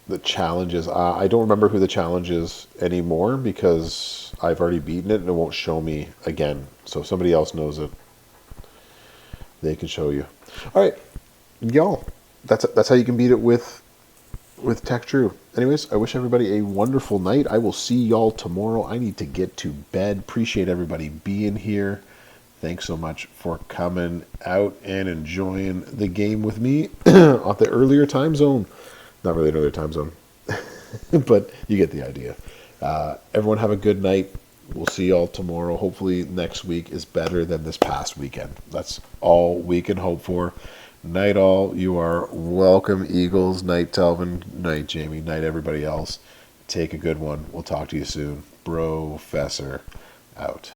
The challenges. I don't remember who the challenge is anymore because I've already beaten it and it won't show me again. So if somebody else knows it, they can show you. All right, y'all. That's how you can beat it with Tech True. Anyways, I wish everybody a wonderful night. I will see y'all tomorrow. I need to get to bed. Appreciate everybody being here. Thanks so much for coming out and enjoying the game with me at the earlier time zone. Not really an earlier time zone, but you get the idea. Everyone have a good night. We'll see y'all tomorrow. Hopefully next week is better than this past weekend. That's all we can hope for. Night all. You are welcome, Eagles. Night, Telvin. Night, Jamie. Night, everybody else. Take a good one. We'll talk to you soon. Brofessor out.